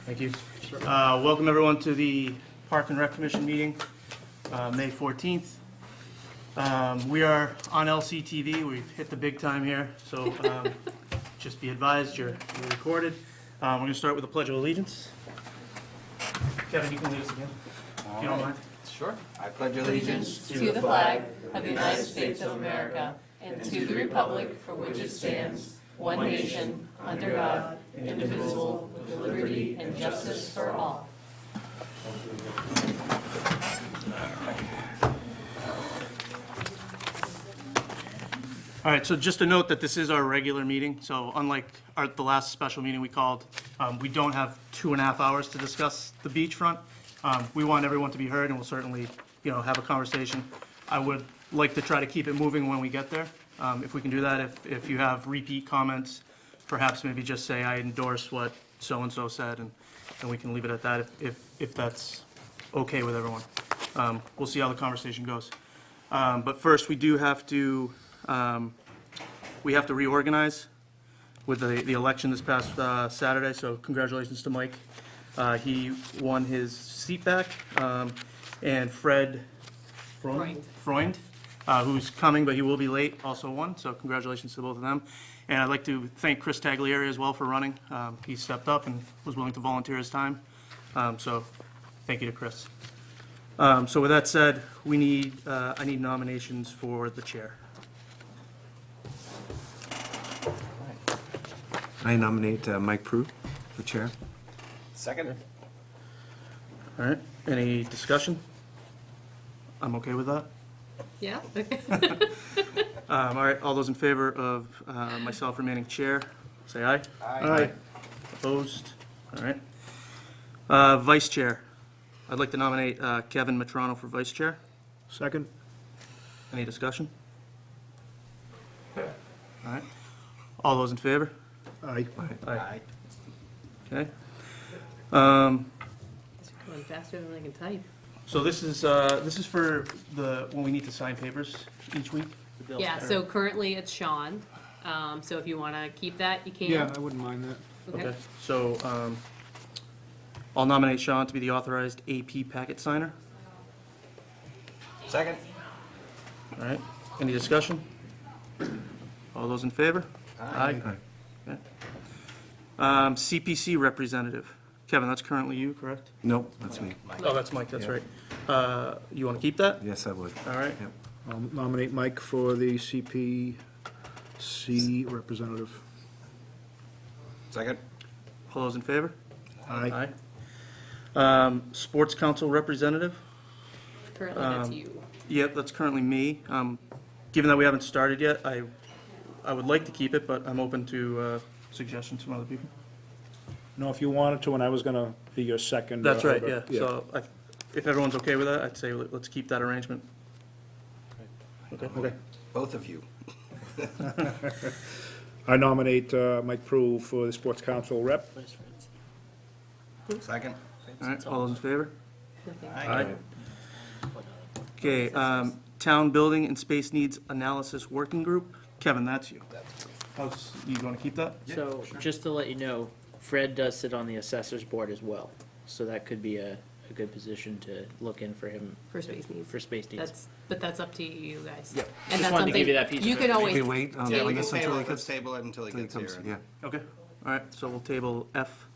Thank you. Welcome everyone to the Park and Rec Commission meeting, May 14th. We are on LCTV. We've hit the big time here, so just be advised you're recorded. We're going to start with the Pledge of Allegiance. Kevin, you can lead us again, if you don't mind. Sure. I pledge allegiance to the flag of the United States of America and to the republic for which it stands, one nation, under God, indivisible, with liberty and justice for all. All right, so just a note that this is our regular meeting, so unlike the last special meeting we called, we don't have 2.5 hours to discuss the beachfront. We want everyone to be heard, and we'll certainly, have a conversation. I would like to try to keep it moving when we get there. If we can do that, if you have repeat comments, perhaps maybe just say, I endorse what so-and-so said, and we can leave it at that if that's okay with everyone. We'll see how the conversation goes. But first, we do have to, reorganize with the election this past Saturday, so congratulations to Mike. He won his seat back, and Fred Freund, who's coming, but he will be late, also won, so congratulations to both of them. And I'd like to thank Chris Taglieri as well for running. He stepped up and was willing to volunteer his time, so thank you to Chris. So with that said, I need nominations for the chair. I nominate Mike Prue for chair. Second. All right, any discussion? I'm okay with that. Yeah? All right, all those in favor of myself remaining chair, say aye. Aye. Opposed? All right. Vice chair, I'd like to nominate Kevin Matrano for vice chair. Second. Any discussion? All right, all those in favor? Aye. Aye. Okay. Going faster than I can type. So this is for when we need to sign papers each week? Yeah, so currently it's Sean. So if you want to keep that, you can. Yeah, I wouldn't mind that. Okay, so I'll nominate Sean to be the authorized AP packet signer. Second. All right, any discussion? All those in favor? Aye. Okay. CPC representative. Kevin, that's currently you, correct? Nope, that's me. Oh, that's Mike, that's Yeah. right. You want to keep that? Yes, I would. All right. Yep. I'll nominate Mike for the CPC representative. Second. All those in favor? Aye. Sports council representative. Currently that's you. Yep, that's currently me. Given that we haven't started yet, I would like to keep it, but I'm open to suggestions from other people. No, if you wanted to, and I was gonna be your second. That's right, yeah. but- So if everyone's okay with that, I'd say let's keep that arrangement. Okay. Both of you. I nominate Mike Prue for the Sports Council rep. Second. All right, all those in favor? Aye. Okay, town building and space needs analysis working group. Kevin, that's you. You going to keep that? So, just to let you know, Fred does sit on the assessors board as well, so that could be a good position to look in for him For space needs. for space needs. But that's up to you guys. Yep. And Just that's wanted to something give you that piece of you can always. Can we wait on Yeah, we this can until table he it, let's comes? table it until he gets Comes, here. yeah. Okay, all right, so we'll table F.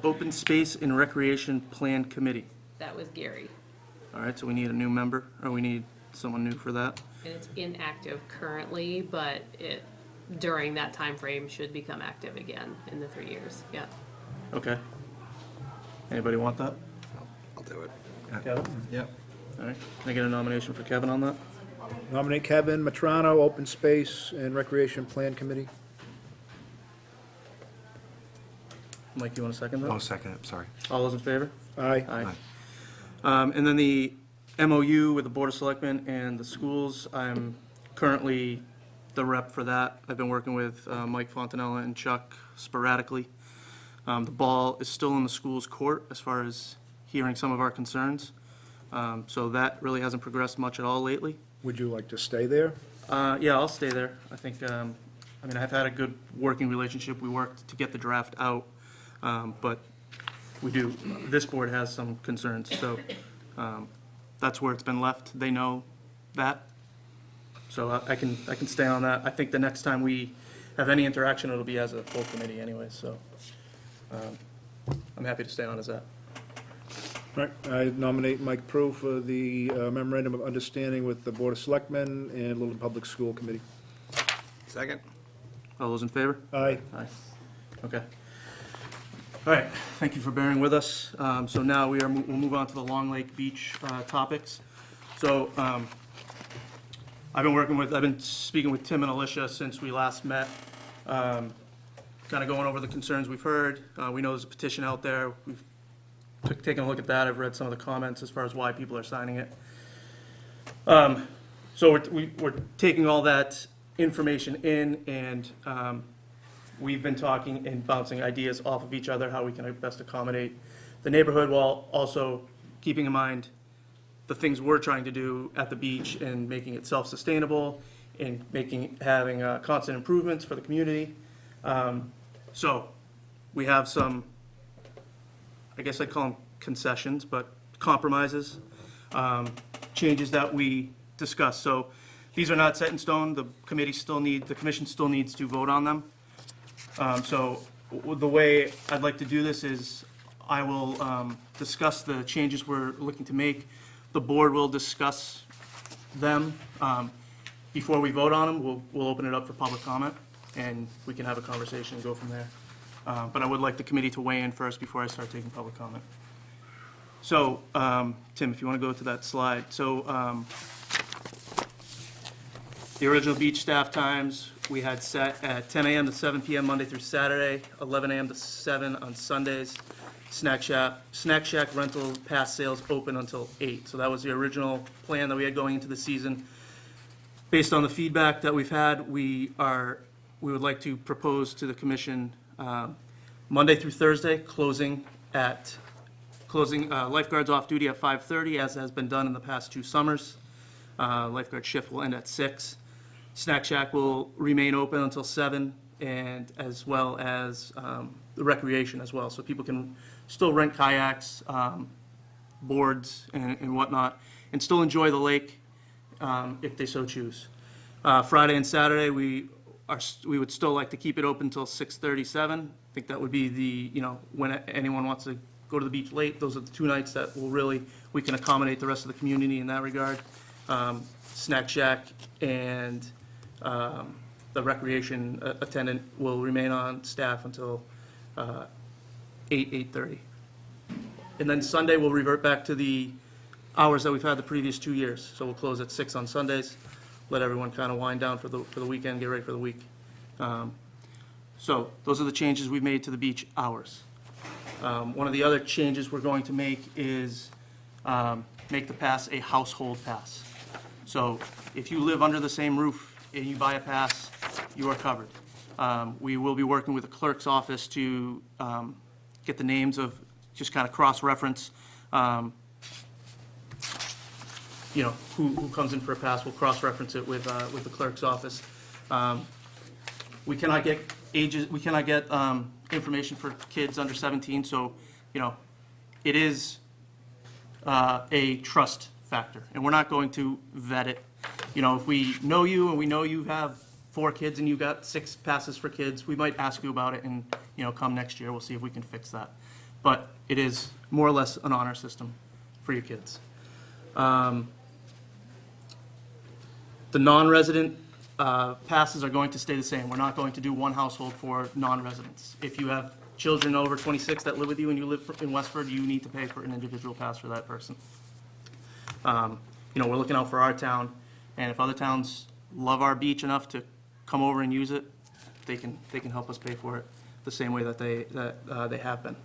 Open space and recreation plan committee. That was Gary. All right, so we need a new member, or we need someone new for that. And it's inactive currently, but it, during that time frame, should become active again in the 3 years. Yeah. Okay. Anybody want that? I'll do it. Kevin? Yep. All right, can I get a nomination for Kevin on that? Nominate Kevin Matrano, Open Space and Recreation Plan Committee. Mike, you want to second Oh, that? second, I'm sorry. All those in favor? Aye. Aye. And then the MOU with the Board of Selectmen and the schools, I'm currently the rep for that. I've been working with Mike Fontanella and Chuck sporadically. The ball is still in the school's court as far as hearing some of our concerns. So that really hasn't progressed much at all lately. Would you like to stay there? Yeah, I'll stay there. I think I mean, I've had a good working relationship. We worked to get the draft out, but this board has some concerns, so that's where it's been left. They know that. So I can stay on that. I think the next time we have any interaction, it'll be as a full committee anyway, so I'm happy to stay on as that. All right, I nominate Mike Prue for the memorandum of understanding with the Board of Selectmen and Littleton Public School Committee. Second? All those in favor? Aye. Aye. Okay. All right, thank you for bearing with us. So now we'll move on to the Long Lake Beach topics. So I've been speaking with Tim and Alicia since we last met, kind of going over the concerns we've heard. We know there's a petition out there. We've taken a look at that. I've read some of the comments as far as why people are signing it. So we're taking all that information in, and we've been talking and bouncing ideas off of each other, how we can best accommodate the neighborhood while also keeping in mind the things we're trying to do at the beach and making it self-sustainable and having constant improvements for the community. So we have some, I guess I'd call them concessions, but compromises, changes that we discussed. So these are not set in stone. The commission still needs to vote on them. So the way I'd like to do this is I will discuss the changes we're looking to make. The board will discuss them. Before we vote on them, we'll open it up for public comment, and we can have a conversation and go from there. But I would like the committee to weigh in first before I start taking public comment. So, Tim, if you want to go to that slide. So, the original beach staff times, we had set at 10 a.m. to 7 p.m. Monday through Saturday, 11 a.m. to 7 on Sundays. Snack Shack rental pass sales open until 8. So that was the original plan that we had going into the season. Based on the feedback that we've had, we would like to propose to the commission Monday through Thursday, closing lifeguards off duty at 5:30, as has been done in the past 2 summers. Lifeguard shift will end at 6. Snack Shack will remain open until 7, and as well as the recreation as well. So people can still rent kayaks, boards, and whatnot, and still enjoy the lake if they so choose. Friday and Saturday, we would still like to keep it open until 6:37. I think that would be when anyone wants to go to the beach late. Those are the 2 nights that we can accommodate the rest of the community in that regard. Snack Shack and the recreation attendant will remain on staff until 8:30. And then Sunday, we'll revert back to the hours that we've had the previous 2 years. So we'll close at 6 on Sundays, let everyone kind of wind down for the weekend, get ready for the week. So those are the changes we've made to the beach hours. One of the other changes we're going to make is make the pass a household pass. So if you live under the same roof and you buy a pass, you are covered. We will be working with the clerk's office to get the names of, just kind of cross-reference, who comes in for a pass. We'll cross-reference it with the clerk's office. We cannot get information for kids under 17, so, it is a trust factor, and we're not going to vet it. If we know you and we know you have 4 kids and you've got 6 passes for kids, we might ask you about it, and, come next year, we'll see if we can fix that. But it is more or less an honor system for your kids. The non-resident passes are going to stay the same. We're not going to do one household for non-residents. If you have children over 26 that live with you and you live in Westford, you need to pay for an individual pass for that person. We're looking out for our town, and if other towns love our beach enough to come over and use it, they can help us pay for it the same way that they have been.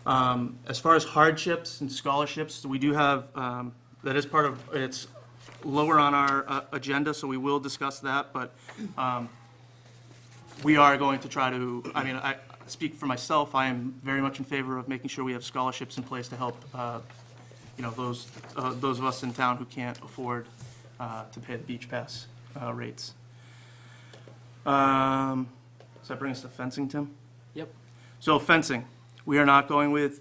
As far as hardships and scholarships, we do have, that is part of, it's lower on our agenda, so we will discuss that, but we are going to try to, I speak for myself, I am very much in favor of making sure we have scholarships in place to help, those of us in town who can't afford to pay the beach pass rates. Does that bring us to fencing, Tim? Yep. So fencing, we are not going with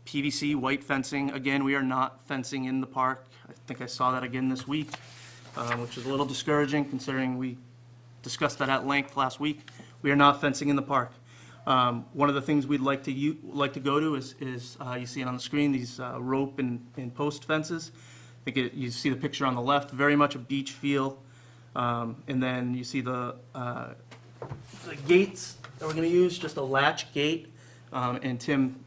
PVC white fencing. Again, we are not fencing in the park. I think I saw that again this week, which is a little discouraging considering we discussed that at length last week. We are not fencing in the park. One of the things we'd like to go to is you see it on the screen, these rope and post fences. I think you see the picture on the left, very much a beach feel. And then you see the gates that we're going to use, just a latch gate. And Tim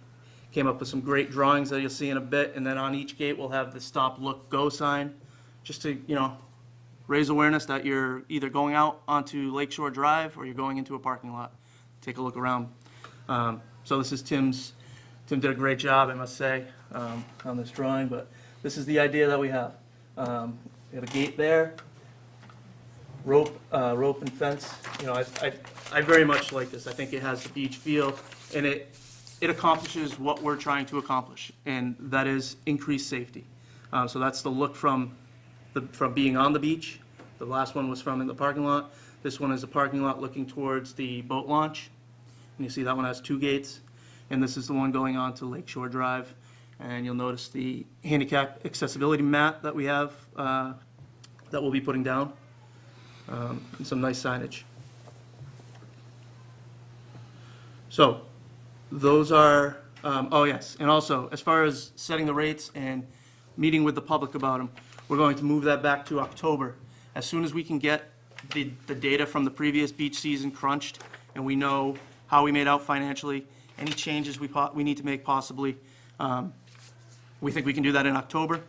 came up with some great drawings that you'll see in a bit. And then on each gate, we'll have the stop, look, go sign, just to, raise awareness that you're either going out onto Lakeshore Drive or you're going into a parking lot. Take a look around. So this is Tim did a great job, I must say, on this drawing, but this is the idea that we have. We have a gate there, rope and fence. I very much like this. I think it has the beach feel, and it accomplishes what we're trying to accomplish, and that is increased safety. So that's the look from being on the beach. The last one was from in the parking lot. This one is a parking lot looking towards the boat launch. And you see that one has 2 gates. And this is the one going on to Lakeshore Drive. And you'll notice the handicap accessibility mat that we have that we'll be putting down. And some nice signage. So those are, oh yes, and also as far as setting the rates and meeting with the public about them, we're going to move that back to October. As soon as we can get the data from the previous beach season crunched, and we know how we made out financially, any changes we need to make possibly, we think we can do that in October.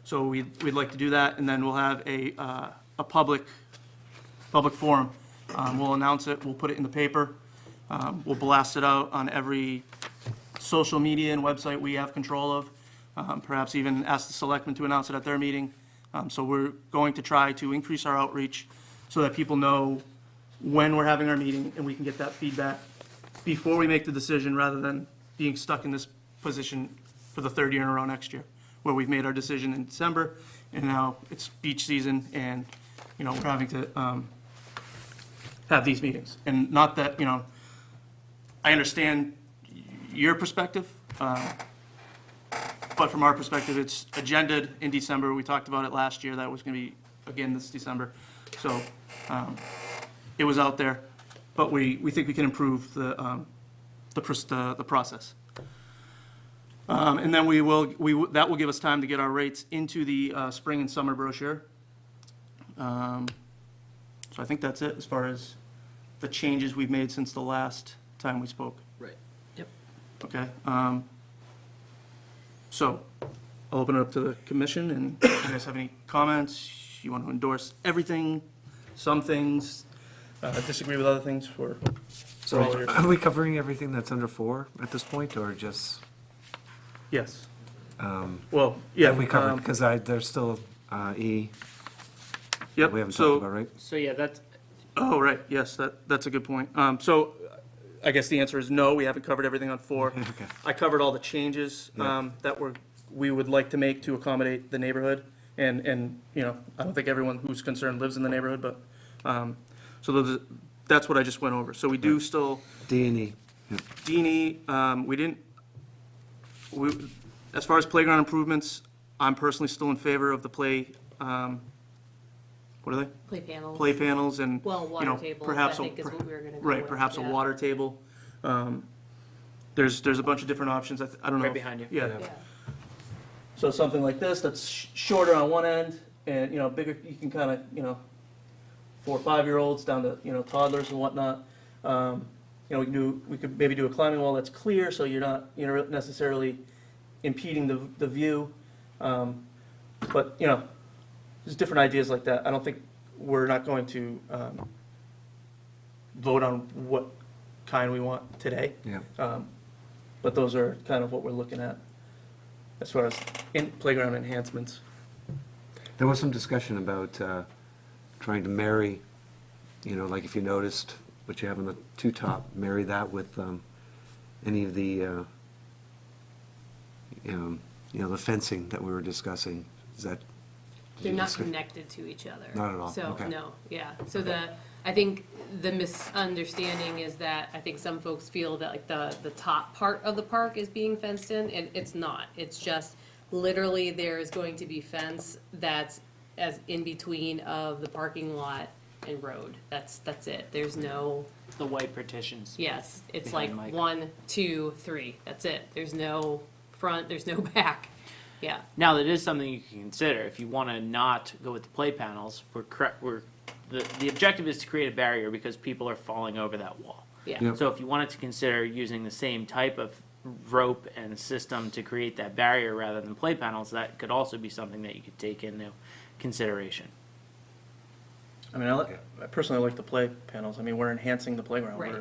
So we'd like to do that, and then we'll have a public forum. We'll announce it, we'll put it in the paper, we'll blast it out on every social media and website we have control of, perhaps even ask the selectmen to announce it at their meeting. So we're going to try to increase our outreach so that people know when we're having our meeting and we can get that feedback before we make the decision, rather than being stuck in this position for the 3rd year in a row next year, where we've made our decision in December and now it's beach season and, we're having to have these meetings. And not that, I understand your perspective, but from our perspective, it's agended in December. We talked about it last year. That was going to be, again, this December. So it was out there, but we think we can improve the process. And then that will give us time to get our rates into the spring and summer brochure. So I think that's it as far as the changes we've made since the last time we spoke. Right. Yep. Okay. So I'll open it up to the commission, and if you guys have any comments, you want to endorse everything, some things, disagree with other things, or So all yours. are we covering everything that's under 4 at this point, or just, Yes. Well, yeah. have we covered, because there's still E Yep. we haven't So- talked about, right? So yeah, that's, Oh, right, yes, that's a good point. So I guess the answer is no, we haven't covered everything on 4. Okay. I covered all the changes Yeah. that we would like to make to accommodate the neighborhood. And I don't think everyone who's concerned lives in the neighborhood, but, so that's what I just went over. So we do still, D and E. Yep. D&E, as far as playground improvements, I'm personally still in favor of the what are they? Play panels. Play panels and, Well, water tables, I perhaps think is what we were gonna go right, with, perhaps a yeah. water table. There's a bunch of different options. I don't know. Right behind you. Yeah. Yeah. So something like this, that's shorter on one end and, bigger, you can kind of, 4 or 5-year-olds down to, toddlers and whatnot. We could maybe do a climbing wall that's clear, so you're not, necessarily impeding the view. But, there's different ideas like that. I don't think, we're not going to vote on what kind we want today. Yeah. But those are kind of what we're looking at as far as playground enhancements. There was some discussion about trying to marry, like if you noticed what you have on the 2-top, marry that with any of the, the fencing that we were discussing. Is that? did They're you not discuss- connected to each other. Not at all, So, okay. no, yeah. So the I think the misunderstanding is that I think some folks feel that like the top part of the park is being fenced in, and it's not. It's just literally there is going to be fence that's as in between of the parking lot and road. That's it. There's no, The white partitions. yes, it's Behind like Mike. 1, 2, 3. That's it. There's no front, there's no back. Yeah. Now, that is something you can consider. If you want to not go with the play panels, the objective is to create a barrier because people are falling over that wall. Yeah. Yep. So if you wanted to consider using the same type of rope and system to create that barrier rather than play panels, that could also be something that you could take into consideration. I mean, I personally like the play panels. I mean, we're enhancing the playground. Right.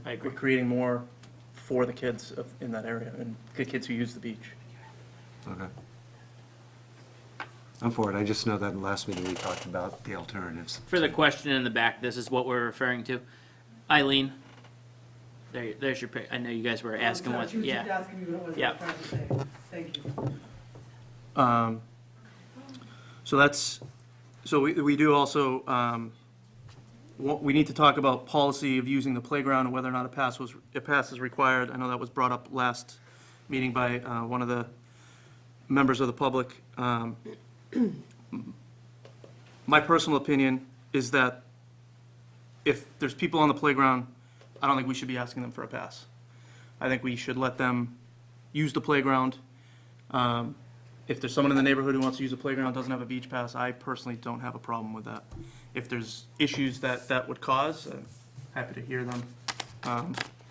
I agree. We're creating more for the kids in that area and the kids who use the beach. Okay. I'm for it. I just know that in the last meeting we talked about the alternatives. For the question in the back, this is what we're referring to. Eileen, there's your pic. I know you guys were asking what, She was just yeah. asking me what was I Yeah. trying to say. Thank you. So we do also, we need to talk about policy of using the playground and whether or not a pass is required. I know that was brought up last meeting by one of the members of the public. My personal opinion is that if there's people on the playground, I don't think we should be asking them for a pass. I think we should let them use the playground. If there's someone in the neighborhood who wants to use the playground, doesn't have a beach pass, I personally don't have a problem with that. If there's issues that would cause, I'm happy to hear them.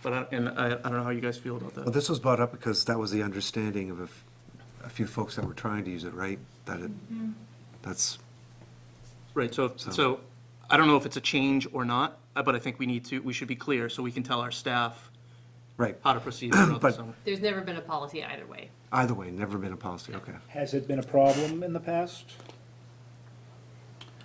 But I don't know how you guys feel about Well, that. this was brought up because that was the understanding of a few folks that were trying to use it, right? That's, Right, so I don't know if it's a change or not, but I think we should be clear so we can tell our staff right. how to proceed throughout the But- summer. There's never been a policy either way. Either way, never been a policy, okay. Has it been a problem in the past?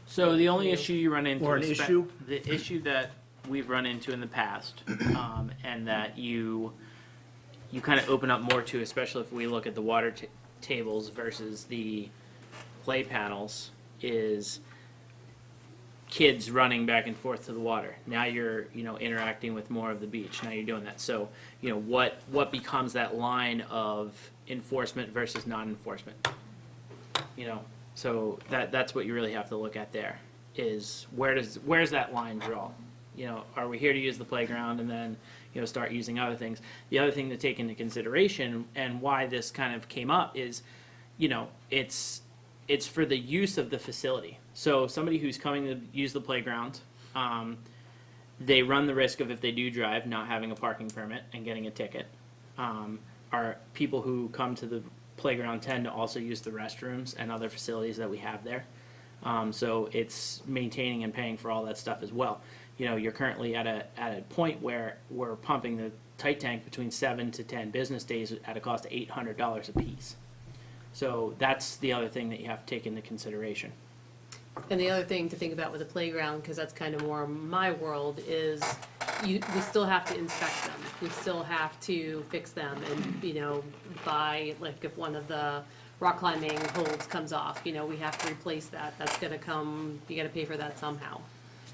So the only issue you run into. Or an is issue? The issue that we've run into in the past, and that you kind of open up more to, especially if we look at the water tables versus the play panels, is kids running back and forth to the water. Now you're, interacting with more of the beach. Now you're doing that. So, what becomes that line of enforcement versus non-enforcement? So that's what you really have to look at there, is where's that line draw? Are we here to use the playground and then, start using other things? The other thing to take into consideration and why this kind of came up is, it's for the use of the facility. So somebody who's coming to use the playground, they run the risk of, if they do drive, not having a parking permit and getting a ticket. Our people who come to the playground tend to also use the restrooms and other facilities that we have there. So it's maintaining and paying for all that stuff as well. You're currently at a point where we're pumping the tight tank between 7 to 10 business days at a cost of $800 a piece. So that's the other thing that you have to take into consideration. And the other thing to think about with the playground, because that's kind of more my world, is we still have to inspect them. We still have to fix them and, buy, like if one of the rock climbing holds comes off, we have to replace that. That's gonna come, you gotta pay for that somehow.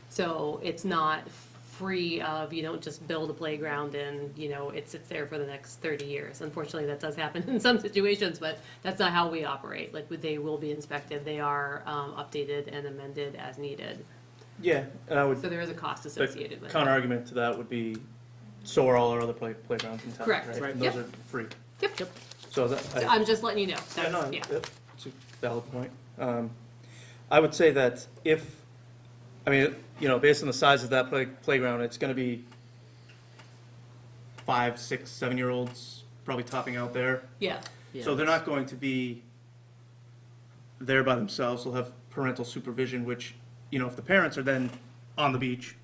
So it's not free of, you don't just build a playground and, it sits there for the next 30 years. Unfortunately, that does happen in some situations, but that's not how we operate. Like, they will be inspected. They are updated and amended as needed. Yeah, and I would, So there is a cost the associated with it. counter argument to that would be, so are all our other playgrounds in town, Correct. right? Right. And those Yep. are free. Yep. So that, So I'm just letting you know. Yeah, no, That's, yeah. it's a valid point. I would say that based on the size of that playground, it's gonna be 5, 6, 7-year-olds probably topping out there. Yeah. So they're not going to be there by themselves. They'll have parental supervision, which, if the parents are then on the beach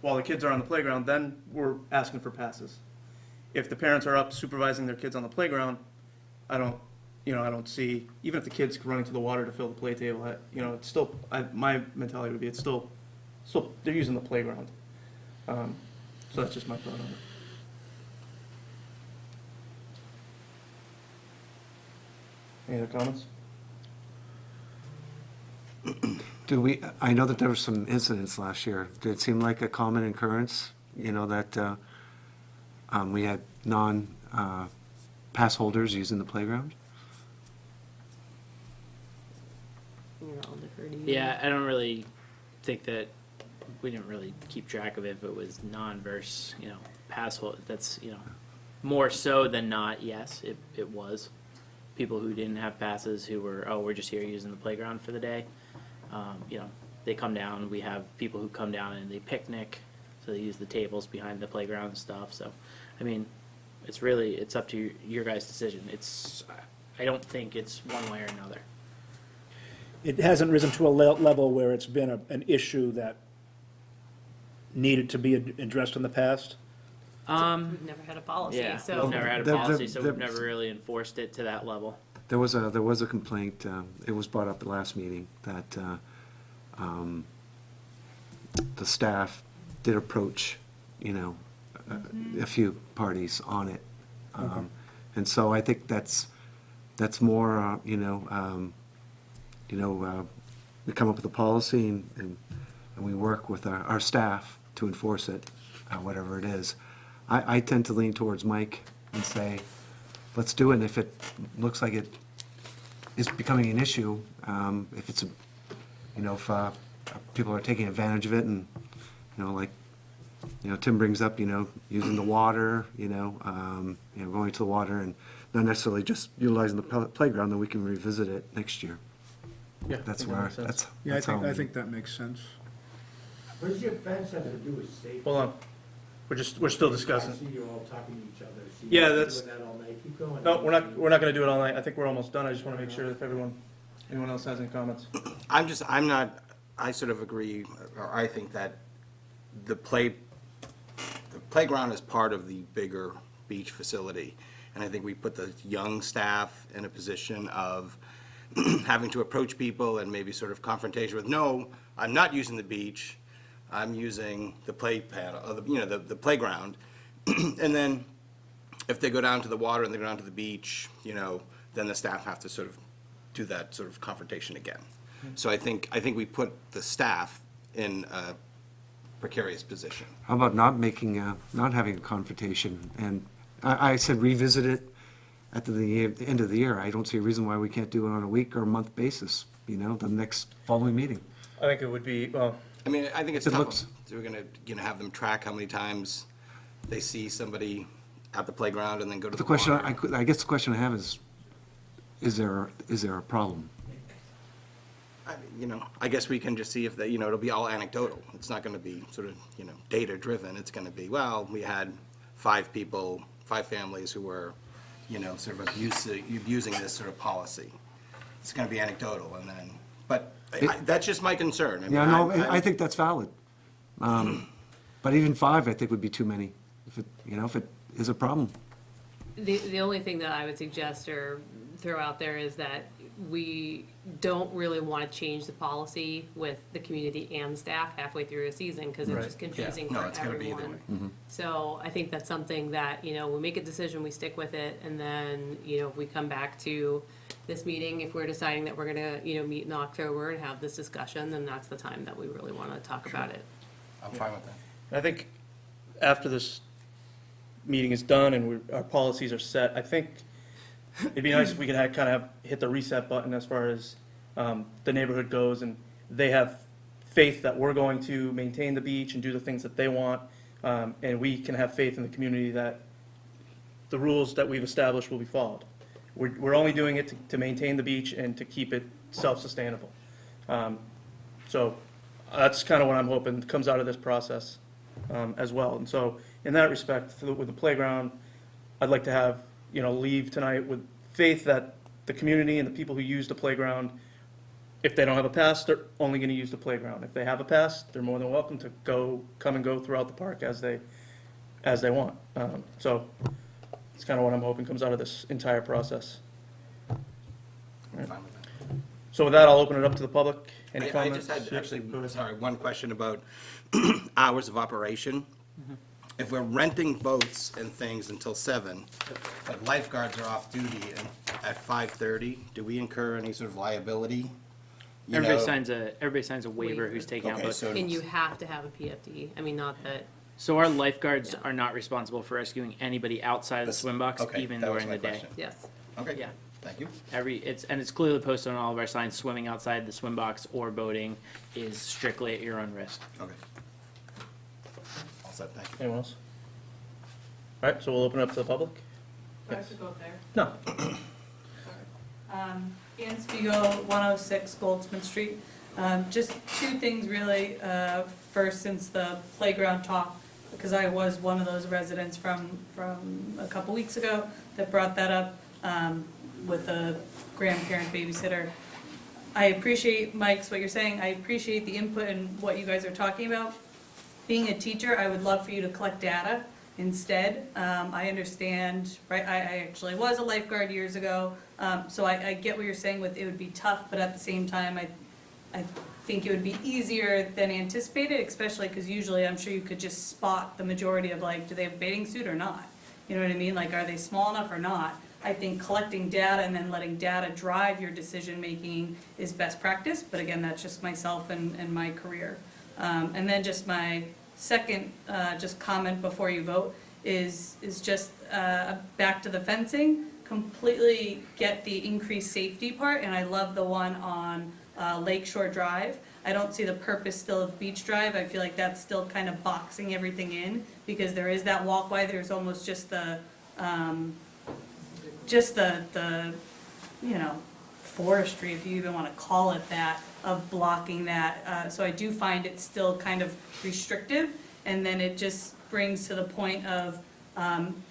while the kids are on the playground, then we're asking for passes. If the parents are up supervising their kids on the playground, I don't see, even if the kid's running to the water to fill the play table, it's still, my mentality would be, it's still, they're using the playground. So that's just my thought on it. Any other comments? Do we, I know that there were some incidents last year. Did it seem like a common occurrence, that we had pass holders using the playground? I'll defer to you. Yeah, I don't really think that, we didn't really keep track of it, if it was non-verse, pass hold, that's, more so than not, yes, it was. People who didn't have passes, who were, oh, we're just here using the playground for the day. They come down, we have people who come down and they picnic, so they use the tables behind the playground and stuff, so, I mean, it's up to your guys' decision. I don't think it's one way or another. It hasn't risen to a level where it's been an issue that needed to be addressed in the past? We've never had a policy, Yeah, so. we've never had a The- policy, so we've the- never really enforced it to that level. There was a complaint, it was brought up at the last meeting, that the staff did approach, a few parties on it. And so I think that's more, we come up with a policy and we work with our staff to enforce it, whatever it is. I tend to lean towards Mike and say, let's do it, and if it looks like it is becoming an issue, if it's, if people are taking advantage of it and, Tim brings up, using the water, going to the water and not necessarily just utilizing the playground, then we can revisit it next year. Yeah, I That's think that where, makes sense. that's how. I think that makes sense. What does your fence have to do with safety? Hold on. We're still I discussing. see you're all talking to each other. See, Yeah, you're that's- doing that all night. Keep going. No, we're not gonna do it all night. I think we're almost done. I just wanna make sure if anyone else has any comments. I sort of agree, or I think that the playground is part of the bigger beach facility. And I think we put the young staff in a position of having to approach people and maybe sort of confrontation with, no, I'm not using the beach, I'm using the play pad, or the playground. And then if they go down to the water and they go down to the beach, then the staff have to sort of do that sort of confrontation again. So I think we put the staff in a precarious position. How about not having a confrontation? And I said revisit it at the end of the year. I don't see a reason why we can't do it on a week or a month basis, the next following meeting. I think it would be, well, I mean, I think it's It tough. looks- So we're gonna, have them track how many times they see somebody at the playground and then go to the The question, water. I guess the question I have is there a problem? I guess we can just see if it'll be all anecdotal. It's not gonna be sort of, data driven. It's gonna be, well, we had 5 families who were, sort of abusing this sort of policy. It's gonna be anecdotal and then, but that's just my concern. I mean, Yeah, no, I think that's valid. But even 5, I think, would be too many, if it is a problem. The only thing that I would suggest or throw out there is that we don't really want to change the policy with the community and staff halfway through a season, because it's just confusing No, for it's gonna be either everyone. So I think that's something that, we make a decision, we stick with it, and then, if we come back to this meeting, if we're deciding that we're gonna, meet in October and have this discussion, then that's the time that we really want to talk about it. I'm fine with that. I think after this meeting is done and our policies are set, I think it'd be nice if we could kind of hit the reset button as far as the neighborhood goes, and they have faith that we're going to maintain the beach and do the things that they want, and we can have faith in the community that the rules that we've established will be followed. We're only doing it to maintain the beach and to keep it self-sustainable. So that's kind of what I'm hoping comes out of this process as well. And so in that respect, with the playground, I'd like to have, leave tonight with faith that the community and the people who use the playground, if they don't have a pass, they're only going to use the playground. If they have a pass, they're more than welcome to come and go throughout the park as they want. So it's kind of what I'm hoping comes out of this entire process. I'm fine with that. So with that, I'll open it up to the public. Any I comments? just had Yeah, actually, go ahead. sorry, one question about hours of operation. If we're renting boats and things until 7, but lifeguards are off duty at 5:30, do we incur any sort of liability you Everybody know. signs a waiver who's taking out Okay, boats. so And you have to have a PFD. I mean, not that, So our lifeguards Yeah. are not responsible for rescuing anybody outside of the That's- swim box, okay, even that was during my the day. question. yes. Okay, Yeah. thank you. It's clearly posted on all of our signs, swimming outside the swim box or boating is strictly at your own risk. Okay. All set, thank you. Anyone else? All right, so we'll open it up to the public. Do I have to go up there? No. Ian Spiegel, 106 Goldsmith Street. Just two things really. First, since the playground talk, because I was one of those residents from a couple weeks ago that brought that up with a grandparent babysitter. I appreciate, Mike's, what you're saying. I appreciate the input and what you guys are talking about. Being a teacher, I would love for you to collect data instead. I understand, right, I actually was a lifeguard years ago, so I get what you're saying with it would be tough, but at the same time, I think it would be easier than anticipated, especially because usually I'm sure you could just spot the majority of like, do they have a bathing suit or not? You know what I mean? Like, are they small enough or not? I think collecting data and then letting data drive your decision-making is best practice, but again, that's just myself and my career. And then just my second, just comment before you vote is just, back to the fencing. Completely get the increased safety part, and I love the one on, Lakeshore Drive. I don't see the purpose still of Beach Drive. I feel like that's still kind of boxing everything in, because there is that walkway, there's almost just the, you know, forestry, if you even want to call it that, of blocking that. So I do find it still kind of restrictive, and then it just brings to the point of,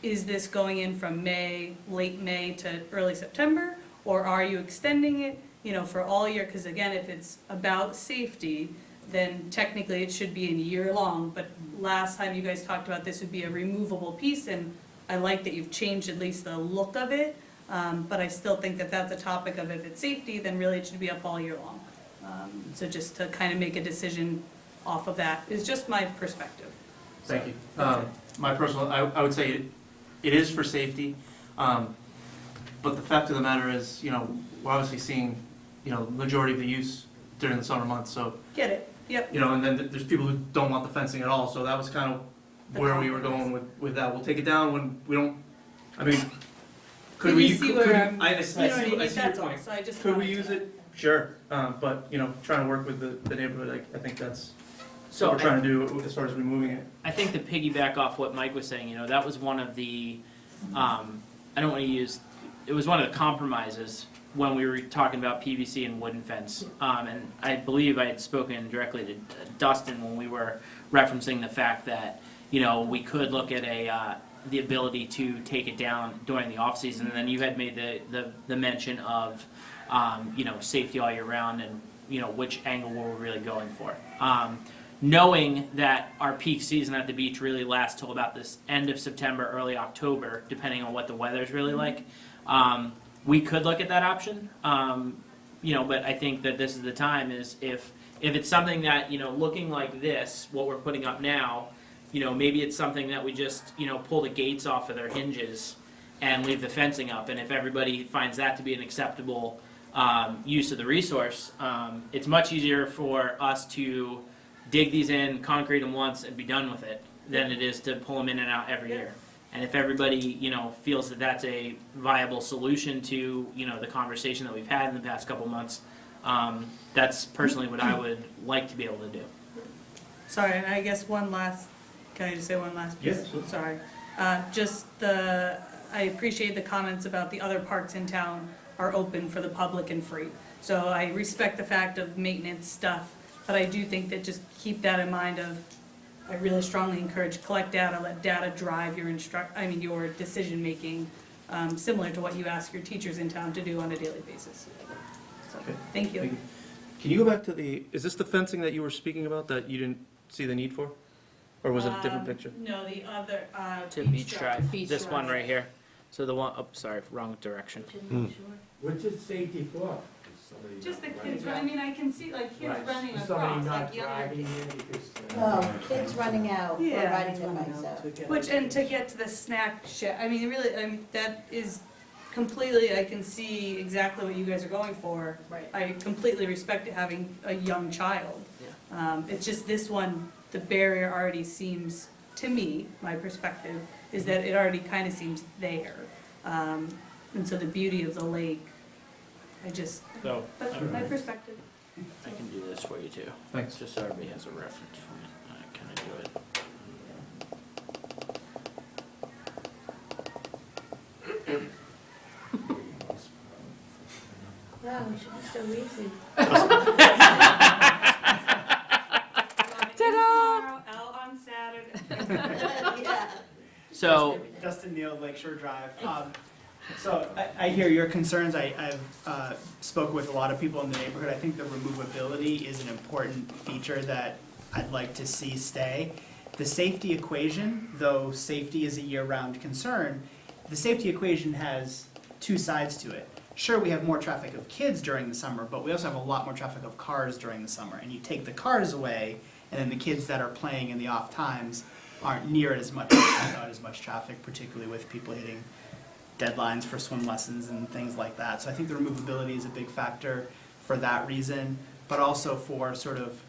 is this going in from May, late May to early September? Or are you extending it, you know, for all year? Because again, if it's about safety, then technically it should be a year long. But last time you guys talked about this would be a removable piece, and I like that you've changed at least the look of it. But I still think that that's a topic of if it's safety, then really it should be up all year long. So just to kind of make a decision off of that is just my perspective. Thank you. My personal, I would say it is for safety, but the fact of the matter is, you know, we're obviously seeing, you know, majority of the use during the summer months, so, Get it? Yep. you know, and then there's people who don't want the fencing at all, so that was kind of where we were going with that. We'll take it down when we don't, I mean, could But we? you see could where we- I'm- I you see, know what I I mean? see your That's all. point. So I just Could we wanted use to- it? Sure, but, you know, trying to work with the neighborhood, I think that's So what we're trying to do as far as removing it. I think to piggyback off what Mike was saying, you know, that was one of the, I don't want to use, it was one of the compromises when we were talking about PVC and wooden fence. And I believe I had spoken directly to Dustin when we were referencing the fact that, you know, we could look at the ability to take it down during the off season. And then you had made the mention of, you know, safety all year round and, you know, which angle we're really going for. Knowing that our peak season at the beach really lasts till about this end of September, early October, depending on what the weather's really like, we could look at that option. You know, but I think that this is the time is if it's something that, you know, looking like this, what we're putting up now, you know, maybe it's something that we just, you know, pull the gates off of their hinges and leave the fencing up. And if everybody finds that to be an acceptable use of the resource, it's much easier for us to dig these in, concrete them once, and be done with it than it is to pull them in and out every year. And if everybody, you know, feels that that's a viable solution to, you know, the conversation that we've had in the past couple months, that's personally what I would like to be able to do. Sorry, and I guess can I just say one last piece? Yes, please. Sorry. I appreciate the comments about the other parks in town are open for the public and free. So I respect the fact of maintenance stuff, but I do think that just keep that in mind of, I really strongly encourage collect data, let data drive your your decision-making, similar to what you ask your teachers in town to do on a daily basis. So, Okay. thank you. Thank you. Can you go back to is this the fencing that you were speaking about that you didn't see the need for? Or was it a different picture? No, the other, To Beach Drive, Beach this one Drive. right here. So the one, oh, sorry, wrong direction. What's it safety for? Just the kids, I mean, I can see like kids Right. running Somebody across, not like the other. driving in because. No, kids running out or Yeah. riding their bikes out. Which, and to get to the snack shack, I mean, really, that is completely, I can see exactly what you guys are going for. Right. I completely respect it having a young child. It's just this one, the barrier already seems, to me, my perspective, is that it already kind of seems there. And so the beauty of the lake, So, but my perspective. I can do this for you too. Thanks. Just so everybody has a reference point. I kind of do it. Wow, it should be so easy. Out on Saturday. Yeah. So, Dustin Neal, Lakeshore Drive. So I hear your concerns. I've spoke with a lot of people in the neighborhood. I think the removability is an important feature that I'd like to see stay. The safety equation, though safety is a year-round concern, the safety equation has two sides to it. Sure, we have more traffic of kids during the summer, but we also have a lot more traffic of cars during the summer. And you take the cars away, and then the kids that are playing in the off times aren't near as much, not as much traffic, particularly with people hitting deadlines for swim lessons and things like that. So I think the removability is a big factor for that reason, but also for sort of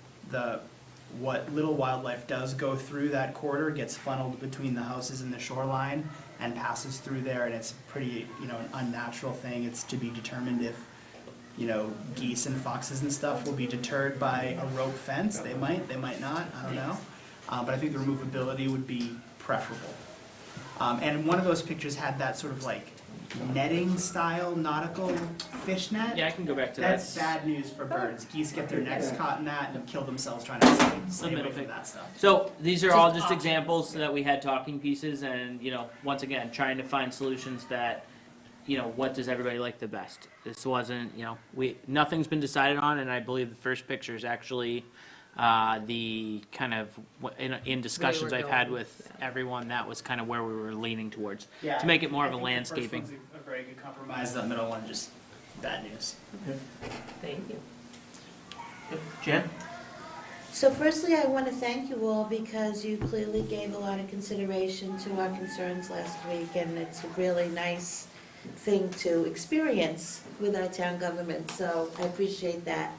what little wildlife does go through that corridor gets funneled between the houses and the shoreline and passes through there, and it's pretty, an unnatural thing. It's to be determined if, geese and foxes and stuff will be deterred by a rope fence. They might not, I don't know. But I think the removability would be preferable. And one of those pictures had that sort of like netting style nautical fish net. yeah, I can go back to That's that. bad news for birds. Geese get their necks caught in that and kill themselves trying to stay away from that stuff. So these are all Just just options. examples that we had talking pieces, and once again, trying to find solutions that, what does everybody like the best? This wasn't, nothing's been decided on, and I believe the first picture is actually the kind of in discussions we're I've had going. with everyone, that was kind of where we were leaning towards Yeah, to make it more I of a think the first landscaping. one's a very good compromise. The middle one just bad news. Thank you. Jen? So firstly, I want to thank you all because you clearly gave a lot of consideration to our concerns last week, and it's a really nice thing to experience with our town government, so I appreciate that.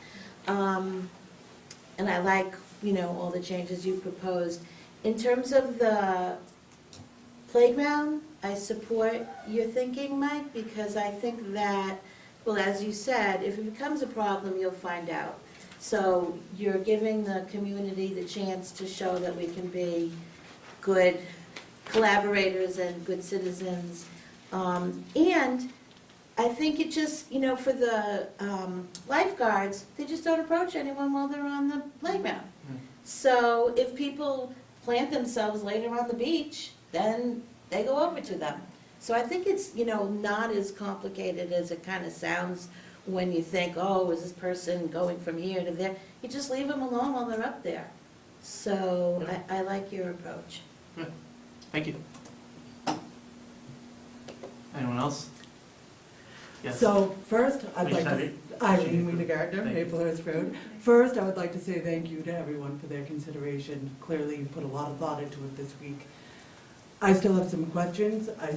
And I like, all the changes you proposed. In terms of the playground, I support your thinking, Mike, because I think that, well, as you said, if it becomes a problem, you'll find out. So you're giving the community the chance to show that we can be good collaborators and good citizens. And I think it just, for the lifeguards, they just don't approach anyone while they're on the playground. So if people plant themselves later on the beach, then they go over to them. So I think it's, not as complicated as it kind of sounds when you think, oh, is this person going from here to there? You just leave them alone while they're up there. So I like your approach. Thank you. Anyone else? Yes. So first, I'd Please like have to, it. Eileen Weena Gardner, Thank you. Maplehurst Road. First, I would like to say thank you to everyone for their consideration. Clearly, you put a lot of thought into it this week. I still have some questions. I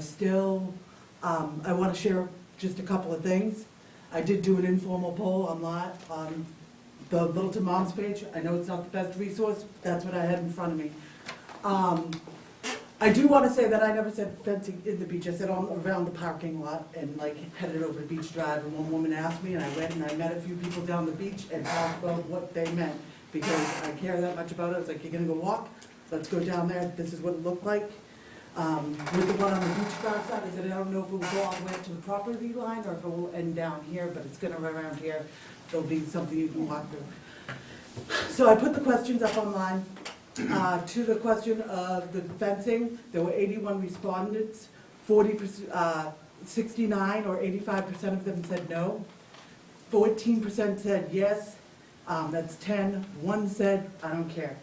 want to share just a couple of things. I did do an informal poll on the Littleton Moms page. I know it's not the best resource, that's what I had in front of me. I do want to say that I never said fencing in the beach. I said around the parking lot and headed over to Beach Drive. And one woman asked me, and I went and I met a few people down the beach and talked about what they meant, because I care that much about it. I was like, you're gonna go walk? Let's go down there. This is what it looked like. With the one on the beach bar side, I said, I don't know if it will go all the way up to the property line or if it will end down here, but it's gonna run around here. There'll be something you can walk through. So I put the questions up online. To the question of the fencing, there were 81 respondents, 69 or 85% of them said no, 14% said yes, that's 10, one said, I don't care.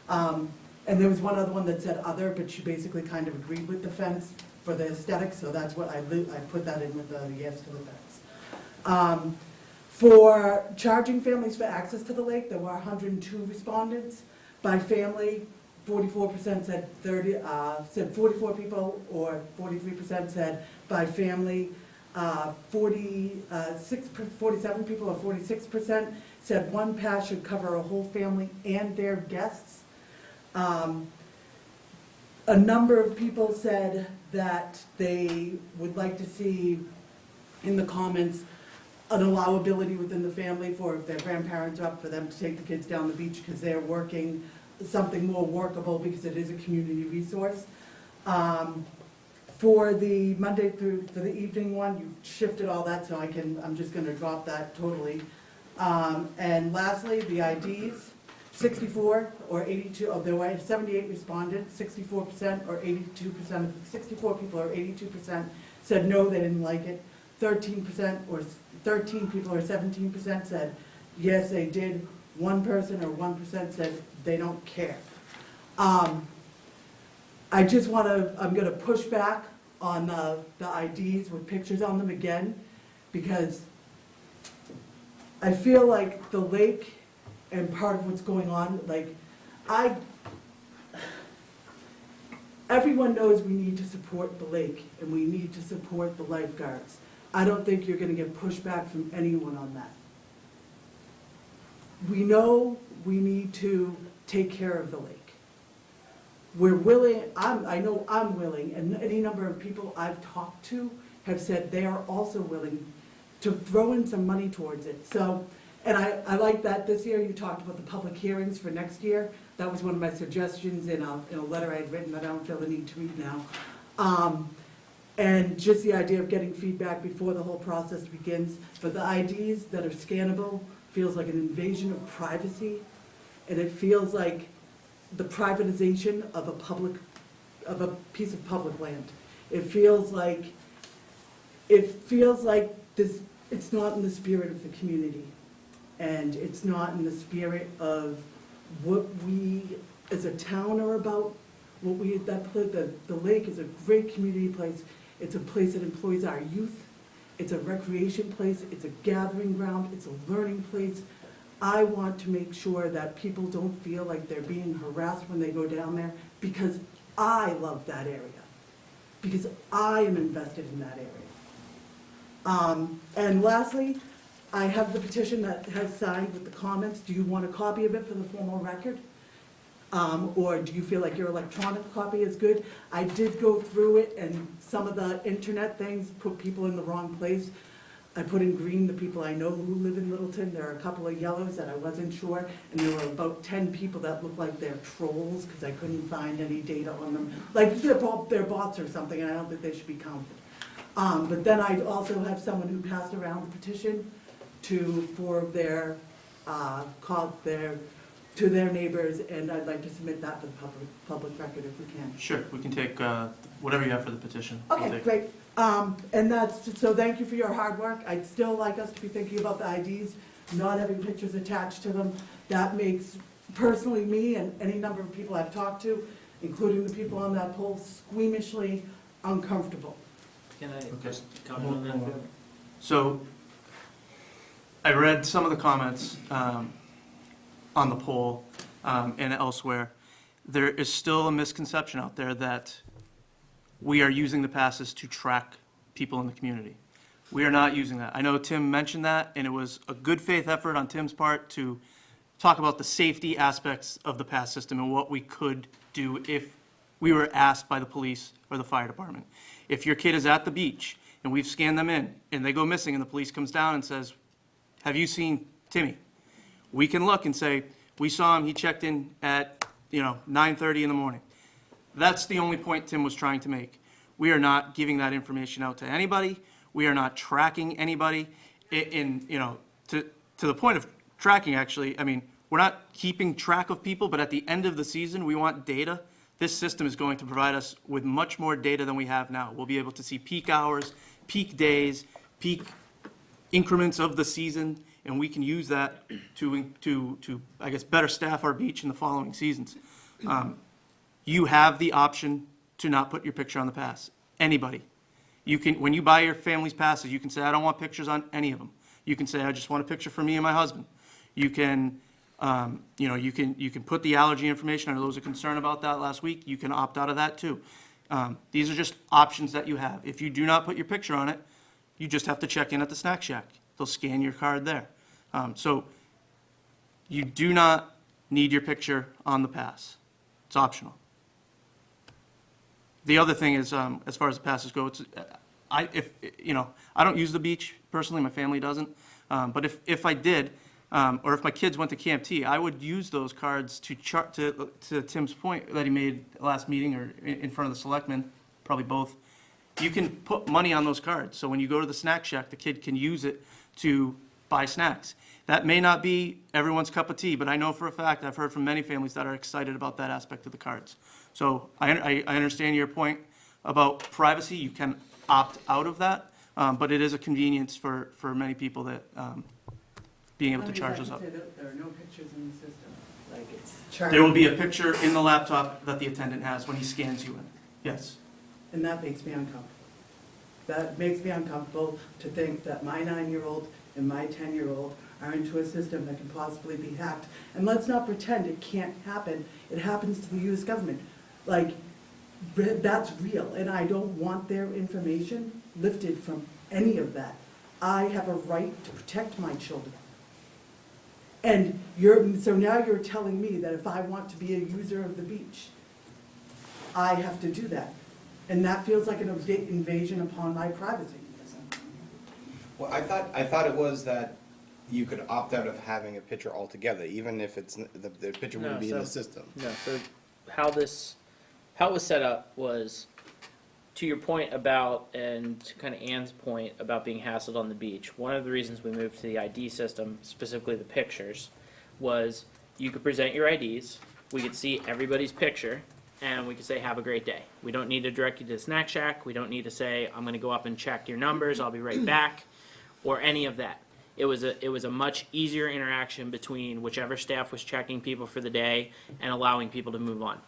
And there was one other one that said other, but she basically kind of agreed with the fence for the aesthetics, so that's what I put that in with the yes to the fence. For charging families for access to the lake, there were 102 respondents. By family, 44% said 44 people, or 43% said by family. 47 people or 46% said one pass should cover a whole family and their guests. A number of people said that they would like to see in the comments an allowability within the family for if their grandparents are up for them to take the kids down the beach because they're working, something more workable because it is a community resource. For the Monday through, for the evening one, you shifted all that, so I'm just gonna drop that totally. And lastly, the IDs, 64 or 82, there were 78 responded, 64% or 82%, 64 people or 82% said no, they didn't like it. 13% or 13 people or 17% said yes, they did. 1% or 1% said they don't care. I just I'm gonna push back on the IDs with pictures on them again, because I feel like the lake and part of what's going on, like, everyone knows we need to support the lake and we need to support the lifeguards. I don't think you're gonna get pushback from anyone on that. We know we need to take care of the lake. We're willing, I know I'm willing, and any number of people I've talked to have said they are also willing to throw in some money towards it. So, and I like that this year you talked about the public hearings for next year. That was one of my suggestions in a letter I had written that I don't feel the need to read now. And just the idea of getting feedback before the whole process begins. But the IDs that are scannable feels like an invasion of privacy, and it feels like the privatization of a piece of public land. It feels like this, it's not in the spirit of the community. And it's not in the spirit of what we as a town are about. The lake is a great community place. It's a place that employs our youth. It's a recreation place. It's a gathering ground. It's a learning place. I want to make sure that people don't feel like they're being harassed when they go down there, because I love that area. Because I am invested in that area. And lastly, I have the petition that has signed with the comments. Do you want a copy of it for the formal record? Or do you feel like your electronic copy is good? I did go through it, and some of the internet things put people in the wrong place. I put in green the people I know who live in Littleton. There are a couple of yellows that I wasn't sure, and there were about 10 people that look like they're trolls because I couldn't find any data on them. Like they're bots or something, and I don't think they should be counted. But then I also have someone who passed around the petition to their neighbors, and I'd like to submit that for the public record if we can. Sure, we can take whatever you have for the petition. We'll Okay, take- great. And so thank you for your hard work. I'd still like us to be thinking about the IDs, not having pictures attached to them. That makes personally me and any number of people I've talked to, including the people on that poll, squeamishly uncomfortable. Can I Okay. just comment on that? So, I read some of the comments on the poll and elsewhere. There is still a misconception out there that we are using the passes to track people in the community. We are not using that. I know Tim mentioned that, and it was a good faith effort on Tim's part to talk about the safety aspects of the pass system and what we could do if we were asked by the police or the fire department. If your kid is at the beach and we've scanned them in and they go missing and the police comes down and says, "Have you seen Timmy?" We can look and say, "We saw him, he checked in at, 9:30 in the morning." That's the only point Tim was trying to make. We are not giving that information out to anybody. We are not tracking anybody. To the point of tracking, actually, I mean, we're not keeping track of people, but at the end of the season, we want data. This system is going to provide us with much more data than we have now. We'll be able to see peak hours, peak days, peak increments of the season, and we can use that to I guess, better staff our beach in the following seasons. You have the option to not put your picture on the pass. Anybody. You can, when you buy your family's passes, you can say, "I don't want pictures on any of them." You can say, "I just want a picture for me and my husband." You can, you can put the allergy information. I know there was a concern about that last week. You can opt out of that too. These are just options that you have. If you do not put your picture on it, you just have to check in at the snack shack. They'll scan your card there. So you do not need your picture on the pass. It's optional. The other thing is, as far as the passes go, I don't use the beach personally, my family doesn't. But if I did, or if my kids went to Camp T, I would use those cards to Tim's point that he made last meeting or in front of the selectmen, probably both. You can put money on those cards. So when you go to the snack shack, the kid can use it to buy snacks. That may not be everyone's cup of tea, but I know for a fact, I've heard from many families that are excited about that aspect of the cards. So I understand your point about privacy. You can opt out of that, but it is a convenience for many people that being able to charge those up. There are no pictures in the system, like it's There will charged, be a picture in the laptop that the attendant has when he scans you in. Yes. and that makes me uncomfortable. That makes me uncomfortable to think that my 9-year-old and my 10-year-old are into a system that can possibly be hacked. And let's not pretend it can't happen. It happens to the US government. Like, that's real, and I don't want their information lifted from any of that. I have a right to protect my children. And so now you're telling me that if I want to be a user of the beach, I have to do that. And that feels like an invasion upon my privacy. Well, I thought it was that you could opt out of having a picture altogether, even if it's, the picture wouldn't be in the system. No, so how it was set up was, to your point about, and to kind of Ann's point about being hassled on the beach, one of the reasons we moved to the ID system, specifically the pictures, was you could present your IDs, we could see everybody's picture, and we could say, have a great day. We don't need to direct you to the snack shack, we don't need to say, I'm gonna go up and check your numbers, I'll be right back, or any of that. It was a much easier interaction between whichever staff was checking people for the day and allowing people to move on.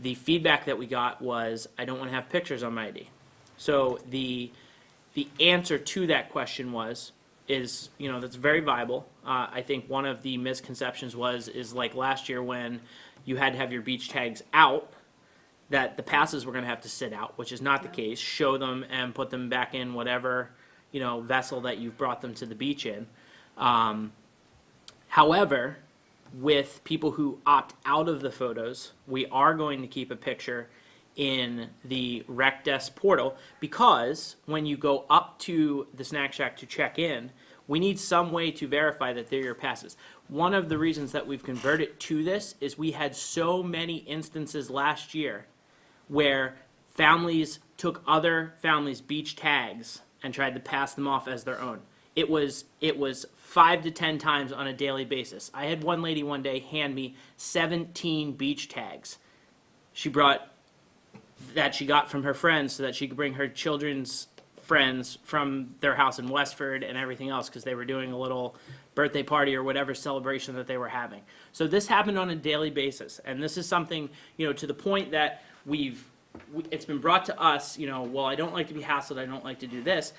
The feedback that we got was, I don't want to have pictures on my ID. So the answer to that question is, that's very viable. I think one of the misconceptions is like last year when you had to have your beach tags out, that the passes were going to have to sit out, which is not the case. Show them and put them back in whatever, vessel that you've brought them to the beach in. However, with people who opt out of the photos, we are going to keep a picture in the rec desk portal, because when you go up to the snack shack to check in, we need some way to verify that they're your passes. One of the reasons that we've converted to this is we had so many instances last year where families took other families' beach tags and tried to pass them off as their own. It was 5 to 10 times on a daily basis. I had one lady one day hand me 17 beach tags. She brought that she got from her friends so that she could bring her children's friends from their house in Westford and everything else, because they were doing a little birthday party or whatever celebration that they were having. So this happened on a daily basis, and this is something, to the point that it's been brought to us, well, I don't like to be hassled, I don't like to do this.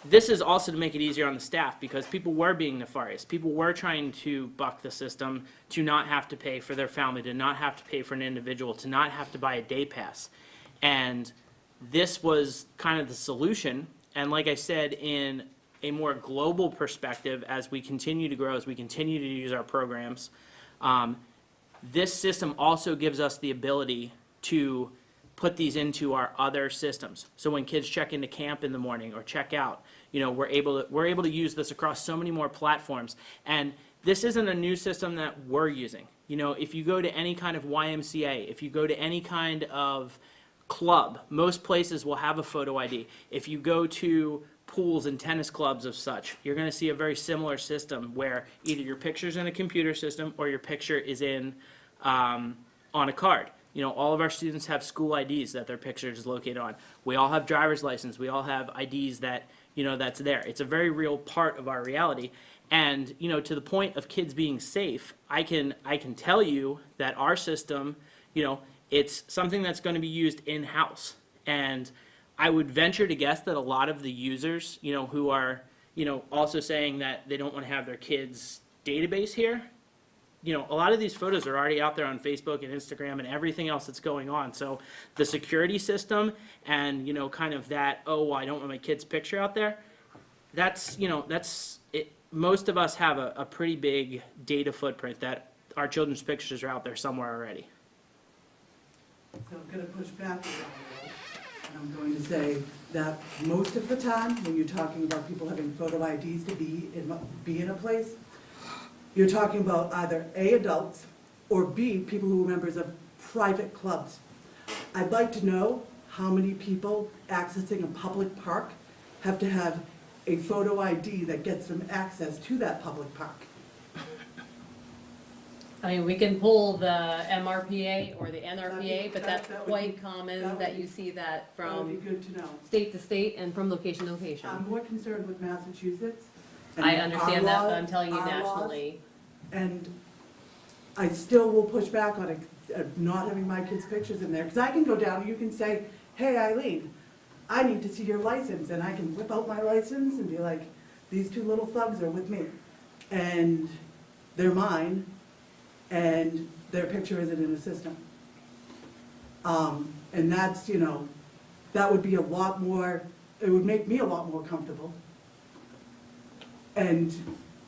This is also to make it easier on the staff, because people were being nefarious. People were trying to buck the system, to not have to pay for their family, to not have to pay for an individual, to not have to buy a day pass. And this was kind of the solution. And like I said, in a more global perspective, as we continue to grow, as we continue to use our programs, this system also gives us the ability to put these into our other systems. So when kids check into camp in the morning or check out, we're able to use this across so many more platforms. And this isn't a new system that we're using. If you go to any kind of YMCA, if you go to any kind of club, most places will have a photo ID. If you go to pools and tennis clubs of such, you're going to see a very similar system where either your picture's in a computer system or your picture is in on a card. All of our students have school IDs that their picture is located on. We all have driver's license. We all have IDs that, that's there. It's a very real part of our reality. And, to the point of kids being safe, I can tell you that our system, it's something that's going to be used in-house. And I would venture to guess that a lot of the users, who are, also saying that they don't want to have their kids' database here, a lot of these photos are already out there on Facebook and Instagram and everything else that's going on. So the security system and, kind of that, I don't want my kid's picture out there, that's, you know, that's, it, most of us have a pretty big data footprint that our children's pictures are out there somewhere already. So I'm gonna push back a little, and I'm going to say that most of the time, when you're talking about people having photo IDs to be in a place, you're talking about either A, adults, or B, people who are members of private clubs. I'd like to know how many people accessing a public park have to have a photo ID that gets them access to that public park. I mean, we can pull the MRPA or the NRPA, but that's That would be- quite common that would that be- you see that That would be from good to know. state to state and from location to location. I'm more concerned with Massachusetts. and I our understand that, law- but I'm telling you our laws, nationally. And I still will push back on it, not having my kids' pictures in there, because I can go down and you can say, hey, Eileen, I need to see your license, and I can whip out my license and be like, these two little thugs are with me, and they're mine, and their picture isn't in the system. And that's, you know, that would be a lot more, it would make me a lot more comfortable. And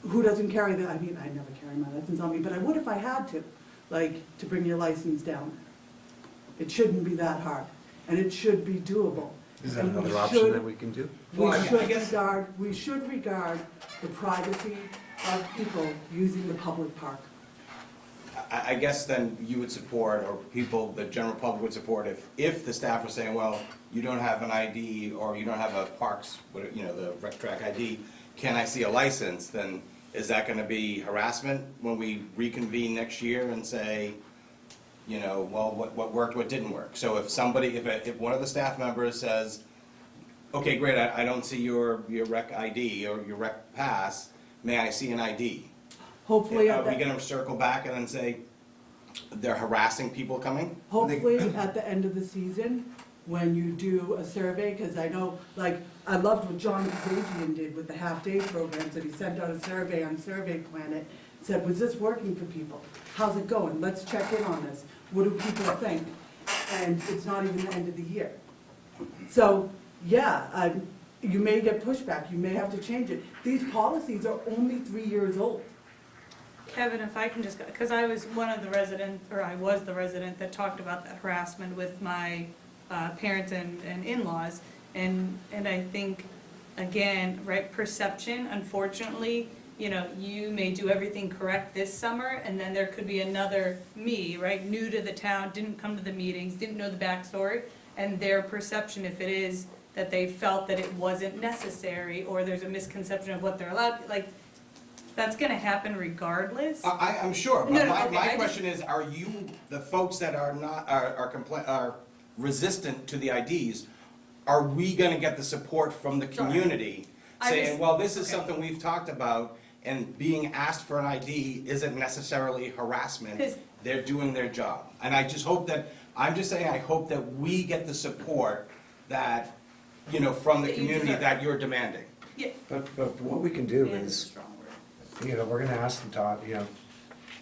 who doesn't carry that? I mean, I never carry my license on me, but I would if I had to, like, to bring your license down. It shouldn't be that hard, and it should be doable. Is that And we another option should- that we can do? Well, I guess- We should regard the privacy of people using the public park. I guess then you would support, or people, the general public would support, if the staff were saying, well, you don't have an ID, or you don't have a parks, you know, the rec track ID, can I see a license, then is that gonna be harassment when we reconvene next year and say, you know, well, what worked, what didn't work? So if somebody, if one of the staff members says, okay, great, I don't see your rec ID or your rec pass, may I see an ID? Hopefully, Are at we the, gonna circle back and then say, they're harassing people coming? hopefully at the end of the season, when you do a survey, because I know, like, I loved what John Kazajian did with the half-day programs, that he sent out a survey on Survey Planet, said, was this working for people? How's it going? Let's check in on this. What do people think? And it's not even the end of the year. So, yeah, you may get pushback, you may have to change it. These policies are only 3 years old. Kevin, if I can just, because I was one of the resident, or I was the resident that talked about that harassment with my parents and in-laws, and I think, again, right, perception, unfortunately, you know, you may do everything correct this summer, and then there could be another me, right, new to the town, didn't come to the meetings, didn't know the backstory, and their perception, if it is that they felt that it wasn't necessary, or there's a misconception of what they're allowed, like, that's gonna happen regardless. I'm sure, No, but no, okay, my I just- question is, are you, the folks that are not, are resistant to the IDs, are we gonna get the support from the Sorry. community? I Saying, just- well, this is okay. something we've talked about, and being asked for an ID isn't necessarily harassment, 'Cause- they're doing their job. And I just hope that, I'm just saying, I hope that we get the support that, you know, from the That you community deserve. that you're demanding. Yeah, But what we can do and it's a is, strong word. you know, we're gonna ask them to, you know,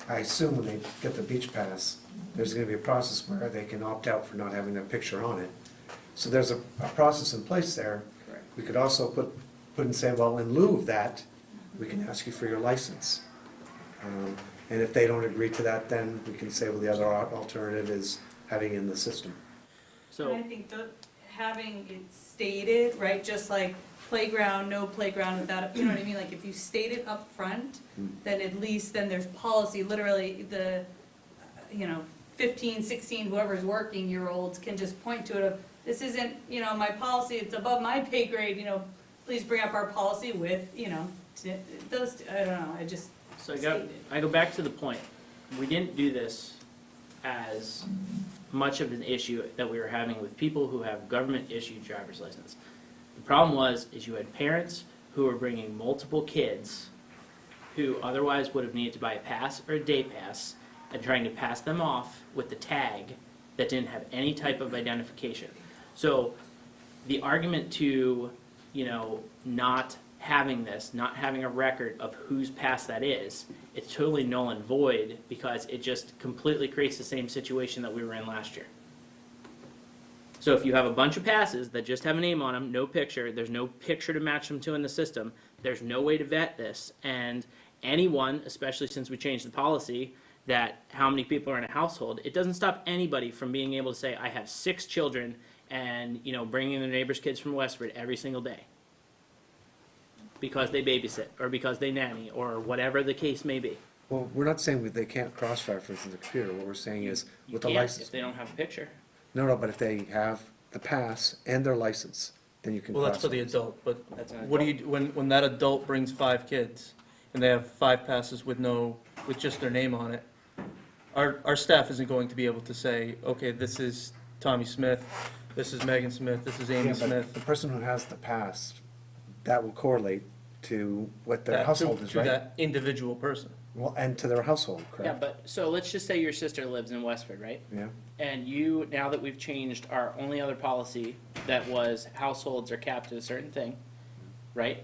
I assume when they get the beach pass, there's gonna be a process where they can opt out for not having their picture on it. So there's a process in place there. Correct. We could also put and say, well, in lieu of that, we can ask you for your license. And if they don't agree to that, then we can say, well, the other alternative is having it in the system. So. And I think having it stated, right, just like playground, no playground without, you know what I mean? Like, if you state it up front, then at least then there's policy, literally, the, you know, 15, 16, whoever's working year olds can just point to it of, this isn't, you know, my policy, it's above my pay grade, you know, please bring up our policy with, you know, those, I don't know, I just So stated. I go back to the point. We didn't do this as much of an issue that we were having with people who have government-issued driver's license. The problem is you had parents who were bringing multiple kids who otherwise would have needed to buy a pass or a day pass and trying to pass them off with the tag that didn't have any type of identification. So the argument to, you know, not having this, not having a record of whose pass that is, it's totally null and void because it just completely creates the same situation that we were in last year. So if you have a bunch of passes that just have a name on them, no picture, there's no picture to match them to in the system, there's no way to vet this, and anyone, especially since we changed the policy, that how many people are in a household, it doesn't stop anybody from being able to say, I have 6 children, and, you know, bringing their neighbor's kids from Westford every single day. Because they babysit, or because they nanny, or whatever the case may be. Well, we're not saying they can't cross-reference in the computer. What we're saying is, You with the can't license. if they don't have a picture. No, but if they have the pass and their license, then you can Well, that's for the cross-reference. adult, but That's an what do you, when that adult brings 5 kids, and they have 5 passes with just their name on it, our staff isn't going to be able to say, okay, this is Tommy Smith, this is Megan Smith, this is Amy Yeah, but Smith. the person who has the pass, that will correlate to what their household is, To right? that individual person. Well, and to their household, Yeah, correct? but, so let's just say your sister lives in Westford, right? Yeah. And you, now that we've changed our only other policy that was households are capped at a certain thing, right?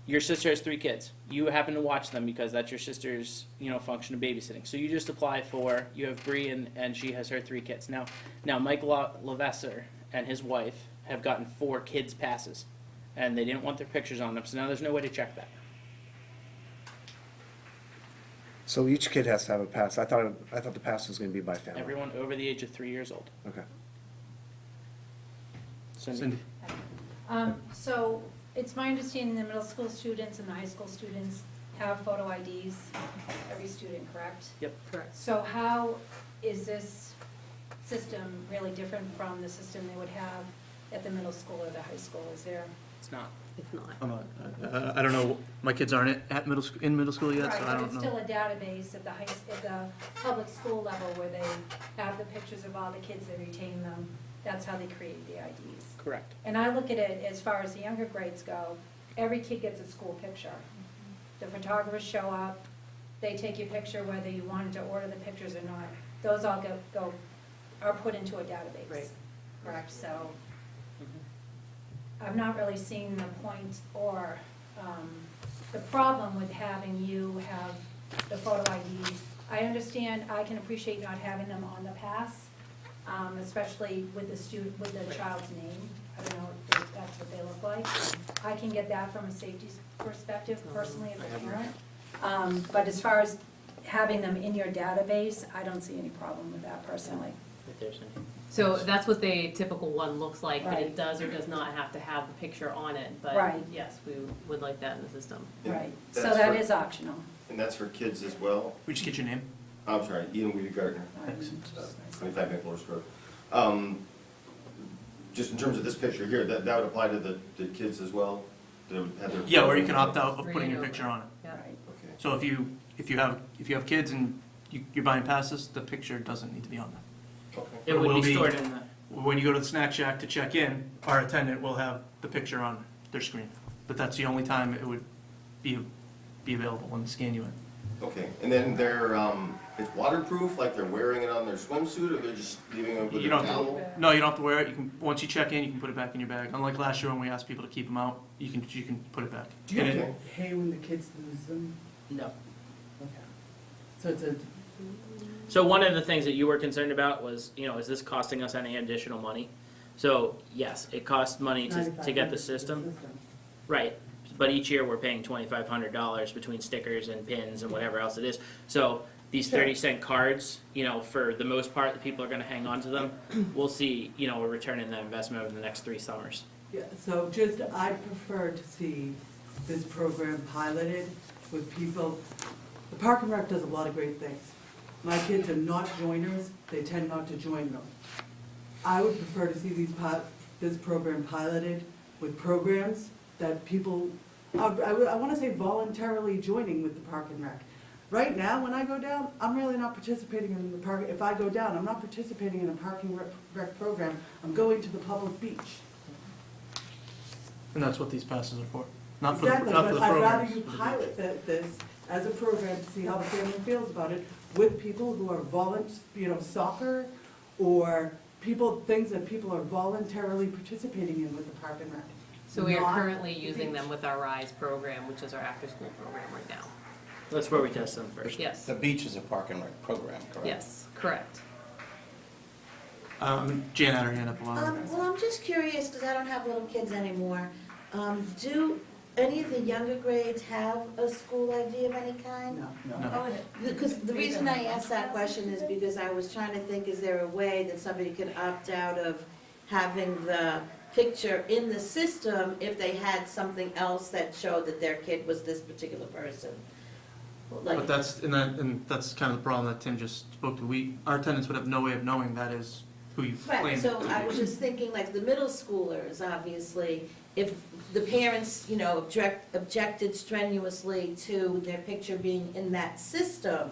Your sister has 3 kids. You happen to watch them because that's your sister's, you know, function of babysitting. So you just apply for, you have Bree and she has her 3 kids. Now Mike Levesser and his wife have gotten 4 kids passes. And they didn't want their pictures on them, so now there's no way to check that. So each kid has to have a pass. I thought the pass was gonna be by family. Everyone over the age of 3 years old. Okay. Cindy? So it's my understanding the middle school students and the high school students have photo IDs, every student, correct? Yep. Correct. So how is this system really different from the system they would have at the middle school or the high school? Is there? It's not. It's not. I don't know, my kids aren't in middle school yet, so Right, I but don't it's know. still a database at the public school level where they have the pictures of all the kids, they retain them. That's how they create the IDs. Correct. And I look at it as far as the younger grades go, every kid gets a school picture. The photographers show up, they take your picture whether you wanted to order the pictures or not. Those all are put into a database. Right. Correct, so I'm not really seeing the point or the problem with having you have the photo IDs. I understand, I can appreciate not having them on the pass, especially with the child's name. I don't know if that's what they look like. I can get that from a safety perspective personally as a parent. But as far as having them in your database, I don't see any problem with that personally. If there's any. So that's what the typical one looks like, but Right. it does or does not have to have the picture on it. But Right. yes, we would like that in the system. And Right, so that's that for- is optional. And that's for kids as well? We just get your name? I'm sorry, Ian Weedy Gardner, Thanks. 25 Maple Horse Road. Just in terms of this picture here, that would apply to the kids as well? That would have their- Yeah, or you can opt out of putting Bring it your over. picture on it. Yeah. Right. Okay. So if you have kids and you're buying passes, the picture doesn't need to be on there. Okay. It It would will be be- stored in the, When you go to the snack shack to check in, our attendant will have the picture on their screen. But that's the only time it would be available when they scan you in. Okay, and then it's waterproof, like they're wearing it on their swimsuit, or they're just leaving it with You a don't have towel? to, no, you don't have to wear it. You can, once you check in, you can put it back in your bag. Unlike last year when we asked people to keep them out, you can put it back. Do you And have it- to pay when the kids lose them? no. Okay. So it's a, So one of the things that you were concerned about was, you know, is this costing us any additional money? So, yes, it costs money to get $9,500 the system. Right, but each year we're paying $2,500 between stickers and pins and whatever else it is. So these Sure. 30-cent cards, you know, for the most part, the people are gonna hang on to them. We'll see, you know, a return in that investment over the next 3 summers. yeah, so just, I prefer to see this program piloted with people. The Park and Rec does a lot of great things. My kids are not joiners, they tend not to join them. I would prefer to see this program piloted with programs that people, I wanna say voluntarily joining with the Park and Rec. Right now, when I go down, I'm really not participating in the park, if I go down, I'm not participating in a Park and Rec program, I'm going to the public beach. And that's what these passes are for. Not for the, Exactly, not for but the I'd rather programs. you for the pilot this as a program to see how the family feels about it with people who are soccer or things that people are voluntarily participating in with the Park and Rec. So we are Not currently the using them beach. with our RISE program, which is our after-school program right now. That's where we test them first. Yes, The beach is a Park and Rec program, correct? yes, correct. Jan had her hand up a while ago. Well, I'm just curious, because I don't have little kids anymore. Do any of the younger grades have a school ID of any kind? No. Because the reason I asked that question is because I was trying to think, is there a way that somebody could opt out of having the picture in the system if they had something else that showed that their kid was this particular person? Like, But that's, and that's kind of the problem that Tim just spoke to. Our attendants would have no way of knowing that is who you claim. right, so I was just thinking, like, the middle schoolers, obviously, if the parents, you know, objected strenuously to their picture being in that system,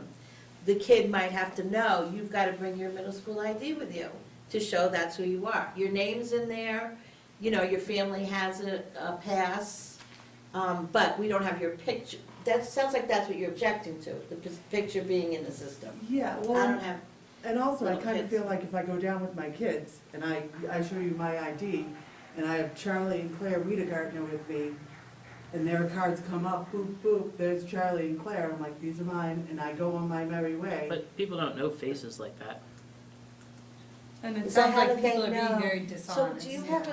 the kid might have to know, you've got to bring your middle school ID with you to show that's who you are. Your name's in there, you know, your family has a pass, but we don't have your picture. That sounds like that's what you're objecting to, the picture being in the system. Yeah, I don't well, have, and also I little kind of kids. feel like if I go down with my kids and I show you my ID and I have Charlie and Claire Wiedegartner with me and their cards come up, boop, boop, there's Charlie and Claire, I'm like, these are mine, and I go on my merry way. But people don't know faces like that. And it So sounds how like do they people are being know? very So dishonest. do you have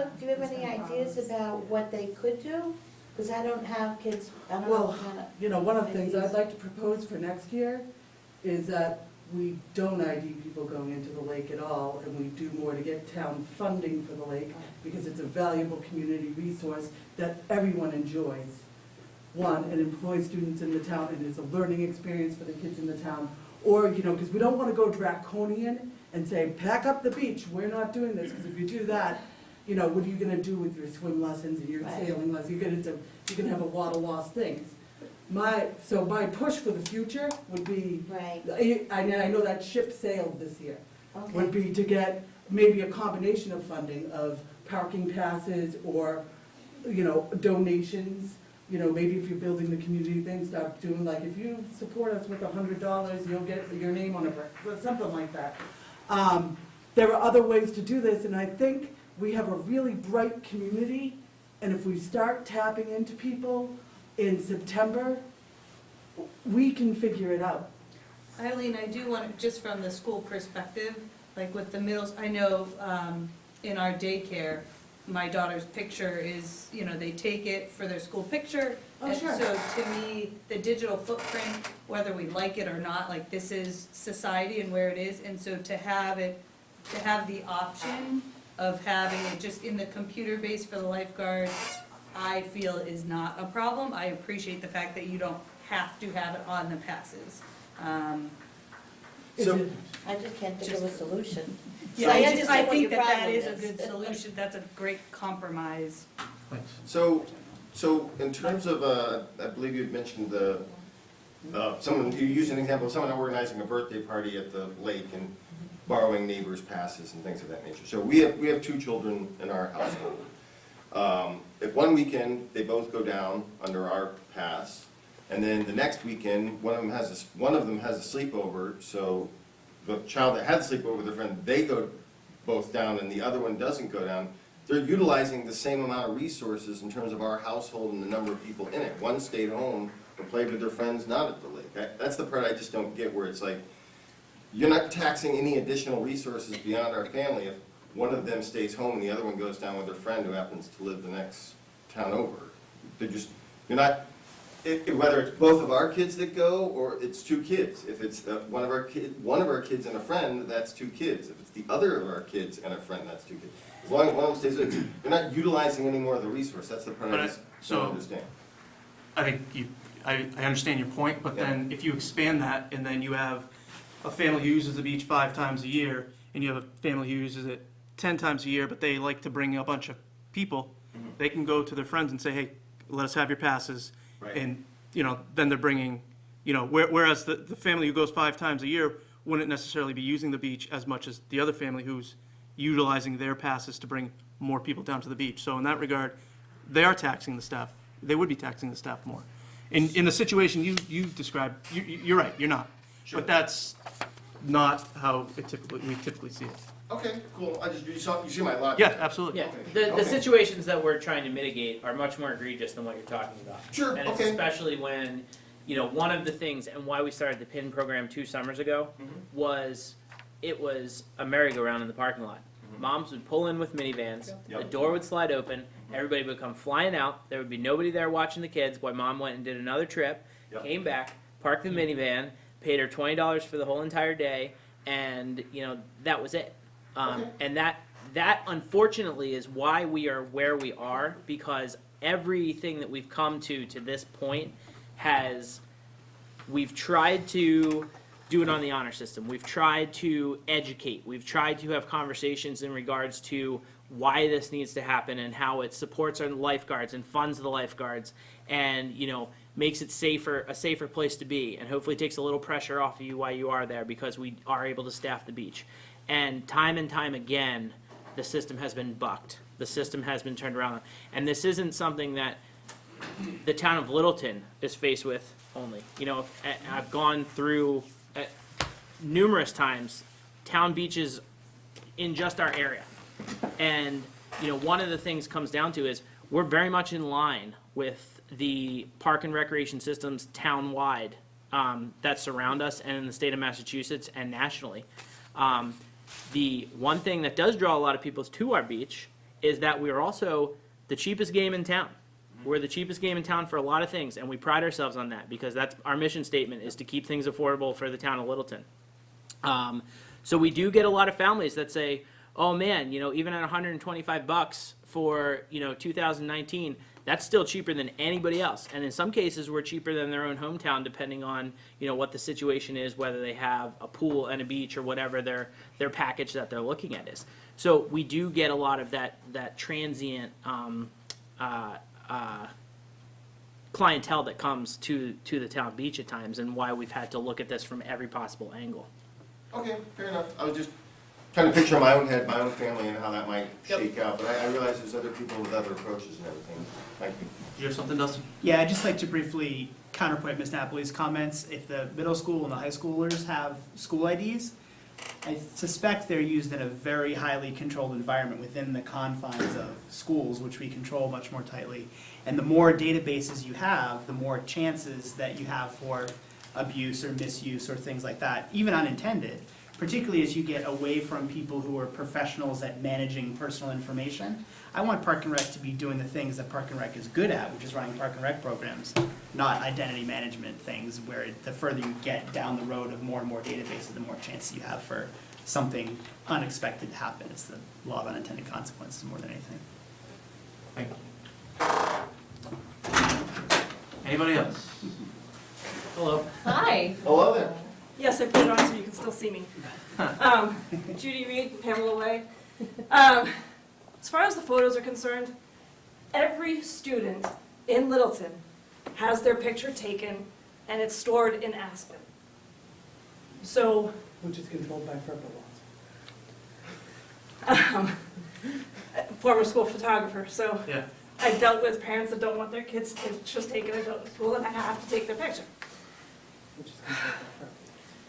any ideas about what they could do? Because I don't have kids, I don't know Well, what kind of. you know, one of the things I'd like to propose for next year is that we don't ID people going into the lake at all, and we do more to get town funding for the lake, because it's a valuable community resource that everyone enjoys. One, and employs students in the town, and is a learning experience for the kids in the town. Or, you know, because we don't want to go draconian and say, pack up the beach, we're not doing this, because if you do that, you know, what are you gonna do with your swim lessons and your Right. sailing lessons? You're gonna have a lot of lost things. So my push for the future would be, Right, I know that ship sailed this year, would okay. be to get maybe a combination of funding of parking passes or, you know, donations. You know, maybe if you're building the community thing, start doing, like, if you support us with $100, you'll get your name on a brick, or something like that. There are other ways to do this, and I think we have a really bright community, and if we start tapping into people in September, we can figure it out. Eileen, I do want, just from the school perspective, like with the middles, I know in our daycare, my daughter's picture is, you know, they take it for their school picture. Oh, And sure. so to me, the digital footprint, whether we like it or not, like this is society and where it is. And so to have the option of having it just in the computer base for the lifeguard, I feel is not a problem. I appreciate the fact that you don't have to have it on the passes. So, I just can't think of a solution. Yeah, I I understand what think your that that problem is a is. good solution, that's a great compromise. Thanks. so in terms of, I believe you had mentioned you used an example of someone organizing a birthday party at the lake and borrowing neighbors' passes and things of that nature. So we have two children in our household. If one weekend, they both go down under our pass, and then the next weekend, one of them has a sleepover, so the child that had the sleepover with a friend, they go both down, and the other one doesn't go down. They're utilizing the same amount of resources in terms of our household and the number of people in it. One stayed home and played with their friends, not at the lake. That's the part I just don't get, where it's like, you're not taxing any additional resources beyond our family if one of them stays home and the other one goes down with their friend who happens to live the next town over. You're not, whether it's both of our kids that go or it's two kids. If it's one of our kids and a friend, that's two kids. If it's the other of our kids and a friend, that's two kids. As long as one of them stays, you're not utilizing any more of the resource. That's the part I just don't understand. I think I understand your point, but then if you expand that and then you have a family who uses the beach 5 times a year, and you have a family who uses it 10 times a year, but they like to bring a bunch of people, they can go to their friends and say, hey, let us have your passes. Right. And, you know, then they're bringing, you know, whereas the family who goes 5 times a year wouldn't necessarily be using the beach as much as the other family who's utilizing their passes to bring more people down to the beach. So in that regard, they are taxing the staff. They would be taxing the staff more. In the situation you described, you're right, you're not. Sure. But that's not how we typically see it. Okay, cool. You see my logic. Yeah, absolutely. Yeah, Okay. the situations that we're trying to mitigate are much more egregious than what you're talking about. Sure, And it's okay. especially when, you know, one of the things, and why we started the PIN program 2 summers ago, was it was a merry-go-round in the parking lot. Moms would pull in with minivans, the door would slide open, everybody would come flying out, there would be nobody there watching the kids while mom went and did another trip, came back, parked the minivan, paid her $20 for the whole entire day, and, that was it. And that unfortunately is why we are where we are, because everything that we've come to this point we've tried to do it on the honor system. We've tried to educate. We've tried to have conversations in regards to why this needs to happen and how it supports our lifeguards and funds the lifeguards and, makes it a safer place to be, and hopefully takes a little pressure off of you while you are there, because we are able to staff the beach. And time again, the system has been bucked. The system has been turned around. And this isn't something that the town of Littleton is faced with only. I've gone through numerous times town beaches in just our area. And, one of the things comes down to is we're very much in line with the park and recreation systems town-wide that surround us and in the state of Massachusetts and nationally. The one thing that does draw a lot of people to our beach is that we're also the cheapest game in town. We're the cheapest game in town for a lot of things, and we pride ourselves on that, because that's our mission statement, is to keep things affordable for the town of Littleton. So we do get a lot of families that say, oh man, even at $125 for, 2019, that's still cheaper than anybody else. And in some cases, we're cheaper than their own hometown, depending on, what the situation is, whether they have a pool and a beach or whatever their package that they're looking at is. So we do get a lot of that transient clientele that comes to the town beach at times, and why we've had to look at this from every possible angle. Okay, fair enough. I was just trying to picture in my own head, my own family, and how that might shake out, but I realize there's other people with other approaches and everything. Thank you. Do you have something, Dustin? Yeah, I'd just like to briefly counterpoint Ms. Napoli's comments. If the middle school and the high schoolers have school IDs, I suspect they're used in a very highly controlled environment within the confines of schools, which we control much more tightly. And the more databases you have, the more chances that you have for abuse or misuse or things like that, even unintended, particularly as you get away from people who are professionals at managing personal information. I want Park and Rec to be doing the things that Park and Rec is good at, which is running Park and Rec programs, not identity management things, where the further you get down the road of more and more databases, the more chances you have for something unexpected to happen. It's the law of unintended consequences more than anything. Thank you. Anybody else? Hello. Hi. Hello there. Yes, I put it on so you can still see me. Judy Reed, Pamela Way. As far as the photos are concerned, every student in Littleton has their picture taken, and it's stored in Aspen. So, Which is controlled by FERPA laws. former school photographer, so Yeah. I've dealt with parents that don't want their kids' pictures taken at school and have to take their picture. Which is controlled by FERPA.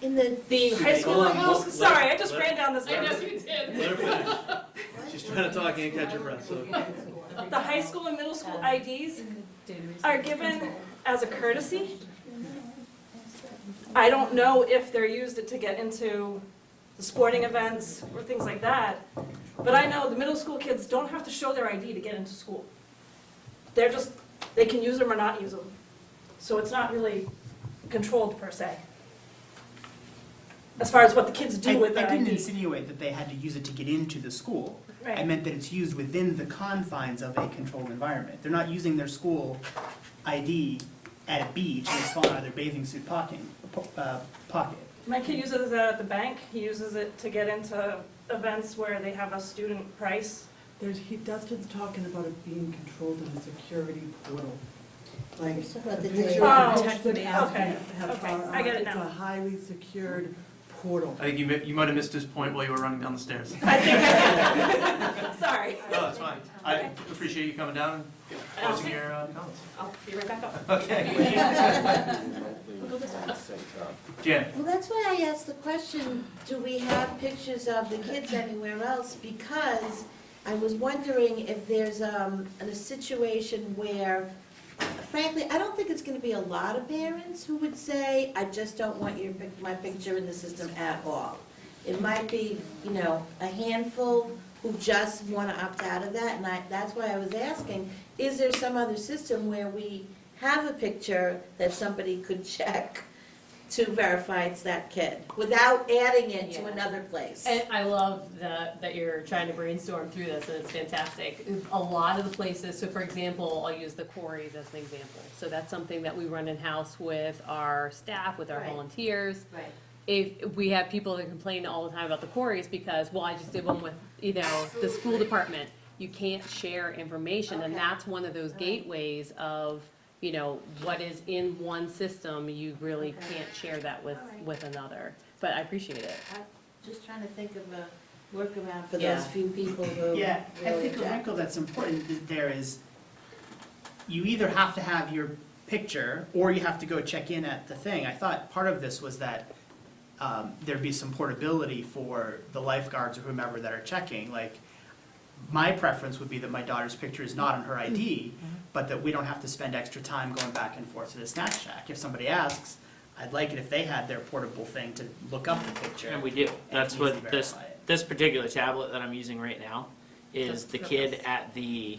In the, The high school and middle school, sorry, I just ran down this. I know you did. Let her finish. She's trying to talk and catch her breath, so. The high school and middle school IDs are given as a courtesy. I don't know if they're used to get into the sporting events or things like that, but I know the middle school kids don't have to show their ID to get into school. They can use them or not use them. So it's not really controlled per se, as far as what the kids do with their I didn't ID. insinuate that they had to use it to get into the school. I Right. meant that it's used within the confines of a controlled environment. They're not using their school ID at a beach and it's falling out of their bathing suit pocket. My kid uses it at the bank. He uses it to get into events where they have a student price. Dustin's talking about it being controlled in a security portal. Like, It's about the the picture data. of Coach that has Okay, to have, okay, I get it it's now. a highly secured portal. I think you might have missed his point while you were running down the stairs. I think I did. Sorry. No, that's fine. I appreciate you coming down and voicing your comments. I'll be right back up. Okay. Jan? well, that's why I asked the question, do we have pictures of the kids anywhere else? Because I was wondering if there's a situation where, frankly, I don't think it's gonna be a lot of parents who would say, I just don't want my picture in the system at all. It might be, you know, a handful who just want to opt out of that, and that's why I was asking, is there some other system where we have a picture that somebody could check to verify it's that kid, without adding it to Yeah. another place? And I love that you're trying to brainstorm through this, and it's fantastic. A lot of the places, so for example, I'll use the quarries as an example. So that's something that we run in-house with our staff, with our Right. volunteers. Right. If we have people that complain all the time about the quarries because, well, I just did one with, you know, the school department. You can't share information, and Okay. that's one of those gateways of, you know, what is in one system, you really Okay. can't share that with, All right. with another. But I appreciate it. I'm just trying to think of a workaround for Yeah. those few people who Yeah, I really think a object. wrinkle that's important there is, you either have to have your picture, or you have to go check in at the thing. I thought part of this was that there'd be some portability for the lifeguards or whomever that are checking, like, my preference would be that my daughter's picture is not on her ID, but that we don't have to spend extra time going back and forth to the snack shack. If somebody asks, I'd like it if they had their portable thing to look up the picture. And we do. That's easily what this, verify it. this particular tablet that I'm using right now is the kid at the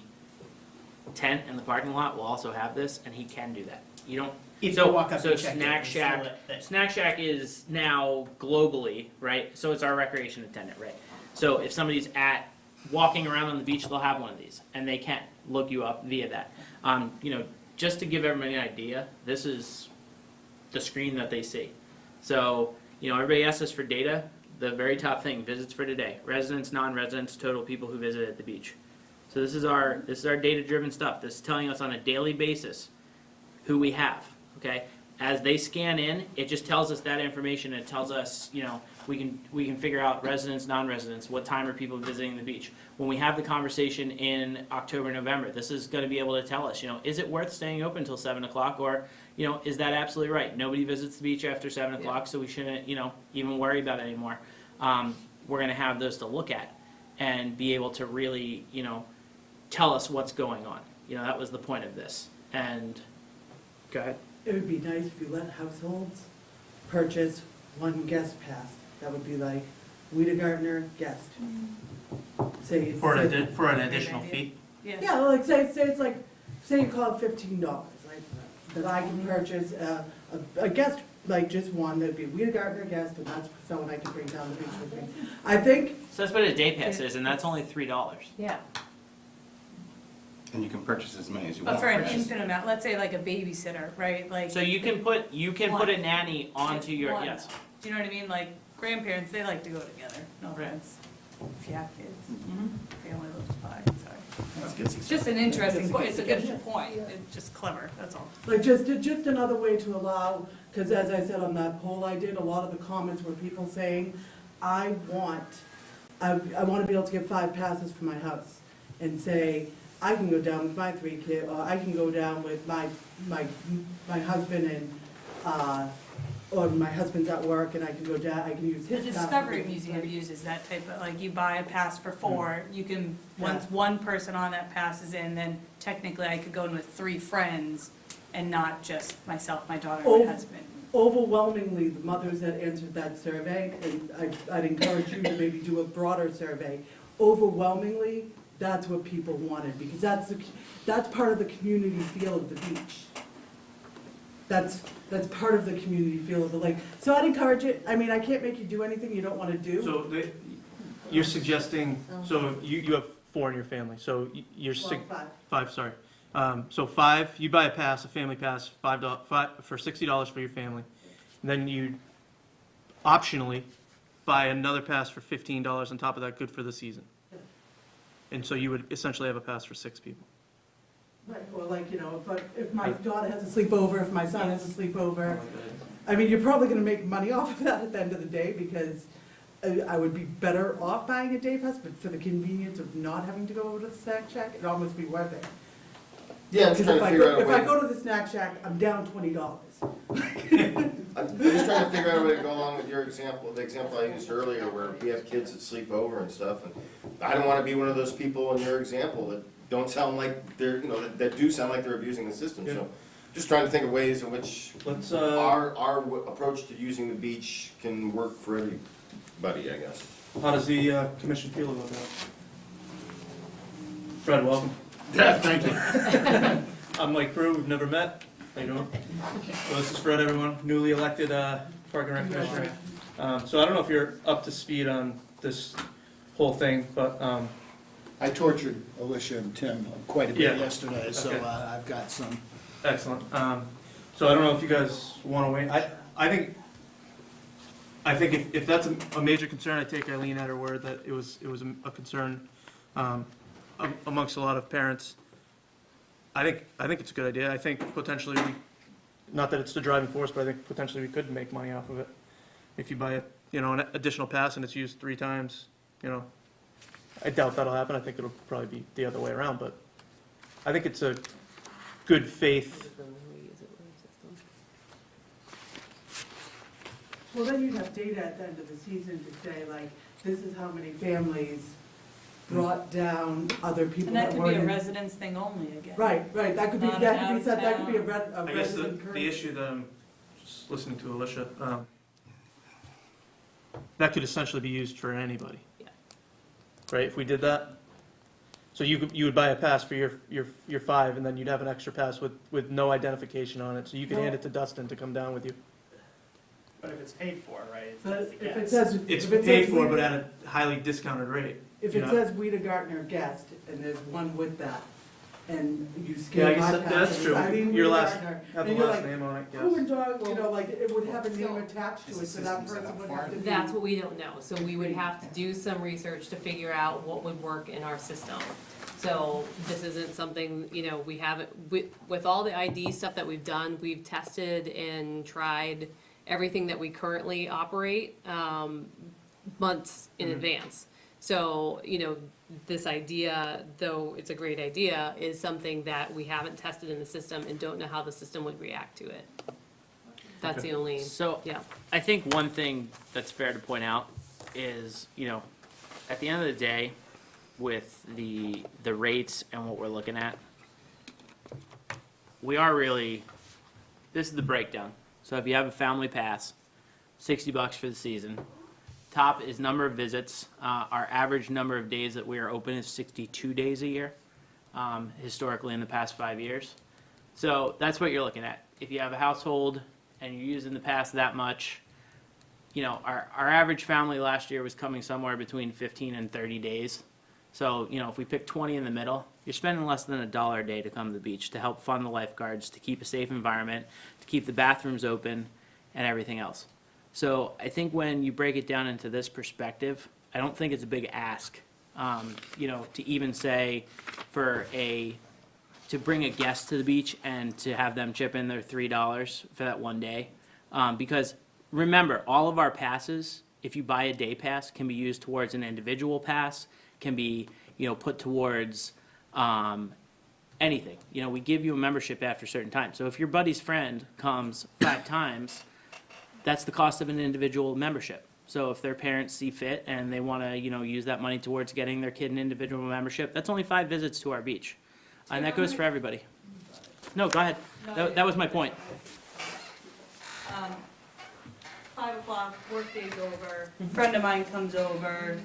tent in the parking lot will also have this, and he can do that. You don't. If So- you walk up so and check it, Snack it's Shack, still that- Snack Shack is now globally, right? So it's our recreation attendant, right? So if somebody's walking around on the beach, they'll have one of these, and they can look you up via that. You know, just to give everybody an idea, this is the screen that they see. So, you know, everybody asks us for data. The very top thing, visits for today, residents, non-residents, total people who visited at the beach. So this is our data-driven stuff. This is telling us on a daily basis who we have, okay? As they scan in, it just tells us that information. It tells us, you know, we can figure out residents, non-residents, what time are people visiting the beach. When we have the conversation in October, November, this is gonna be able to tell us, you know, is it worth staying open until 7 o'clock, or, you know, is that absolutely right? Nobody visits the beach after 7 o'clock, so we shouldn't, you know, even worry about it anymore. We're gonna have those to look at and be able to really, you know, tell us what's going on. You know, that was the point of this. And, go ahead. It would be nice if you let households purchase one guest pass. That would be like Weeda Gardner guest. Say For say- an additional fee? Yeah, like say it's like, say you call it $15, right? That I can purchase a guest, like just one, that'd be a Weeda Gardner guest, and that's someone I can bring down the beach with me. I think, So that's what a day pass is, and that's only $3. Yeah. And you can purchase as many as you But want. for an infant amount, let's say like a babysitter, right, like. So you can put a nanny onto your, One. yes. Do you know what I mean? Like grandparents, they like to go together, no Right. offense, if you have kids. Mm-hmm. Family lives by, sorry. That's a good It's suggestion. just an interesting point, it's a good point, it's just clever, that's all. like just another way to allow, because as I said on that poll I did, a lot of the comments were people saying, I want to be able to get 5 passes for my house, and say, I can go down with my 3 kids, or I can go down with my husband and, or my husband's at work and I can go down, I can use The his pass. Discovery Museum uses that type of, like, you buy a pass for 4, you can, once one person on that pass is in, then technically I could go in with 3 friends and not just myself, my daughter, and Oh. my husband. Overwhelmingly, the mothers that answered that survey, and I'd encourage you to maybe do a broader survey, overwhelmingly, that's what people wanted, because that's part of the community feel of the beach. That's part of the community feel of the lake. So I'd encourage it. I mean, I can't make you do anything you don't want to do. So you're suggesting, so you have 4 in your family, so you're Well, 5. 5, sorry. So 5, you buy a pass, a family pass, $5 for $60 for your family. And then you optionally buy another pass for $15 on top of that, good for the season. And so you would essentially have a pass for 6 people. Right, or like, you know, if my daughter has a sleepover, if my son has a sleepover, I mean, you're probably gonna make money off of that at the end of the day, because I would be better off buying a day pass, but for the convenience of not having to go over to the snack shack, it'd almost be worth it. Yeah, I'm just Because trying to figure out a if I way, go to the snack shack, I'm down $20. I'm just trying to figure out a way to go along with your example, the example I used earlier, where we have kids that sleep over and stuff, and I don't wanna be one of those people in your example that don't sound like they're, you know, that do sound like they're abusing the system, so. Just trying to think of ways in which Let's, our approach to using the beach can work for buddy, I guess. How does the commission feel about that? Fred, welcome. Yeah, thank you. I'm Mike Brew, we've never met. How you doing? Well, this is Fred, everyone, newly elected Park and Rec Commissioner. So I don't know if you're up to speed on this whole thing, but I tortured Alicia and Tim quite a bit Yeah. yesterday, so Okay. I've got some. excellent. So I don't know if you guys want to wait. I think if that's a major concern, I take Eileen at her word that it was a concern amongst a lot of parents. I think it's a good idea. I think potentially not that it's the driving force, but I think potentially we could make money off of it. If you buy an additional pass and it's used 3 times, I doubt that'll happen. I think it'll probably be the other way around, but I think it's a good faith. Well, then you'd have data at the end of the season to say, like, this is how many families brought down other people And that that could be weren't a in. residence thing only again. Right, that could be, Not that an could be said, that could be a out-of-town. I guess resident currency. the issue that I'm just listening to Alicia, that could essentially be used for anybody. Yeah. Right, if we did that? So you would buy a pass for your 5, and then you'd have an extra pass with no identification on it, so you could hand it to Dustin to come down with you. But if it's paid for, right? it's But just a if it guess. says. It's if it paid says for, we- but at a highly discounted rate. If you it know? says Weeda Gartner guest, and there's one with that, and you Yeah, I scan guess my that- pass, that's and true. it's Eileen Your Weeda last, Gartner, have the and you're last like, name on it, who yes. and dog, like, it would have a name So- attached to Is it, the so that system set person up would for have to be. That's what we don't know, so we would have to do some research to figure out what would work in our system. So this isn't something, we haven't, with all the ID stuff that we've done, we've tested and tried everything that we currently operate, months in advance. So, this idea, though it's a great idea, is something that we haven't tested in the system and don't know how the system would react to it. That's the only, So yeah. I think one thing that's fair to point out is, at the end of the day, with the rates and what we're looking at, we are really, this is the breakdown. So if you have a family pass, $60 for the season. Top is number of visits. Our average number of days that we are open is 62 days a year, historically in the past 5 years. So that's what you're looking at. If you have a household and you're using the pass that much, our average family last year was coming somewhere between 15 and 30 days. So, if we pick 20 in the middle, you're spending less than $1 a day to come to the beach, to help fund the lifeguards, to keep a safe environment, to keep the bathrooms open, and everything else. So I think when you break it down into this perspective, I don't think it's a big ask, to even say to bring a guest to the beach and to have them chip in their $3 for that one day. Because remember, all of our passes, if you buy a day pass, can be used towards an individual pass, can be, put towards anything. We give you a membership after a certain time. So if your buddy's friend comes 5 times, that's the cost of an individual membership. So if their parents see fit and they want to, use that money towards getting their kid an individual membership, that's only 5 visits to our beach. And that goes for everybody. No, go ahead. That was my point. 5 o'clock, workday's over, friend of mine comes over,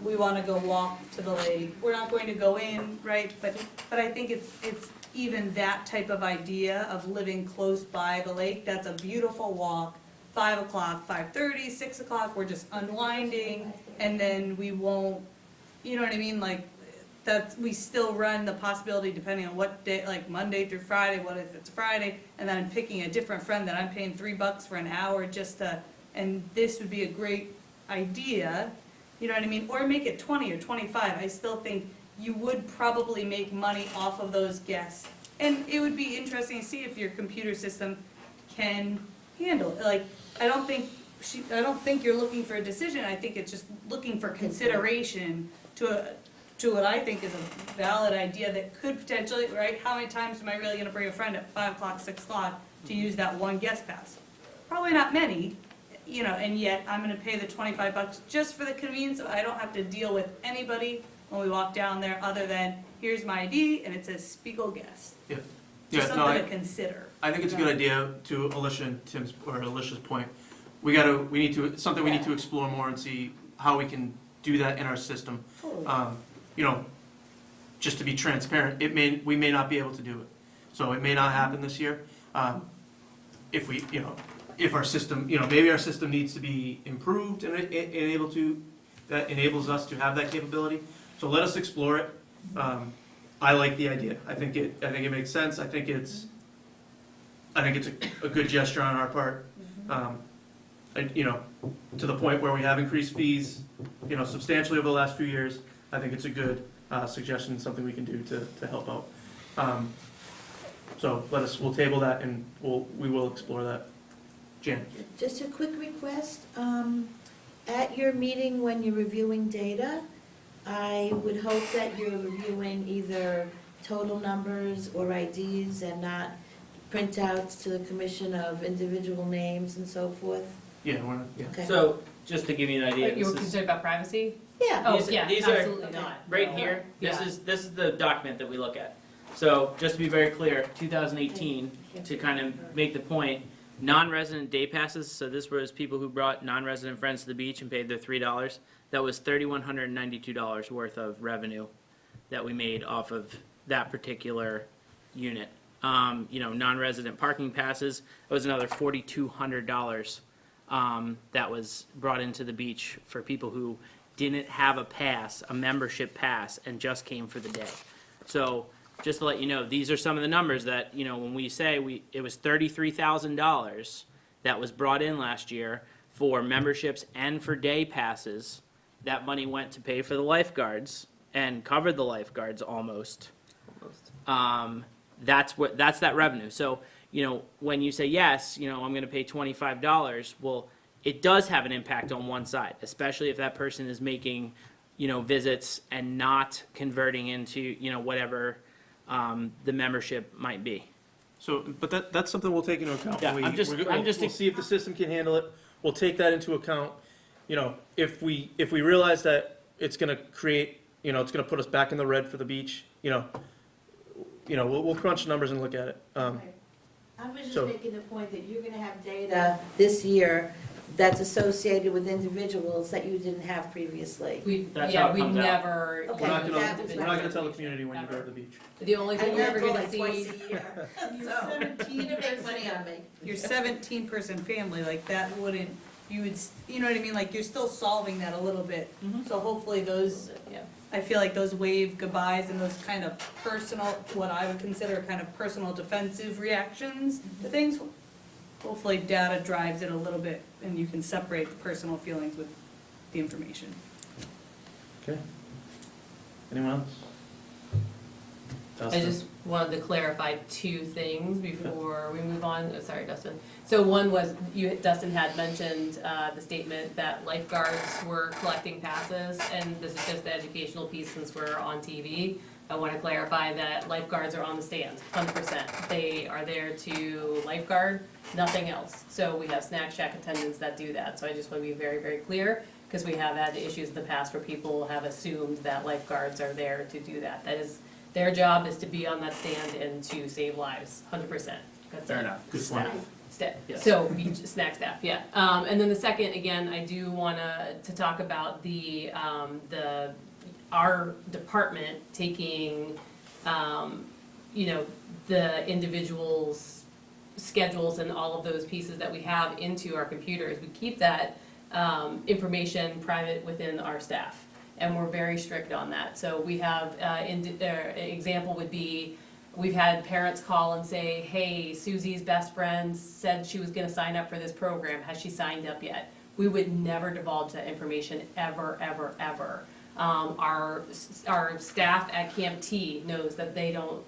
we wanna go walk to the lake. We're not going to go in, right, but I think it's even that type of idea of living close by the lake, that's a beautiful walk. 5 o'clock, 5:30, 6 o'clock, we're just unwinding, and then we won't, you know what I mean, like, we still run the possibility depending on what day, like Monday through Friday, what if it's Friday, and then I'm picking a different friend that I'm paying $3 for an hour just to, and this would be a great idea, you know what I mean, or make it 20 or 25, I still think you would probably make money off of those guests. And it would be interesting to see if your computer system can handle it, like, I don't think you're looking for a decision, I think it's just looking for consideration to what I think is a valid idea that could potentially, right, how many times am I really gonna bring a friend at 5 o'clock, 6 o'clock to use that one guest pass? Probably not many, and yet I'm gonna pay the $25 just for the convenience, so I don't have to deal with anybody when we walk down there, other than, here's my ID, and it says Spiegel guest. Yeah. Just Yeah, no, something to consider. I think it's a good idea to Alicia's point. we need to, it's something we need to explore more and see how we can do that in our system. You know, just to be transparent, we may not be able to do it. So it may not happen this year. If we, you know, if our system, you know, maybe our system needs to be improved and that enables us to have that capability. So let us explore it. I like the idea. I think it makes sense. I think it's a good gesture on our part. And, you know, to the point where we have increased fees, you know, substantially over the last few years. I think it's a good suggestion, something we can do to help out. So we'll table that and we will explore that. Jan? Just a quick request, at your meeting when you're reviewing data, I would hope that you're reviewing either total numbers or IDs and not printouts to the commission of individual names and so forth. Yeah, Okay. So, just to give you an idea, You were this is, concerned about privacy? Yeah. Oh, These- yeah, these are- absolutely not. right No. here, this Yeah. is the document that we look at. So, just to be very clear, 2018, to kind of make the point, non-resident day passes, so this was people who brought non-resident friends to the beach and paid their $3. That was $3,192 worth of revenue that we made off of that particular unit. You know, non-resident parking passes, it was another $4,200 that was brought into the beach for people who didn't have a pass, a membership pass, and just came for the day. So, just to let you know, these are some of the numbers that, you know, when we say it was $33,000 that was brought in last year for memberships and for day passes. That money went to pay for the lifeguards and covered the lifeguards almost. That's that revenue. So, you know, when you say, yes, you know, I'm gonna pay $25, well, it does have an impact on one side, especially if that person is making, you know, visits and not converting into, you know, whatever the membership might be. So, but that's something we'll take into account. Yeah, I'm just- We'll see if the system can handle it. We'll take that into account. You know, if we realize that it's gonna create, you know, it's gonna put us back in the red for the beach, you know, we'll crunch numbers and look at it. I was just So- making the point that you're gonna have data this year that's associated with individuals that you didn't have previously. That's how it We comes out. never. Okay. We're not that gonna, was we're not my gonna tell the information. community when you go to the beach. The only thing I we're ever went for gonna like see. twice a year. So, you didn't make money on me. Your 17-person family, like that wouldn't, you would, you know what I mean, like you're still solving that a little bit. So hopefully those, Yeah. I feel like those wave goodbyes and those kind of personal, what I would consider kind of personal defensive reactions to things, hopefully data drives it a little bit and you can separate the personal feelings with the information. Okay. Anyone else? I Dustin? just wanted to clarify two things before we move on. Oh, sorry, Dustin. So one was, Dustin had mentioned the statement that lifeguards were collecting passes, and this is just the educational piece since we're on TV. I want to clarify that lifeguards are on the stand, 100%. They are there to lifeguard, nothing else. So we have snack shack attendants that do that. So I just want to be very, very clear, because we have had issues in the past where people have assumed that lifeguards are there to do that. That is, their job is to be on that stand and to save lives, 100%. That's Fair it. enough. Good point. Yes. So, beach snack staff, yeah. And then the second, again, I do wanna, to talk about our department taking, you know, the individuals' schedules and all of those pieces that we have into our computers. We keep that, information private within our staff, and we're very strict on that. So we have, example would be, we've had parents call and say, hey, Susie's best friend said she was gonna sign up for this program, has she signed up yet? We would never divulge that information, ever, ever, ever. Our staff at Camp T knows that they don't,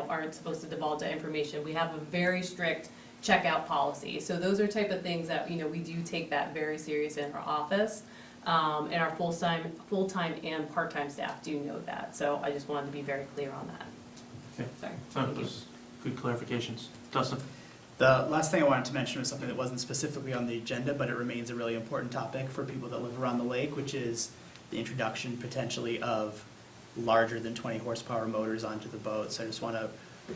aren't supposed to divulge that information. We have a very strict checkout policy. So those are type of things that, we do take that very serious in our office. And our full-time and part-time staff do know that. So I just wanted to be very clear on that. Okay. Sorry. That was good clarifications. Dustin? The last thing I wanted to mention was something that wasn't specifically on the agenda, but it remains a really important topic for people that live around the lake, which is the introduction potentially of larger than 20 horsepower motors onto the boat. So I just want to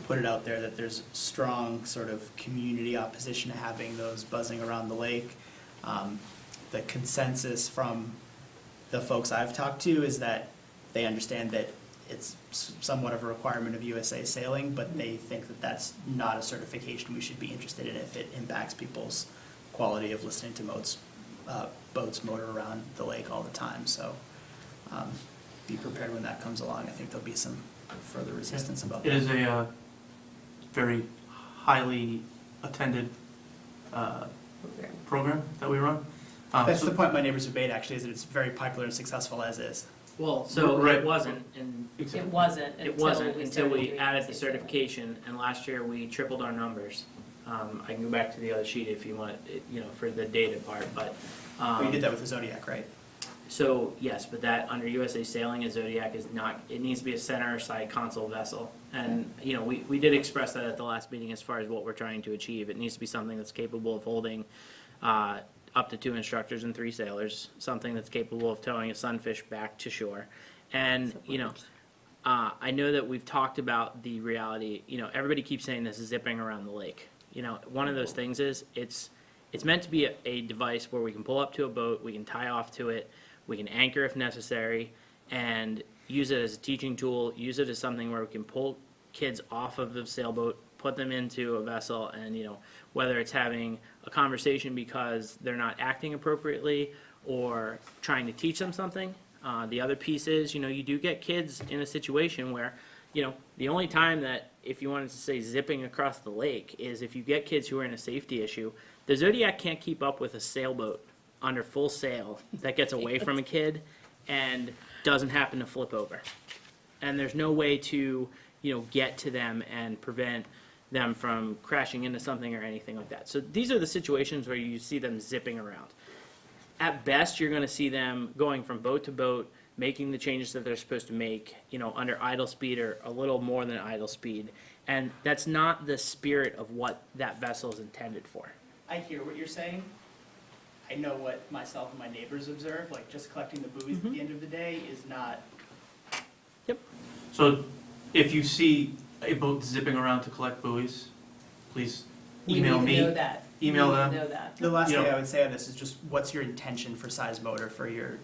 put it out there that there's strong sort of community opposition to having those buzzing around the lake. The consensus from the folks I've talked to is that they understand that it's somewhat of a requirement of USA Sailing, but they think that that's not a certification we should be interested in if it impacts people's quality of listening to boats motor around the lake all the time. So be prepared when that comes along. I think there'll be some further resistance about It that. is a very highly attended program that we run. That's So- the point my neighbors have made, actually, is that it's very popular and successful as is. Well, so Right. it wasn't, and It wasn't it until wasn't we until started we doing added the USA Sailing. certification, and last year we tripled our numbers. I can go back to the other sheet if you want, for the data part, but. We did that with the Zodiac, right? So, yes, but that, under USA Sailing, a Zodiac is not, it needs to be a center side console vessel. And, we did express that at the last meeting as far as what we're trying to achieve. It needs to be something that's capable of holding up to 2 instructors and 3 sailors, something that's capable of towing a sunfish back to shore. And, I know that we've talked about the reality, everybody keeps saying this is zipping around the lake. One of those things is, it's meant to be a device where we can pull up to a boat, we can tie off to it, we can anchor if necessary, and use it as a teaching tool, use it as something where we can pull kids off of the sailboat, put them into a vessel, and, whether it's having a conversation because they're not acting appropriately or trying to teach them something. The other piece is, you do get kids in a situation where, the only time that, if you wanted to say zipping across the lake, is if you get kids who are in a safety issue. The Zodiac can't keep up with a sailboat under full sail that gets away from a kid and doesn't happen to flip over. And there's no way to, get to them and prevent them from crashing into something or anything like that. So these are the situations where you see them zipping around. At best, you're going to see them going from boat to boat, making the changes that they're supposed to make, under idle speed or a little more than idle speed. And that's not the spirit of what that vessel is intended for. I hear what you're saying. I know what myself and my neighbors observe, like just collecting the buoys at the end of the day is not. So if you see a boat zipping around to collect buoys, please email me. We need to know that. Email We need them. to know that. The last You thing know- I would say on this is just, what's your intention for size motor for your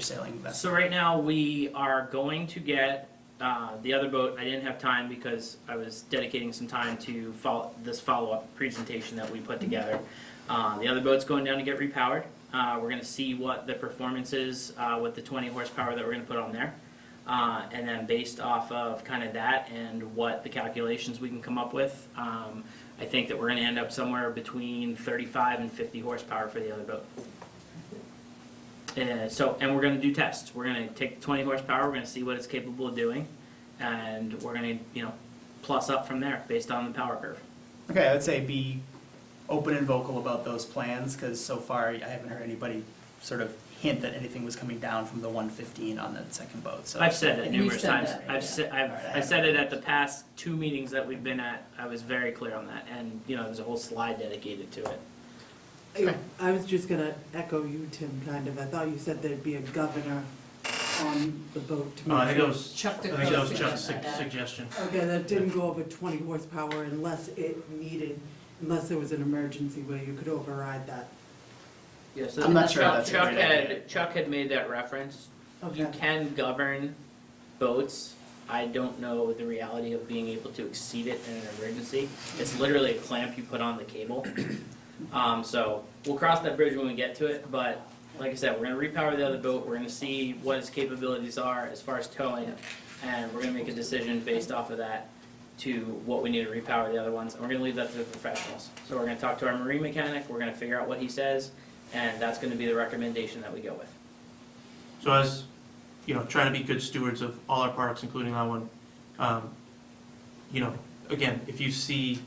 sailing vessel? So right now, we are going to get the other boat. I didn't have time because I was dedicating some time to this follow-up presentation that we put together. The other boat's going down to get repowered. We're going to see what the performance is with the 20 horsepower that we're going to put on there. And then based off of kind of that and what the calculations we can come up with, I think that we're going to end up somewhere between 35 and 50 horsepower for the other boat. And we're going to do tests. We're going to take the 20 horsepower, we're going to see what it's capable of doing, and we're going to, plus up from there based on the power curve. Okay, I would say be open and vocal about those plans, because so far I haven't heard anybody sort of hint that anything was coming down from the 115 on the second boat, so. I've said it And you've numerous said times. that, I said it at the past 2 meetings that we've been at. I was very clear on that, and there's a whole slide dedicated to it. I was just gonna echo you, Tim, kind of. I thought you said there'd be a governor on the boat to I make think sure. that was, Chuck I did think that was post Chuck's something like that. suggestion. Okay, that didn't go over 20 horsepower unless it needed, unless there was an emergency where you could override that. Yeah, so I'm not sure that's a Chuck great idea. Chuck had made that reference. You Okay. can govern boats. I don't know the reality of being able to exceed it in an emergency. It's literally a clamp you put on the cable. So we'll cross that bridge when we get to it, but like I said, we're gonna repower the other boat, we're gonna see what its capabilities are as far as towing, and we're gonna make a decision based off of that to what we need to repower the other ones, and we're gonna leave that to the professionals. So we're gonna talk to our marine mechanic, we're gonna figure out what he says, and that's gonna be the recommendation that we go with. So as, trying to be good stewards of all our parks, including that one, again, if you see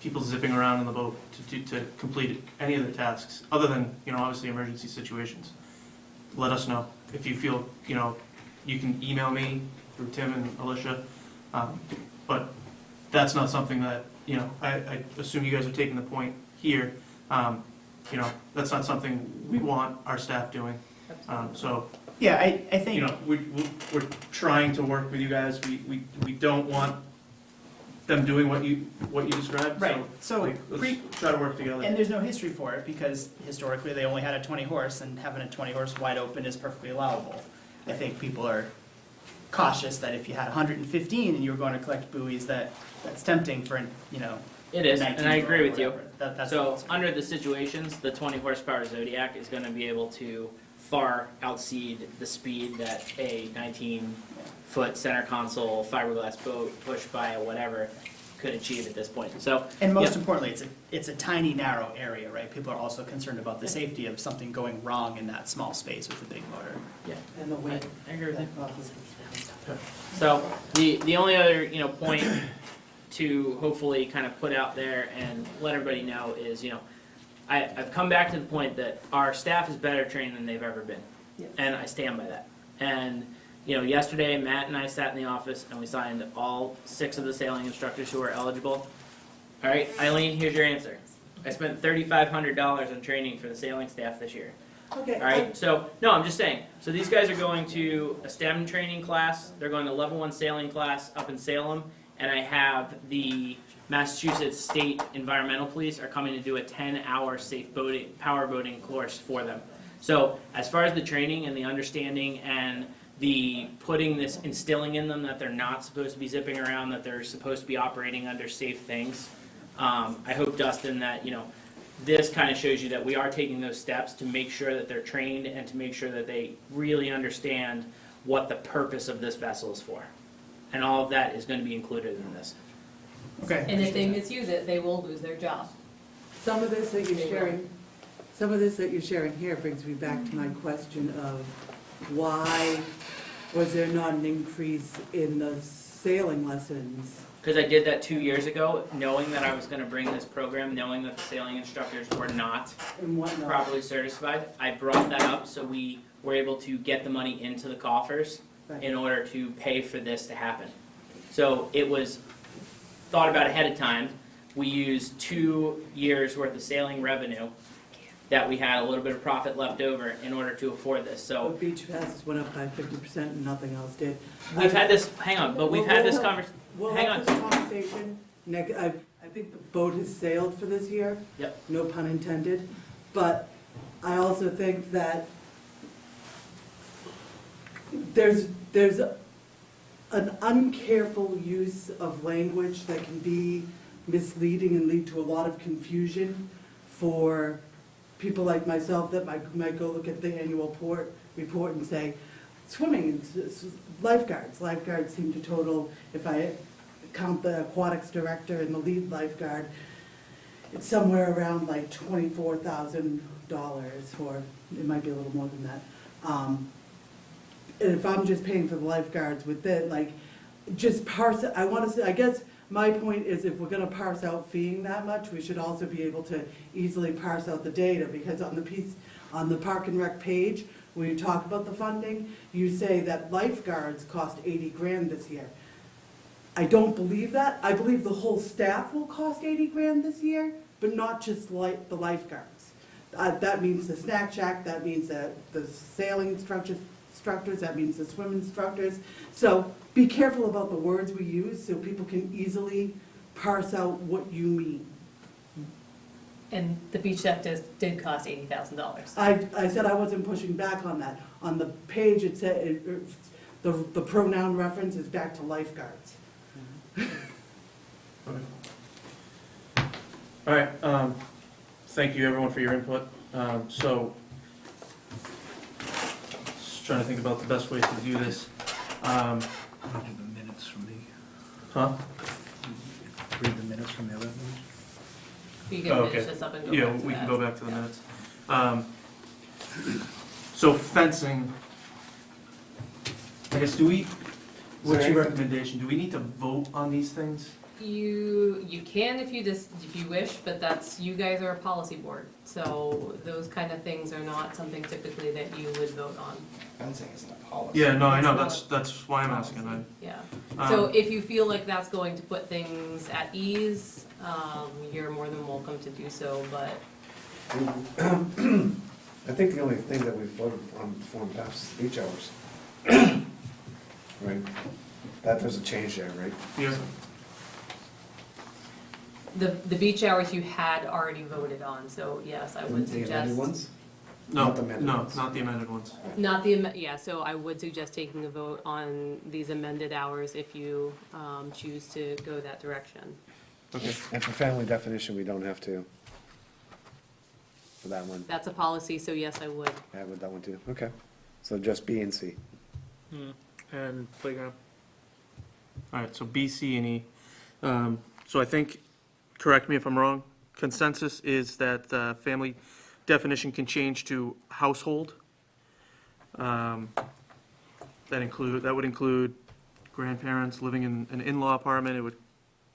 people zipping around in the boat to complete any of their tasks, other than, obviously emergency situations, let us know. If you feel, you can email me through Tim and Alicia, but that's not something that, I assume you guys are taking the point here. That's not something we want our staff doing. So, Yeah, I think. we're trying to work with you guys. We don't want them doing what you described. Right, so like, let's try to work together. And there's no history for it, because historically, they only had a 20 horse, and having a 20 horse wide open is perfectly allowable. I think people are cautious that if you had 115 and you were going to collect buoys, that's tempting for, you know. It is, and I agree with you. That's So, under the situations, the 20 horsepower Zodiac is gonna be able to far outseed the speed that a 19-foot center console fiberglass boat pushed by a whatever could achieve at this point. So, And most yeah. importantly, it's a tiny, narrow area, right? People are also concerned about the safety of something going wrong in that small space with a big motor. Yeah, And the weight. I agree with you. that causes- So, the only other, point to hopefully kind of put out there and let everybody know is, I've come back to the point that our staff is better trained than they've ever been. Yes. And I stand by that. And, yesterday Matt and I sat in the office and we signed all 6 of the sailing instructors who are eligible. All right, Eileen, here's your answer. I spent $3,500 on training for the sailing staff this year. Okay. All right, so, no, I'm just saying, so these guys are going to a STEM training class, they're going to level 1 sailing class up in Salem, and I have the Massachusetts State Environmental Police are coming to do a 10-hour safe boating, power boating course for them. So, as far as the training and the understanding and the instilling in them that they're not supposed to be zipping around, that they're supposed to be operating under safe things, I hope, Dustin, that, this kind of shows you that we are taking those steps to make sure that they're trained and to make sure that they really understand what the purpose of this vessel is for. And all of that is going to be included in this. Okay. And if they misuse it, they will lose their job. Some of this that you're sharing here brings me back to my question of why was there not an increase in the sailing lessons? Because I did that 2 years ago, knowing that I was going to bring this program, knowing that the sailing instructors were not And whatnot? properly certified. I brought that up so we were able to get the money into the coffers Right. in order to pay for this to happen. So it was thought about ahead of time. We used 2 years' worth of sailing revenue that we had a little bit of profit left over in order to afford this. So But beach passes went up by 50% and nothing else did. we've had this, hang on, but we've had this conversation. We'll Hang have on. this conversation. I think the boat has sailed for this year. Yep. No pun intended. But I also think that there's an uncareful use of language that can be misleading and lead to a lot of confusion for people like myself that might go look at the annual report and say, swimming, it's lifeguards. Lifeguards seem to total, if I count the aquatics director and the lead lifeguard, it's somewhere around like $24,000, or it might be a little more than that. And if I'm just paying for the lifeguards with it, like, just parse it, I guess my point is if we're gonna parse out feeing that much, we should also be able to easily parse out the data, because on the Park and Rec page, when you talk about the funding, you say that lifeguards cost 80 grand this year. I don't believe that. I believe the whole staff will cost 80 grand this year, but not just like the lifeguards. That means the snack shack, that means the sailing instructors, that means the swim instructors. So be careful about the words we use so people can easily parse out what you mean. And the beach deck did cost $80,000. I said I wasn't pushing back on that. On the page, it said, the pronoun reference is back to lifeguards. All right, thank you everyone for your input. So, just trying to think about the best ways to do this. Read the minutes from Huh? read the minutes from the other ones. You can finish this up and go Yeah, back to we can that. go back to the minutes. So fencing, I guess, what's your recommendation? Do we need to vote on these things? You can if you wish, but you guys are a policy board, so those kind of things are not something typically that you would vote on. Fencing isn't a policy. Yeah, no, I know, It's that's why I'm asking. Yeah, Um, so if you feel like that's going to put things at ease, you're more than welcome to do so, but I think the only thing that we voted on before and past is beach hours. Right? That doesn't change there, right? Yeah. The beach hours you had already voted on, so yes, I would The suggest. amended ones? No, Not the amended no, ones. not the amended ones. Not yeah, so I would suggest taking a vote on these amended hours if you choose to go that direction. Okay. And for family definition, we don't have to. For that one, That's a policy, so yes, I would. yeah, with that one too, okay. So just B and C. And playground. All right, so B, C, and E. So I think, correct me if I'm wrong, consensus is that family definition can change to household. That would include grandparents living in an in-law apartment. It would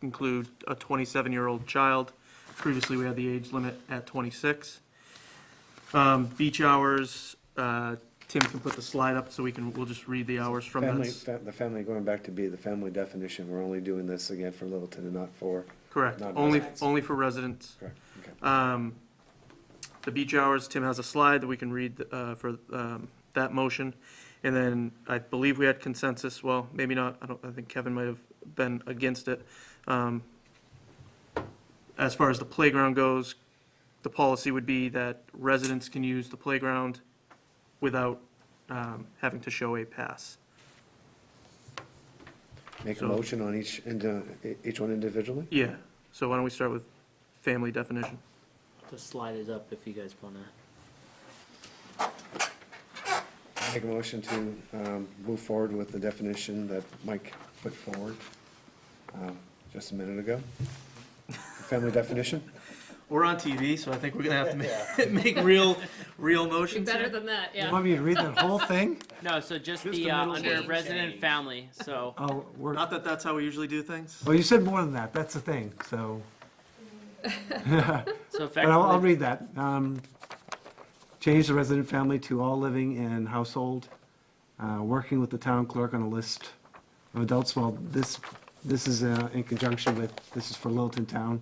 include a 27-year-old child. Previously, we had the age limit at 26. Beach hours, Tim can put the slide up so we'll just read the hours from Family, this. the family, going back to B, the family definition, we're only doing this again for Littleton and not for, Correct, Not only, residents. only for residents. correct, okay. The beach hours, Tim has a slide that we can read for that motion. And then I believe we had consensus, well, maybe not, I think Kevin might have been against it. As far as the playground goes, the policy would be that residents can use the playground without having to show a pass. Make a So- motion on each one individually? Yeah, so why don't we start with family definition? The slide is up if you guys wanna. Make a motion to move forward with the definition that Mike put forward just a minute ago. Family definition? We're on TV, so I think we're gonna have to make real Be motions better here. than that, You yeah. want me to read that whole thing? No, so just Just the, the middle under change. resident family, so. Oh, we're, Not that that's how we usually do things. well, you said more than that, that's the thing, so, So but I'll effectively, read that. Change the resident family to all living in household, working with the town clerk on a list of adults. Well, this is in conjunction with, this is for Littleton Town,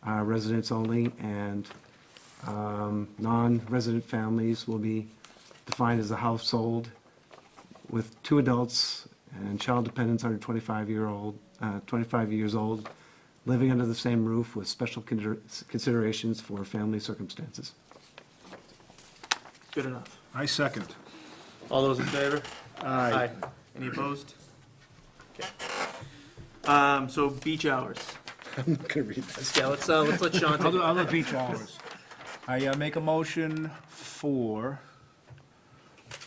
residents only, and non-resident families will be defined as a household with 2 adults and child dependents under 25 years old, living under the same roof with special considerations for family circumstances. Good enough. I second. All those in favor? Aye. Any opposed? Okay. So beach hours. I'm not gonna read this. Yeah, let's let Sean take I'll it. do beach hours. I make a motion for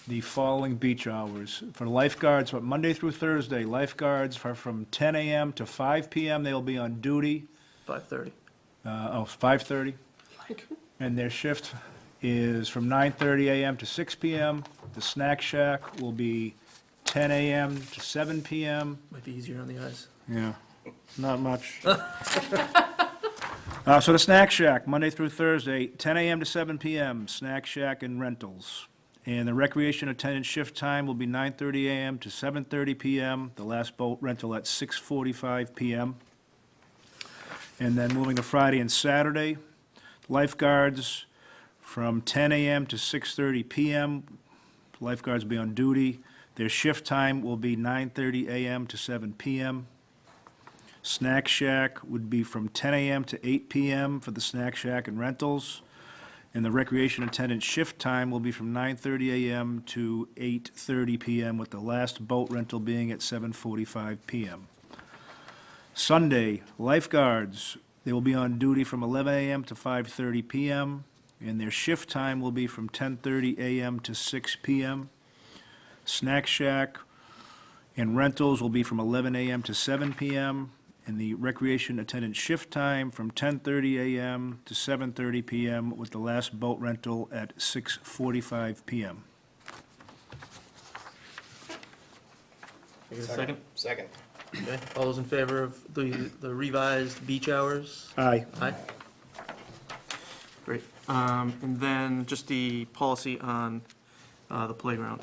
the following beach hours. For lifeguards, from Monday through Thursday, lifeguards are from 10 a.m. to 5 p.m. They'll be on duty. 5:30. 5:30. And their shift is from 9:30 a.m. to 6 p.m. The snack shack will be 10 a.m. to 7 p.m. Might be easier on the eyes. Yeah, not much. So the snack shack, Monday through Thursday, 10 a.m. to 7 p.m., snack shack and rentals. And the recreation attendant shift time will be 9:30 a.m. to 7:30 p.m., the last boat rental at 6:45 p.m. And then moving to Friday and Saturday, lifeguards from 10 a.m. to 6:30 p.m. Lifeguards will be on duty. Their shift time will be 9:30 a.m. to 7 p.m. Snack Shack would be from 10 a.m. to 8 p.m. for the snack shack and rentals. And the recreation attendant shift time will be from 9:30 a.m. to 8:30 p.m. with the last boat rental being at 7:45 p.m. Sunday, lifeguards, they will be on duty from 11 a.m. to 5:30 p.m. And their shift time will be from 10:30 a.m. to 6 p.m. Snack Shack and rentals will be from 11 a.m. to 7 p.m. And the recreation attendant shift time from 10:30 a.m. to 7:30 p.m. with the last boat rental at 6:45 p.m. Take a second. Second. Okay. All those in favor of the revised beach hours? Aye. Aye. Great. And then just the policy on the playground.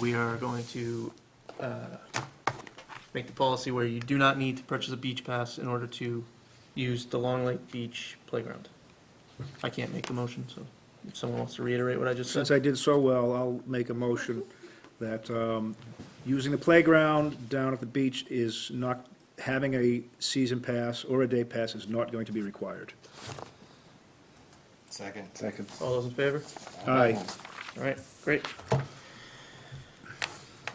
We are going to make the policy where you do not need to purchase a beach pass in order to use the Long Lake Beach playground. I can't make the motion, so if someone wants to reiterate what I just said. Since I did so well, I'll make a motion that using the playground down at the beach having a season pass or a day pass is not going to be required. Second. Second. All those in favor? Aye. All right, great.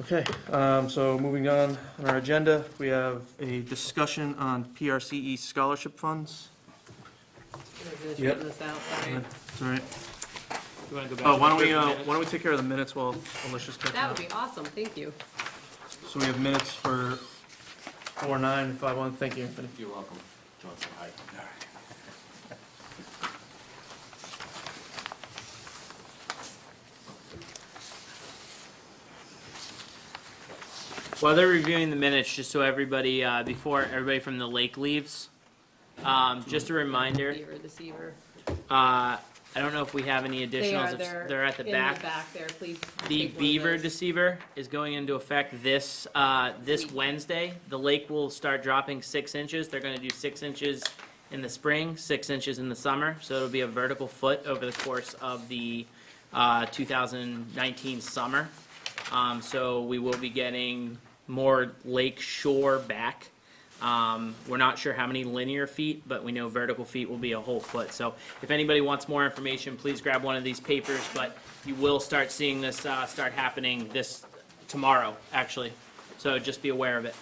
Okay, so moving on our agenda, we have a discussion on PRCE scholarship funds. I was gonna Yep. straighten this out, sorry. That's all right. You wanna go back? Oh, why don't to we, the why minutes? don't we take care of the minutes while Alicia's catching That up? would be awesome, thank you. So we have minutes for 4/9 and 5/1, thank you, Anthony. You're welcome. John, say hi. While they're reviewing the minutes, just so everybody, before everybody from the lake leaves, just a reminder, Beaver deceiver. I don't know if we have any They additionals, are, if they're at the in back. the back there, please. The take one of beaver those. deceiver is going into effect this Wednesday. The lake will start dropping 6 inches. They're gonna do 6 inches in the spring, 6 inches in the summer, so it'll be a vertical foot over the course of the 2019 summer. So we will be getting more lake shore back. We're not sure how many linear feet, but we know vertical feet will be a whole foot. So if anybody wants more information, please grab one of these papers, but you will start seeing this start happening this tomorrow, actually. So just be aware of it.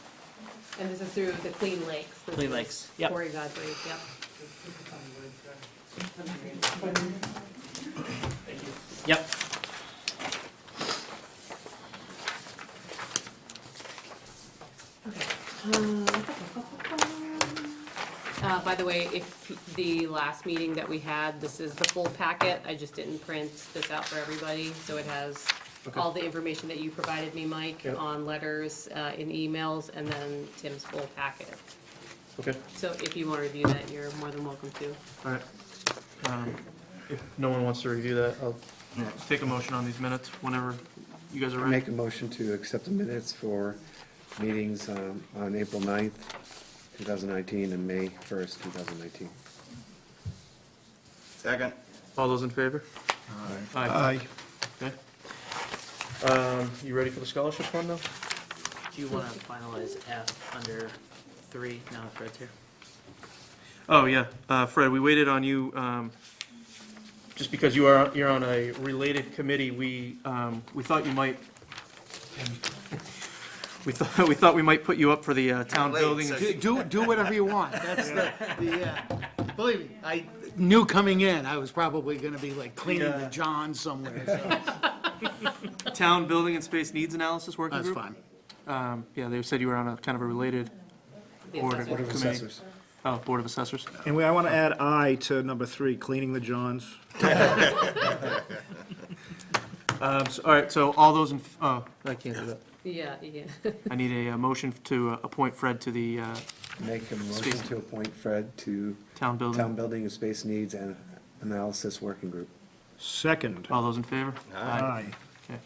And this is through the Clean Lakes. This Clean is Lakes, yep. Corey Godfrey, yep. Yep. By the way, if the last meeting that we had, this is the full packet. I just didn't print this out for everybody, so it has all the information that you provided me, Mike, Yep. on letters, in emails, and then Tim's full packet. Okay, So if you want to review that, you're more than welcome to. all right. If no one wants to review that, I'll take a motion on these minutes whenever you guys are I ready. make a motion to accept the minutes for meetings on April 9th, 2019, and May 1st, 2019. Second. All those in favor? Aye. Okay. You ready for the scholarship fund though? Do you wanna finalize F under 3 now that Fred's here? Oh, yeah, Fred, we waited on you, just because you're on a related committee, we thought you might, we thought we might put you up for the town Late, building. so- Do whatever you want. That's believe me, I knew coming in, I was probably gonna be like cleaning the Yeah. John somewhere, so Town Building and Space Needs Analysis Working that's Group. fine. Yeah, they said you were on a kind of a related The board assessor. Board of committee. Assessors. Oh, Board of Assessors. And I want to add I to number 3, cleaning the Johns. All right, so all those in, oh, I can't do that. Yeah, yeah. I need a motion to appoint Fred to the Make a motion Space- to appoint Fred to Town Building. Town Building and Space Needs and Analysis Working Group. Second. All those in favor? Aye. Okay.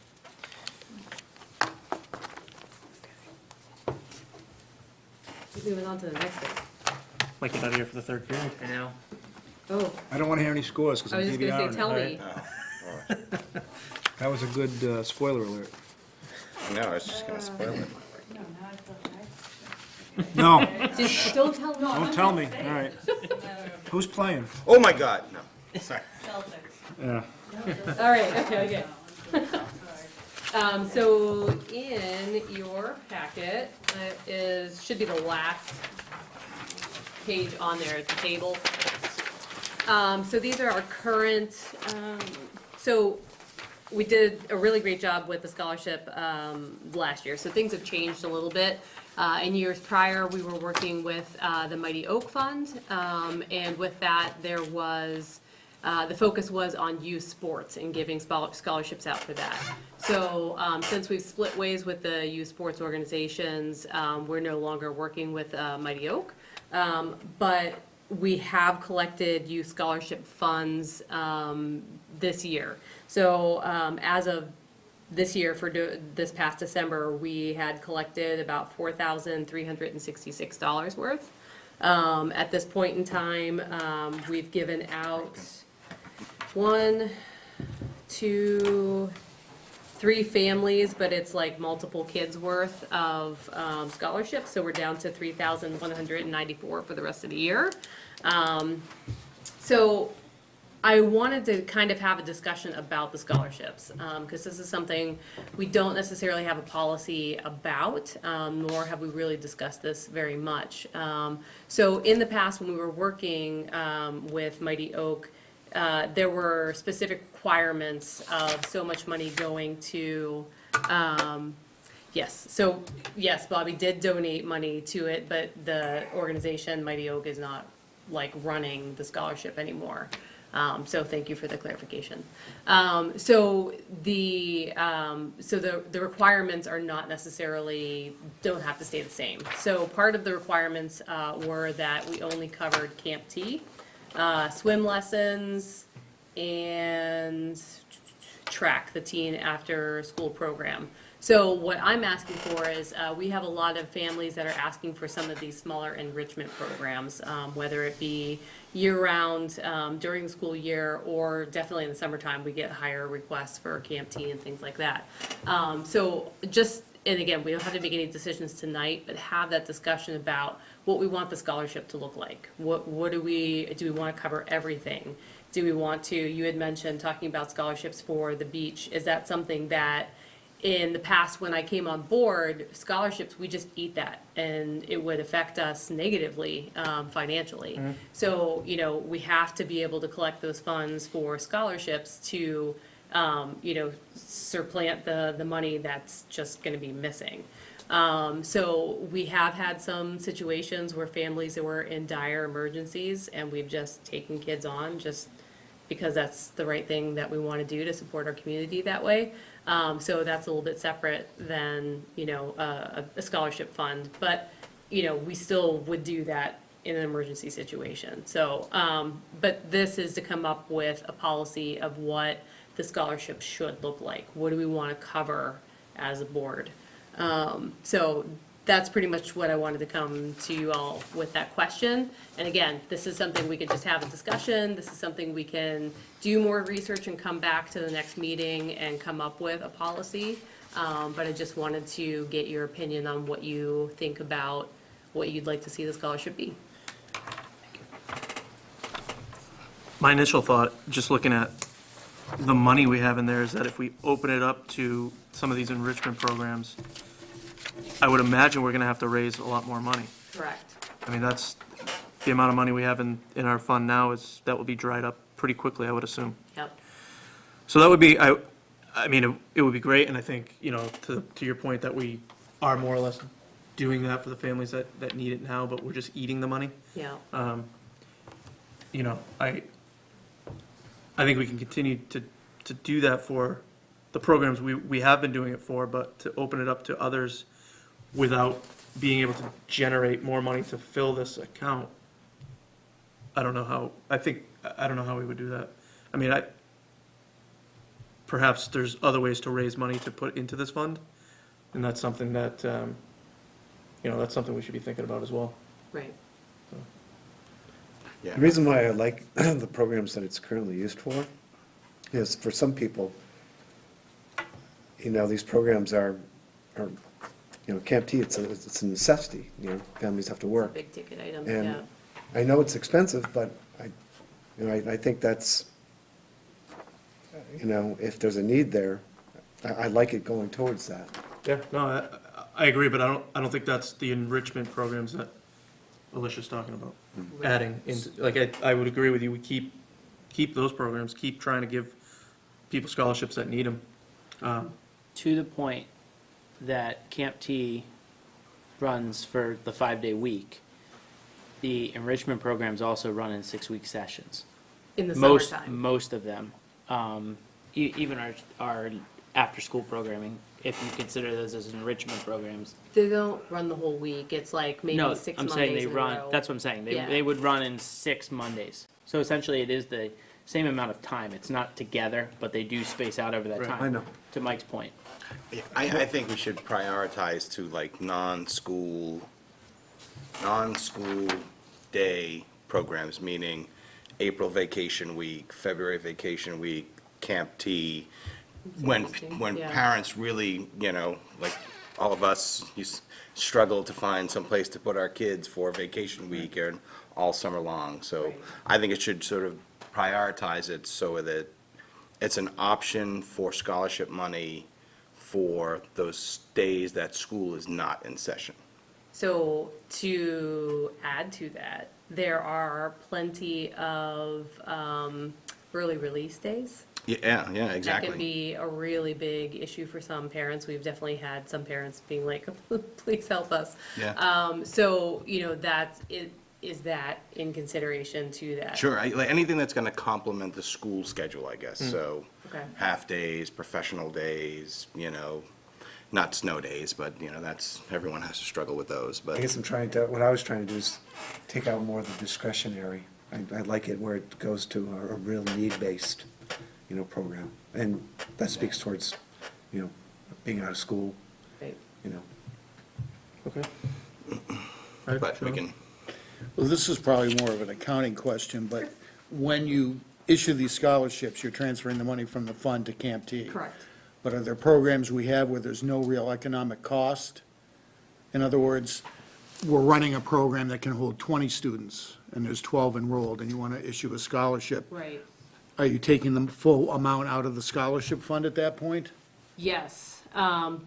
Moving on to the next thing. Might get out of here for the third period. I know. Oh, I don't want to hear any scores because I I'm was just gonna DVRing say, tell it. me. That was a good spoiler alert. No, I was just gonna spoil it. No, Just don't tell me. don't tell me. All right. Who's playing? Oh, my God, no, sorry. Yeah. All right, okay. So in your packet should be the last page on there, the table. So these are our current, so we did a really great job with the scholarship last year, so things have changed a little bit. In years prior, we were working with the Mighty Oak Fund, and with that, there was, the focus was on youth sports and giving scholarships out for that. So since we've split ways with the youth sports organizations, we're no longer working with Mighty Oak. But we have collected youth scholarship funds this year. So as of this year, for this past December, we had collected about $4,366 worth. At this point in time, we've given out 1, 2, 3 families, but it's like multiple kids worth of scholarships, so we're down to 3,194 for the rest of the year. So I wanted to kind of have a discussion about the scholarships, because this is something we don't necessarily have a policy about, nor have we really discussed this very much. So in the past, when we were working with Mighty Oak, there were specific requirements of so much money going to, yes, Bobby did donate money to it, but the organization, Mighty Oak, is not like running the scholarship anymore. So thank you for the clarification. So the requirements are not necessarily, don't have to stay the same. So part of the requirements were that we only covered Camp T, swim lessons, and track, the teen after school program. So what I'm asking for is, we have a lot of families that are asking for some of these smaller enrichment programs, whether it be year-round, during the school year, or definitely in the summertime, we get higher requests for Camp T and things like that. So just, and again, we don't have to make any decisions tonight, but have that discussion about what we want the scholarship to look like. What do we want to cover everything? Do we want to, you had mentioned talking about scholarships for the beach. Is that something that, in the past, when I came on board, scholarships, we just eat that, and it would affect us negatively financially. So, you know, we have to be able to collect those funds for scholarships to, you know, supplant the money that's just gonna be missing. So we have had some situations where families that were in dire emergencies, and we've just taken kids on just because that's the right thing that we want to do to support our community that way. So that's a little bit separate than, you know, a scholarship fund, but, you know, we still would do that in an emergency situation. So, but this is to come up with a policy of what the scholarship should look like. What do we want to cover as a board? So that's pretty much what I wanted to come to you all with that question. And again, this is something we could just have a discussion. This is something we can do more research and come back to the next meeting and come up with a policy. But I just wanted to get your opinion on what you think about what you'd like to see the scholarship be. My initial thought, just looking at the money we have in there, is that if we open it up to some of these enrichment programs, I would imagine we're gonna have to raise a lot more money. Correct. I mean, that's, the amount of money we have in our fund now is, that will be dried up pretty quickly, I would assume. Yep. So that would be, I mean, it would be great, and I think, you know, to your point, that we are more or less doing that for the families that need it now, but we're just eating the money. Yeah. You know, I think we can continue to do that for the programs we have been doing it for, but to open it up to others without being able to generate more money to fill this account, I don't know how we would do that. I mean, perhaps there's other ways to raise money to put into this fund, and that's something that, you know, that's something we should be thinking about as well. Right. Yeah. The reason why I like the programs that it's currently used for is, for some people, you know, these programs are, you know, Camp T, it's a necessity, you know, families have to work. Big ticket item, And yeah. I know it's expensive, but I think that's, you know, if there's a need there, I like it going towards that. Yeah, no, I agree, but I don't think that's the enrichment programs that Alicia's talking about. Adding into, like, I would agree with you, we keep those programs, keep trying to give people scholarships that need them. To the point that Camp T runs for the 5-day week, the enrichment programs also run in 6-week sessions. In the Most summertime. of them, even our after-school programming, if you consider those as enrichment programs. They don't run the whole week. It's like maybe No, 6 I'm Mondays saying they in a run, row. that's what I'm saying. Yeah. They would run in 6 Mondays. So essentially, it is the same amount of time. It's not together, but they do space out over that Right. time. I know. To Mike's point. I think we should prioritize to like non-school day programs, meaning April vacation week, February vacation week, Camp T, when, interesting. when Yeah. parents really, you know, like all of us, struggle to find some place to put our kids for vacation week or all summer long. So Right. I think it should sort of prioritize it so that it's an option for scholarship money for those days that school is not in session. So to add to that, there are plenty of early release days. Yeah, That exactly. can be a really big issue for some parents. We've definitely had some parents being like, please help us. Yeah. So, you know, is that in consideration to that? Sure, like anything that's gonna complement the school schedule, I guess, so. Okay. Half-days, professional days, you know, not snow days, but, you know, everyone has to struggle with those, I but. guess what I was trying to do is take out more of the discretionary. I like it where it goes to a real need-based, you know, program. And that speaks towards, you know, being out of school, Right. you know. Okay. But we can, Well, this is probably more of an accounting question, but when you issue these scholarships, you're transferring the money from the fund to Camp T. Correct. But are there programs we have where there's no real economic cost? In other words, we're running a program that can hold 20 students, and there's 12 enrolled, and you want to issue a scholarship. Right. Are you taking the full amount out of the scholarship fund at that point? Yes,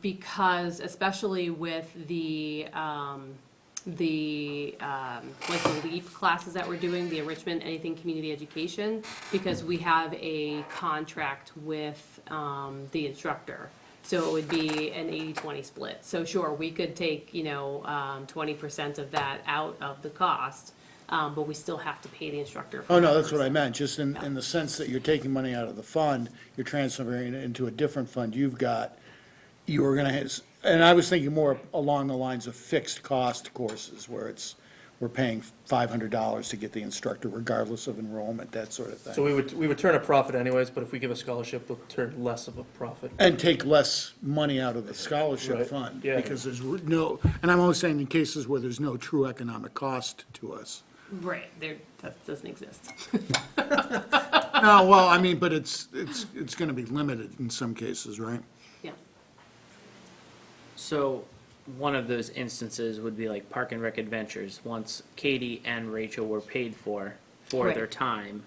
because especially with the like the LEAP classes that we're doing, the enrichment, anything community education, because we have a contract with the instructor. So it would be an 80-20 split. So sure, we could take, you know, 20% of that out of the cost, but we still have to pay the instructor. for Oh, no, that that's what I person. meant, just in the sense that you're taking money out of the fund, you're transferring it into a different fund you've got. You were gonna have, and I was thinking more along the lines of fixed cost courses, where we're paying $500 to get the instructor regardless of enrollment, that sort of thing. So we would turn a profit anyways, but if we give a scholarship, we'll turn less of a profit. And take less money out of the scholarship Right, fund. yeah. Because there's no, and I'm only saying in cases where there's no true economic cost to us. Right, that doesn't exist. No, well, I mean, but it's gonna be limited in some cases, right? Yeah. So one of those instances would be like Park and Rec Adventures. Once Katie and Rachel were paid for Right. their time,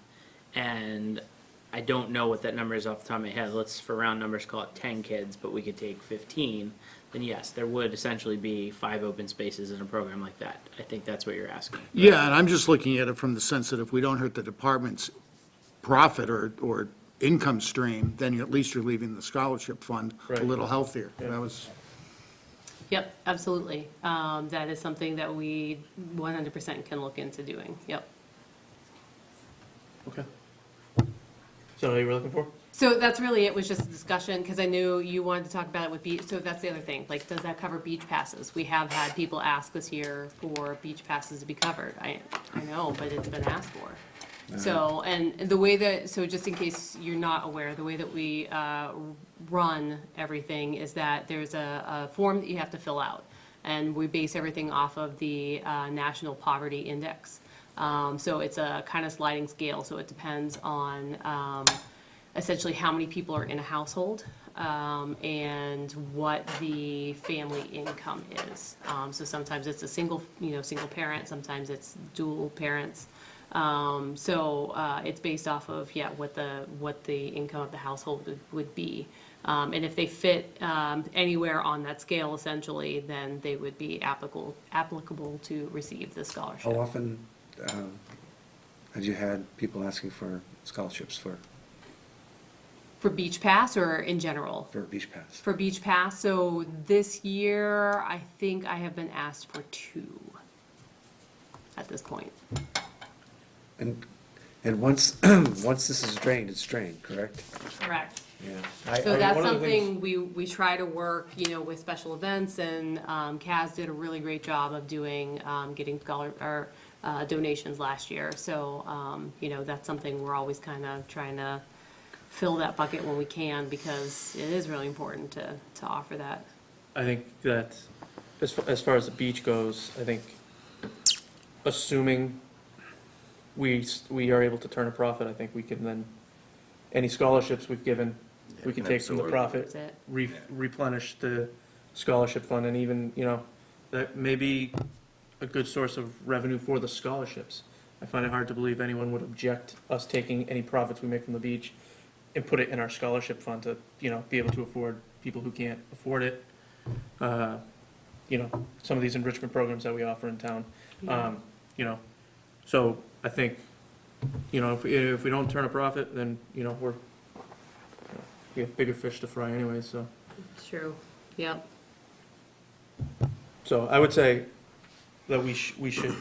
and I don't know what that number is off the top of my head. Let's, for round numbers, call it 10 kids, but we could take 15. Then yes, there would essentially be 5 open spaces in a program like that. I think that's what you're asking. Yeah, and I'm just looking at it from the sense that if we don't hurt the department's profit or income stream, then at least you're leaving the scholarship fund a Right. little healthier. That was, Yep, absolutely. That is something that we 100% can look into doing, yep. Okay. So what you were looking for? So that's really, it was just a discussion, because I knew you wanted to talk about it with beach, so that's the other thing, like, does that cover beach passes? We have had people ask this year for beach passes to be covered. I know, but it's been asked for. So, and the way that, so just in case you're not aware, the way that we run everything is that there's a form that you have to fill out. And we base everything off of the National Poverty Index. So it's a kind of sliding scale, so it depends on essentially how many people are in a household and what the family income is. So sometimes it's a single parent, sometimes it's dual parents. It's based off of, what the income of the household would be. And if they fit anywhere on that scale, essentially, then they would be applicable to receive the scholarship. How often have you had people asking for scholarships for For Beach Pass or in general? Beach Pass? For Beach Pass, so this year, I think I have been asked for 2 at this point. And once, once this is drained, it's drained, correct? Correct. Yeah. So that's something we try to work, with special events, and Kaz did a really great job of doing, getting donations last year. So, that's something we're always kind of trying to fill that bucket when we can, because it is really important to offer that. I think that as far as the beach goes, I think assuming we are able to turn a profit, I think we can then, any scholarships we've given we can can take from the absorb. profit, That's it. replenish the scholarship fund, and even, that may be a good source of revenue for the scholarships. I find it hard to believe anyone would object us taking any profits we make from the beach and put it in our scholarship fund to, be able to afford people who can't afford it. Some of these enrichment programs that we offer in town. So I think, if we don't turn a profit, then, we have bigger fish to fry anyway, so. It's true, yep. So I would say that we should,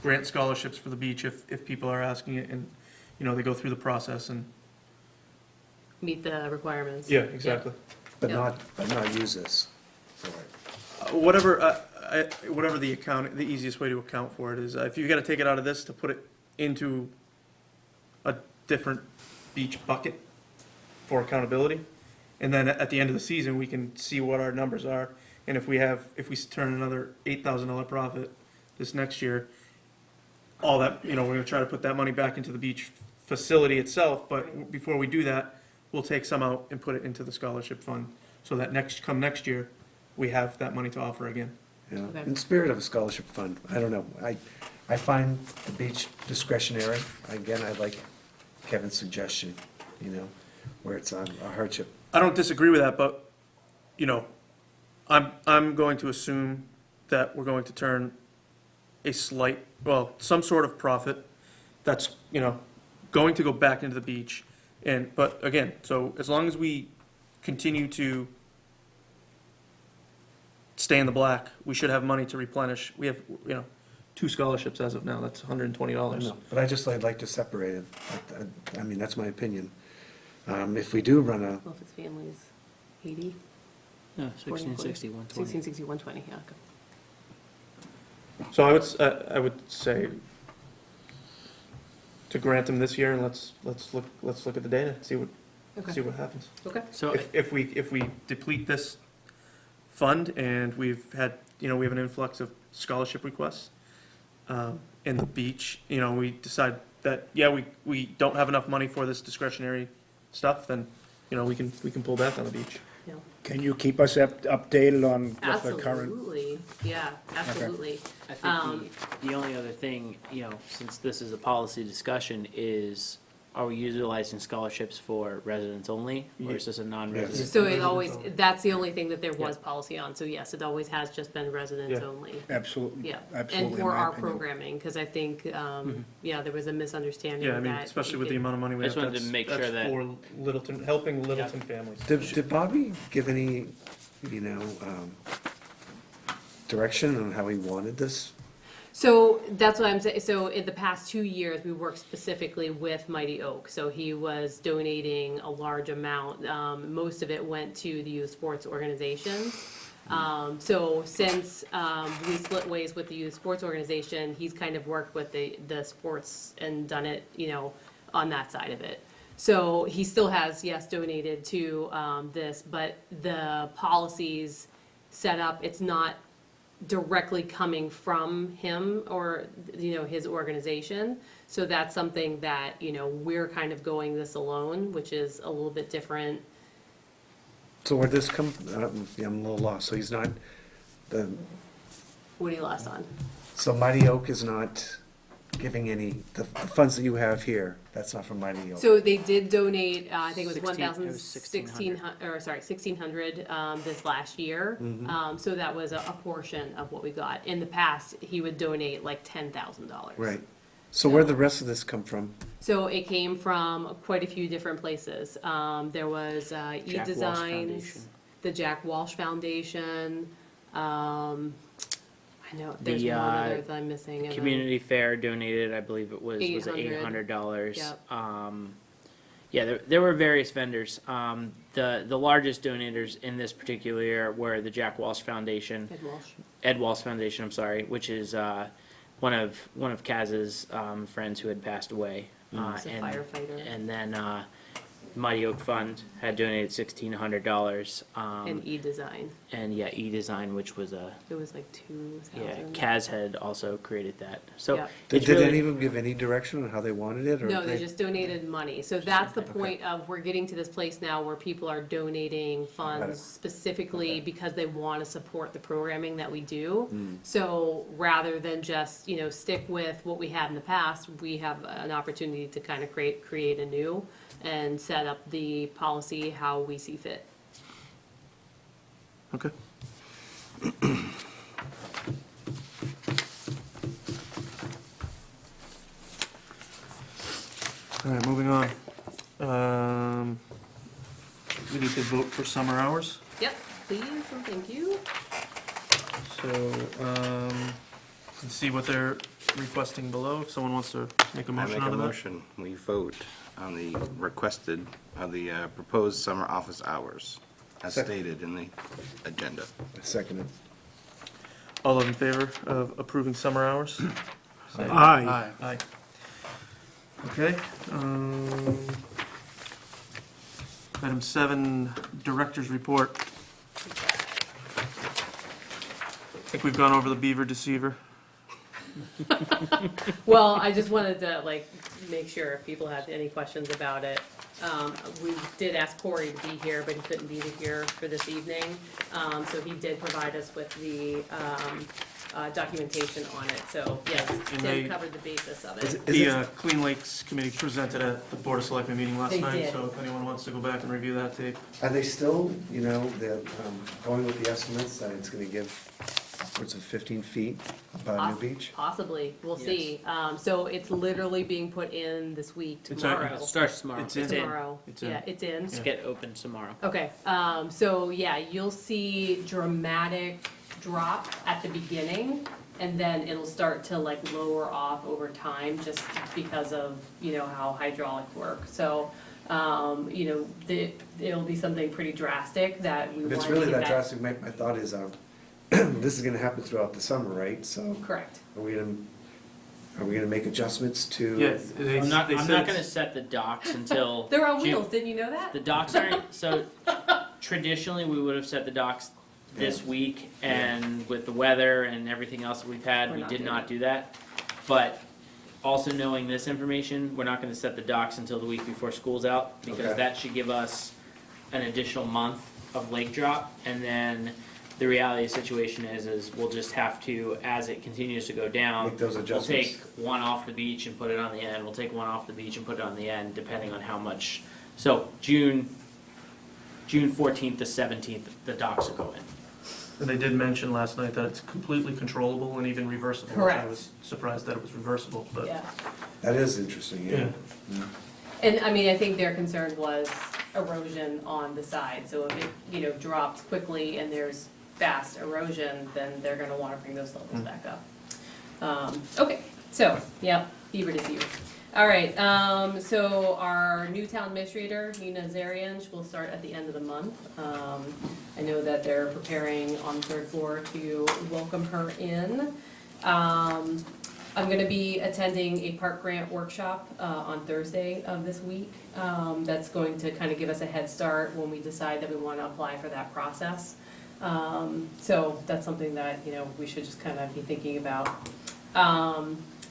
grant scholarships for the beach if people are asking it and, they go through the process and. Meet the requirements. Yeah, exactly. But Yeah. not use this for it. Whatever the easiest way to account for it is, if you gotta take it out of this to put it into a different beach bucket for accountability, and then at the end of the season, we can see what our numbers are, and if we turn another $8,000 profit this next year, all that, we're gonna try to put that money back into the beach facility itself, but before we do that, we'll take some out and put it into the scholarship fund, so that come next year, we have that money to offer again. Yeah, Okay. in spirit of a scholarship fund, I don't know, I find the beach discretionary. Again, I like Kevin's suggestion, where it's a hardship. I don't disagree with that, but, I'm going to assume that we're going to turn some sort of profit that's, going to go back into the beach. But again, so as long as we continue to stay in the black, we should have money to replenish. We have, 2 scholarships as of now, that's $120. But I'd like to separate it. I mean, that's my opinion. If we do run Well, if it's families, 80, No, 1660, 120, 120, yeah, okay. So I would say to grant them this year, and let's look at the data, see what happens. Okay. So If we deplete this fund and we've had, we have an influx of scholarship requests, in the beach, we decide that, we don't have enough money for this discretionary stuff, then, we can pull back on the beach. Yeah. Can you keep us updated on what the current? Absolutely, yeah, absolutely. I think the only other thing, since this is a policy discussion, is are we utilizing scholarships for residents only, or is this a non-resident? So it always, that's the only thing that there was policy on, so yes, it always has just been residents Yeah. only. Absolutely, Yeah, absolutely. and in for my our opinion. programming, because I think, there was a misunderstanding Yeah, I that. mean, especially you with the could- amount of money we I have, just wanted to make sure that's that- for Littleton, helping Littleton families. Did Bobby give any, direction on how he wanted this? So that's what I'm saying, so in the past 2 years, we worked specifically with Mighty Oak, so he was donating a large amount, most of it went to the youth sports organizations. So since, we split ways with the youth sports organization, he's kind of worked with the sports and done it, on that side of it. So he still has, yes, donated to, this, but the policies set up, it's not directly coming from him or, his organization. So that's something that, we're kind of going this alone, which is a little bit different. So where'd this come, I'm a little lost, so he's not, What are you lost on? so Mighty Oak is not giving any, the funds that you have here, that's not from Mighty Oak? So they did donate, I think it was 16 $1,600, this last year. So that was a portion of what we got. In the past, he would donate like $10,000. Right. So where'd the rest of this come from? So it came from quite a few different places. There was Jack Walsh E-Designs, Foundation. the Jack Walsh Foundation. I know, there's The, one other that I'm missing. and then- Community Fair donated, I believe it was $800. $800. Yep. Yeah, there were various vendors. The largest donators in this particular year were the Jack Walsh Foundation, Ed Walsh. Ed Walsh Foundation, I'm sorry, which is one of Kaz's friends who had passed away. He's a and- firefighter. And then Mighty Oak Fund had donated $1,600. And E-Design, And yeah, E-Design, which was a, it was like 2,000. yeah, Kaz had also created that. So Yeah. it's Did really, any of them give any direction on how they wanted it, or? No, they just donated money. So that's the point of, we're getting to this place now where people are donating Got it. funds specifically because they want to support the programming that we do. Hmm. So rather than just, stick with what we had in the past, we have an opportunity to kind of create anew and set up the policy how we see fit. Okay. All right, moving on. We need to vote for summer hours. Yep, please, and thank you. So, let's see what they're requesting below, if someone wants to make a I motion make out a of that. motion, we vote on the requested, proposed summer office hours, as stated in the agenda. Seconded. All those in favor of approving summer hours? Say Aye. Aye. Okay. Item 7, Director's Report. I think we've gone over the beaver deceiver. Well, I just wanted to make sure if people had any questions about it. We did ask Corey to be here, but he couldn't be here for this evening. So he did provide us with the documentation on it. So yes, And Tim they- covered the basis of it. The Clean Lakes Committee presented at the Board of Selectmen meeting last They night, did. so if anyone wants to go back and review that tape. Are they still, they're going with the estimates that it's gonna give upwards of 15 feet about New Beach? Possibly, we'll see. So it's literally being put in this week, It's tomorrow. it starts tomorrow. It's in. Tomorrow, It's in. yeah, it's in. It's get open tomorrow. Okay, so yeah, you'll see dramatic drop at the beginning, and then it'll start to lower off over time, just because of, how hydraulics work. So, it'll be something pretty drastic that we If want it's to really get that back. drastic, my thought is, this is gonna happen throughout the summer, right? So Correct. are we gonna make adjustments to? Yes, I'm not they said gonna it's- set the docks until. They're on June. wheels, didn't you know that? The docks aren't, so traditionally, we would have set the docks this week, and with the weather and everything else that we've had, We're we not did doing not it. do that. But also knowing this information, we're not gonna set the docks until the week before school's out, because Okay. that should give us an additional month of lake drop, and then the reality of the situation is we'll just have to, as it continues to go down, Make those we'll adjustments. take one off the beach and put it on the end, we'll take one off the beach and put it on the end, depending on how much. So June 14th to 17th, the docks will go in. And they did mention last night that it's completely controllable and even reversible. which I Correct. was surprised that it was reversible, but. Yeah. That is interesting, yeah. And I think their concern was erosion on the side, so if it, drops quickly and there's fast erosion, then they're gonna wanna bring those levels back up. Okay, so, beaver deceiver. All right, so our new town administrator, Nina Zarian, will start at the end of the month. I know that they're preparing on the 3rd floor to welcome her in. I'm gonna be attending a park grant workshop, on Thursday of this week. That's going to kind of give us a head start when we decide that we wanna apply for that process. So that's something that, we should just kind of be thinking about.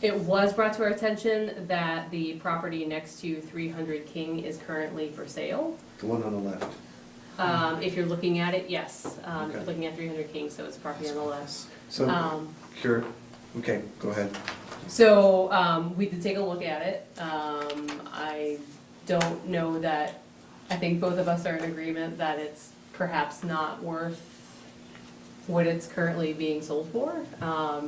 It was brought to our attention that the property next to 300 King is currently for sale. The one on the left. If you're looking at it, yes, if Okay. you're looking at 300 King, so it's a property on the left. So, okay, go ahead. So, we did take a look at it. I don't know that, I think both of us are in agreement that it's perhaps not worth what it's currently being sold for.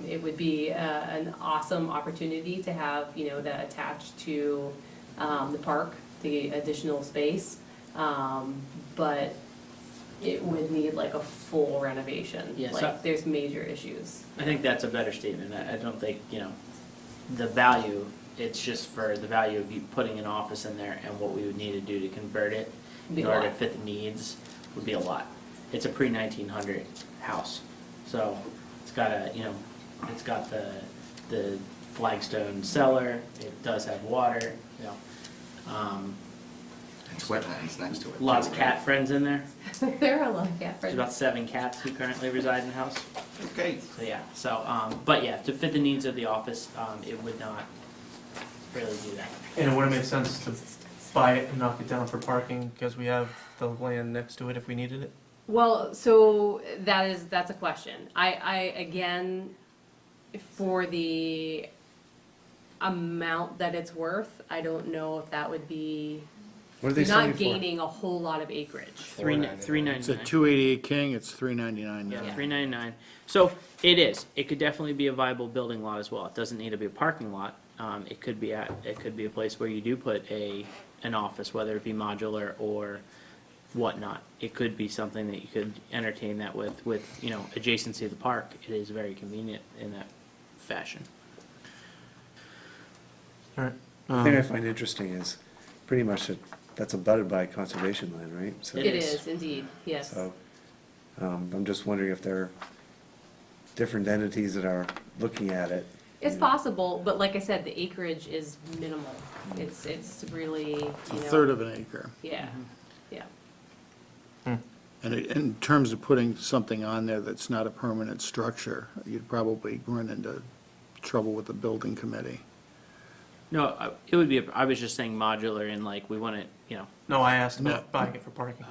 It would be an awesome opportunity to have, that attached to the park, the additional space. But it would need a full renovation. Yeah, so- There's major issues. I think that's a better statement. I don't think, the value, it's just for the value of you putting an office in there and what we would need to do to convert it Be in a order to lot. fit the needs would be a lot. It's a pre-1900 house, so it's got it's got the flagstone cellar, it does have water, It's wetlands next to it. Lots of cat friends in there. There are a lot of cat There's friends. about 7 cats who currently reside in the house. Okay. So yeah, but yeah, to fit the needs of the office, it would not really do that. And it wouldn't make sense to buy it and knock it down for parking because we have the land next to it if we needed it? Well, so that's a question. I again, for the amount that it's worth, I don't know if that would be, What are they you're selling not for? gaining a whole lot of acreage. $3.99. It's at 288 King, it's 399 now. Yeah, $3.99. So it is. It could definitely be a viable building lot as well. It doesn't need to be a parking lot. It could be a place where you do put an office, whether it be modular or whatnot. It could be something that you could entertain that with adjacency to the park. It is very convenient in that fashion. All right. The thing I find interesting is pretty much that's abutted by conservation land, right? So- It is indeed, yes. So, I'm just wondering if there are different entities that are looking at it. It's possible, but like I said, the acreage is minimal. It's really, It's a third of an acre. yeah, yeah. And in terms of putting something on there that's not a permanent structure, you'd probably run into trouble with the building committee. No, it would be. I was just saying modular and like we want it. No, I asked No. about buying it for parking.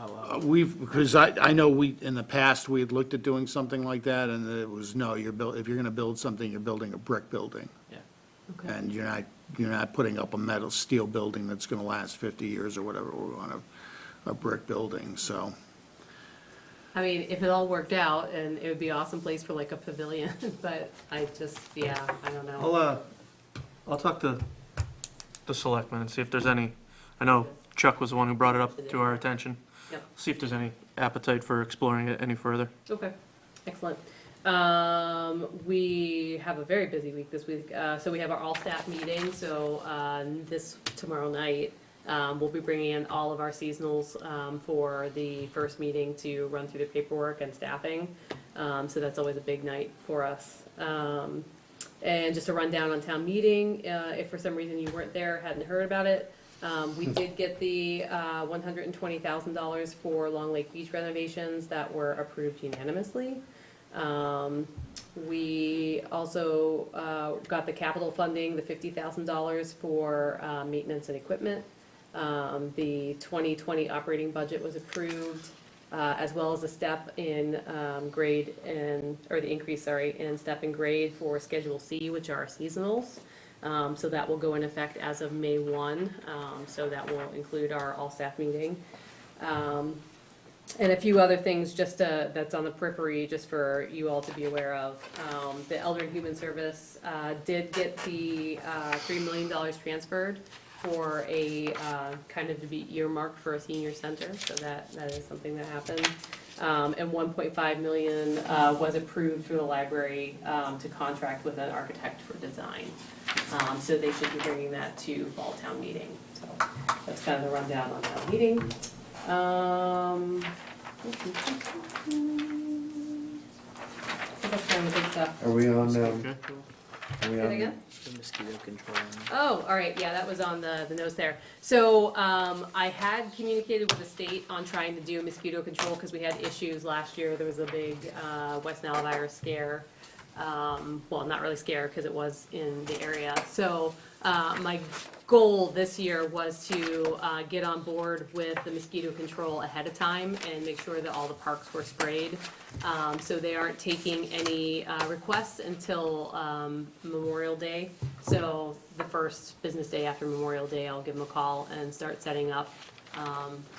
Because I know in the past, we had looked at doing something like that, and it was, no, if you're gonna build something, you're building a brick building. Yeah. Okay. And you're not putting up a steel building that's gonna last 50 years or whatever, we want a brick building, so. I mean, if it all worked out, and it would be an awesome place for like a pavilion, but I just, yeah, I don't know. I'll talk to the selectmen and see if there's any, I know Chuck was the one who brought it up to our attention. Yep. See if there's any appetite for exploring it any further. Okay, excellent. We have a very busy week this week. So we have our all-staff meeting, so tomorrow night, we'll be bringing in all of our seasonals for the first meeting to run through the paperwork and staffing. So that's always a big night for us. And just a rundown on town meeting, if for some reason you weren't there, hadn't heard about it, we did get the $120,000 for Long Lake Beach renovations that were approved unanimously. We also got the capital funding, the $50,000 for maintenance and equipment. The 2020 operating budget was approved, as well as a step in the increase, in step and grade for Schedule C, which are seasonals. So that will go in effect as of May 1, so that will include our all-staff meeting. And a few other things just that's on the periphery, just for you all to be aware of. The Elder and Human Service did get the $3 million transferred for a kind of to be earmarked for a senior center, so that is something that happened. And $1.5 million was approved through the library to contract with an architect for design. So they should be bringing that to fall town meeting. So that's kind of the rundown on town meeting. That's kind of the big stuff. Are we on, Okay. are we Say it on? again? The mosquito control. Oh, all right, yeah, that was on the notes there. So, I had communicated with the state on trying to do mosquito control, because we had issues last year. There was a big, West Nile virus scare. Well, not really scare, because it was in the area. So, my goal this year was to get on board with the mosquito control ahead of time and make sure that all the parks were sprayed. So they aren't taking any requests until Memorial Day. So the first business day after Memorial Day, I'll give them a call and start setting up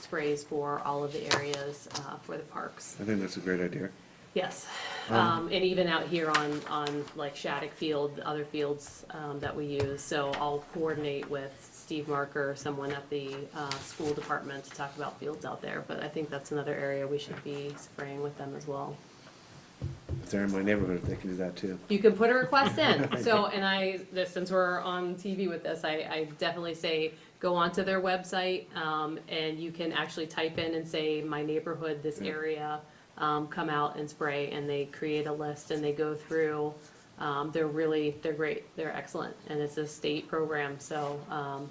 sprays for all of the areas for the parks. I think that's a great idea. Yes, and even out here on like Shattuck Field, other fields that we use. So I'll coordinate with Steve Marker, someone at the school department to talk about fields out there. But I think that's another area we should be spraying with them as well. If they're in my neighborhood, they can do that too. You can put a request in. So, and since we're on TV with this, I definitely say, go onto their website, and you can actually type in and say, my neighborhood, this area, come out and spray, and they create a list and they go through they're great, they're excellent, and it's a state program, so,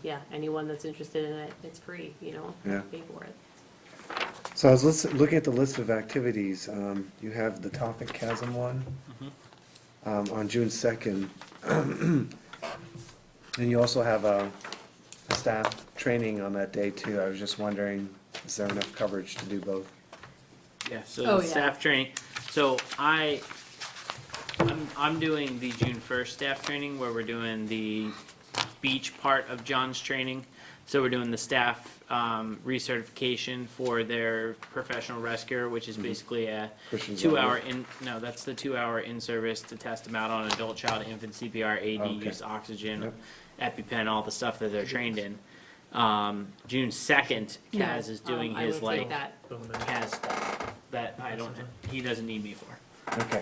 yeah, anyone that's interested in it, it's free, you know, Yeah. pay for it. So I was looking at the list of activities. You have the Topic Chasm one on June 2nd. And you also have a staff training on that day too. I was just wondering, is there enough coverage to do both? Yeah, so Oh, the yeah. staff training, so I'm doing the June 1st staff training where we're doing the beach part of John's training. So we're doing the staff recertification for their professional rescuer, which is basically a Christian 2-hour that's the 2-hour in-service to test them out on adult, child, infant CPR, AD Okay. use, oxygen, Yep. EpiPen, all the stuff that they're trained in. June 2nd, Kaz is doing I his would take like that. Kaz stuff that he doesn't need me for. Okay,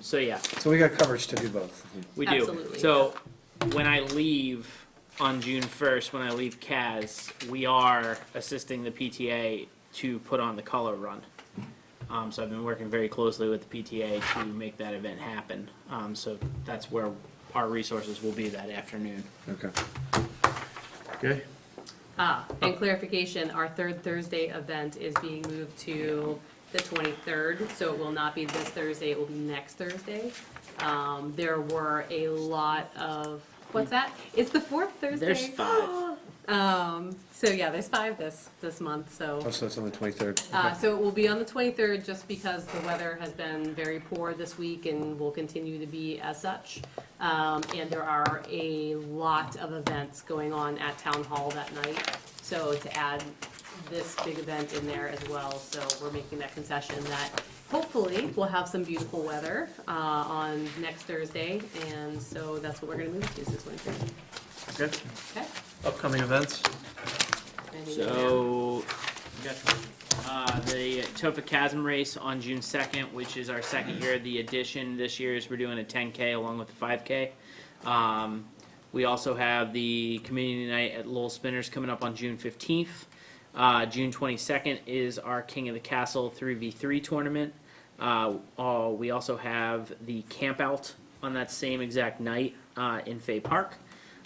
So yeah, so we got coverage to do both. we do. Absolutely. So when I leave on June 1st, when I leave Kaz, we are assisting the PTA to put on the color run. So I've been working very closely with the PTA to make that event happen. So that's where our resources will be that afternoon. Okay. Okay. And clarification, our third Thursday event is being moved to the 23rd, so it will not be this Thursday, it will be next Thursday. There were a lot of, what's that? It's the fourth Thursday. There's 5. So yeah, there's 5 this month, so. Oh, so it's on the 23rd. So it will be on the 23rd, just because the weather has been very poor this week and will continue to be as such. And there are a lot of events going on at Town Hall that night, so to add this big event in there as well, so we're making that concession that hopefully we'll have some beautiful weather on next Thursday, and so that's what we're gonna move to, is the 23rd. Okay. Okay? Upcoming events. Anything now? So, the Tophet Chasm race on June 2nd, which is our second year. The addition this year is we're doing a 10K along with the 5K. We also have the community night at Lowell Spinners coming up on June 15th. June 22nd is our King of the Castle 3v3 tournament. We also have the camp out on that same exact night in Fay Park.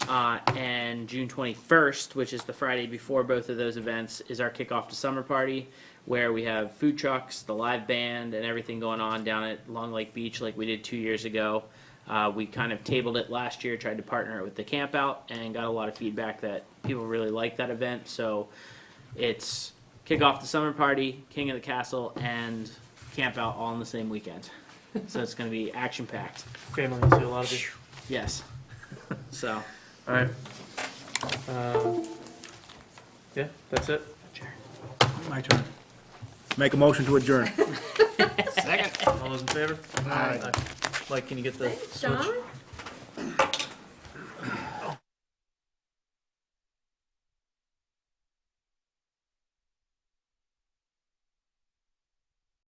And June 21st, which is the Friday before both of those events, is our kickoff to summer party, where we have food trucks, the live band, and everything going on down at Long Lake Beach like we did 2 years ago. We kind of tabled it last year, tried to partner it with the camp out, and got a lot of feedback that people really like that event. So it's kickoff the summer party, King of the Castle, and camp out all in the same weekend. So it's going to be action packed. Family, see a lot of you. Yes. So. All right. Yeah, that's it. My turn. Make a motion to adjourn. Second. All those in favor? Aye. Mike, can you get the switch? John?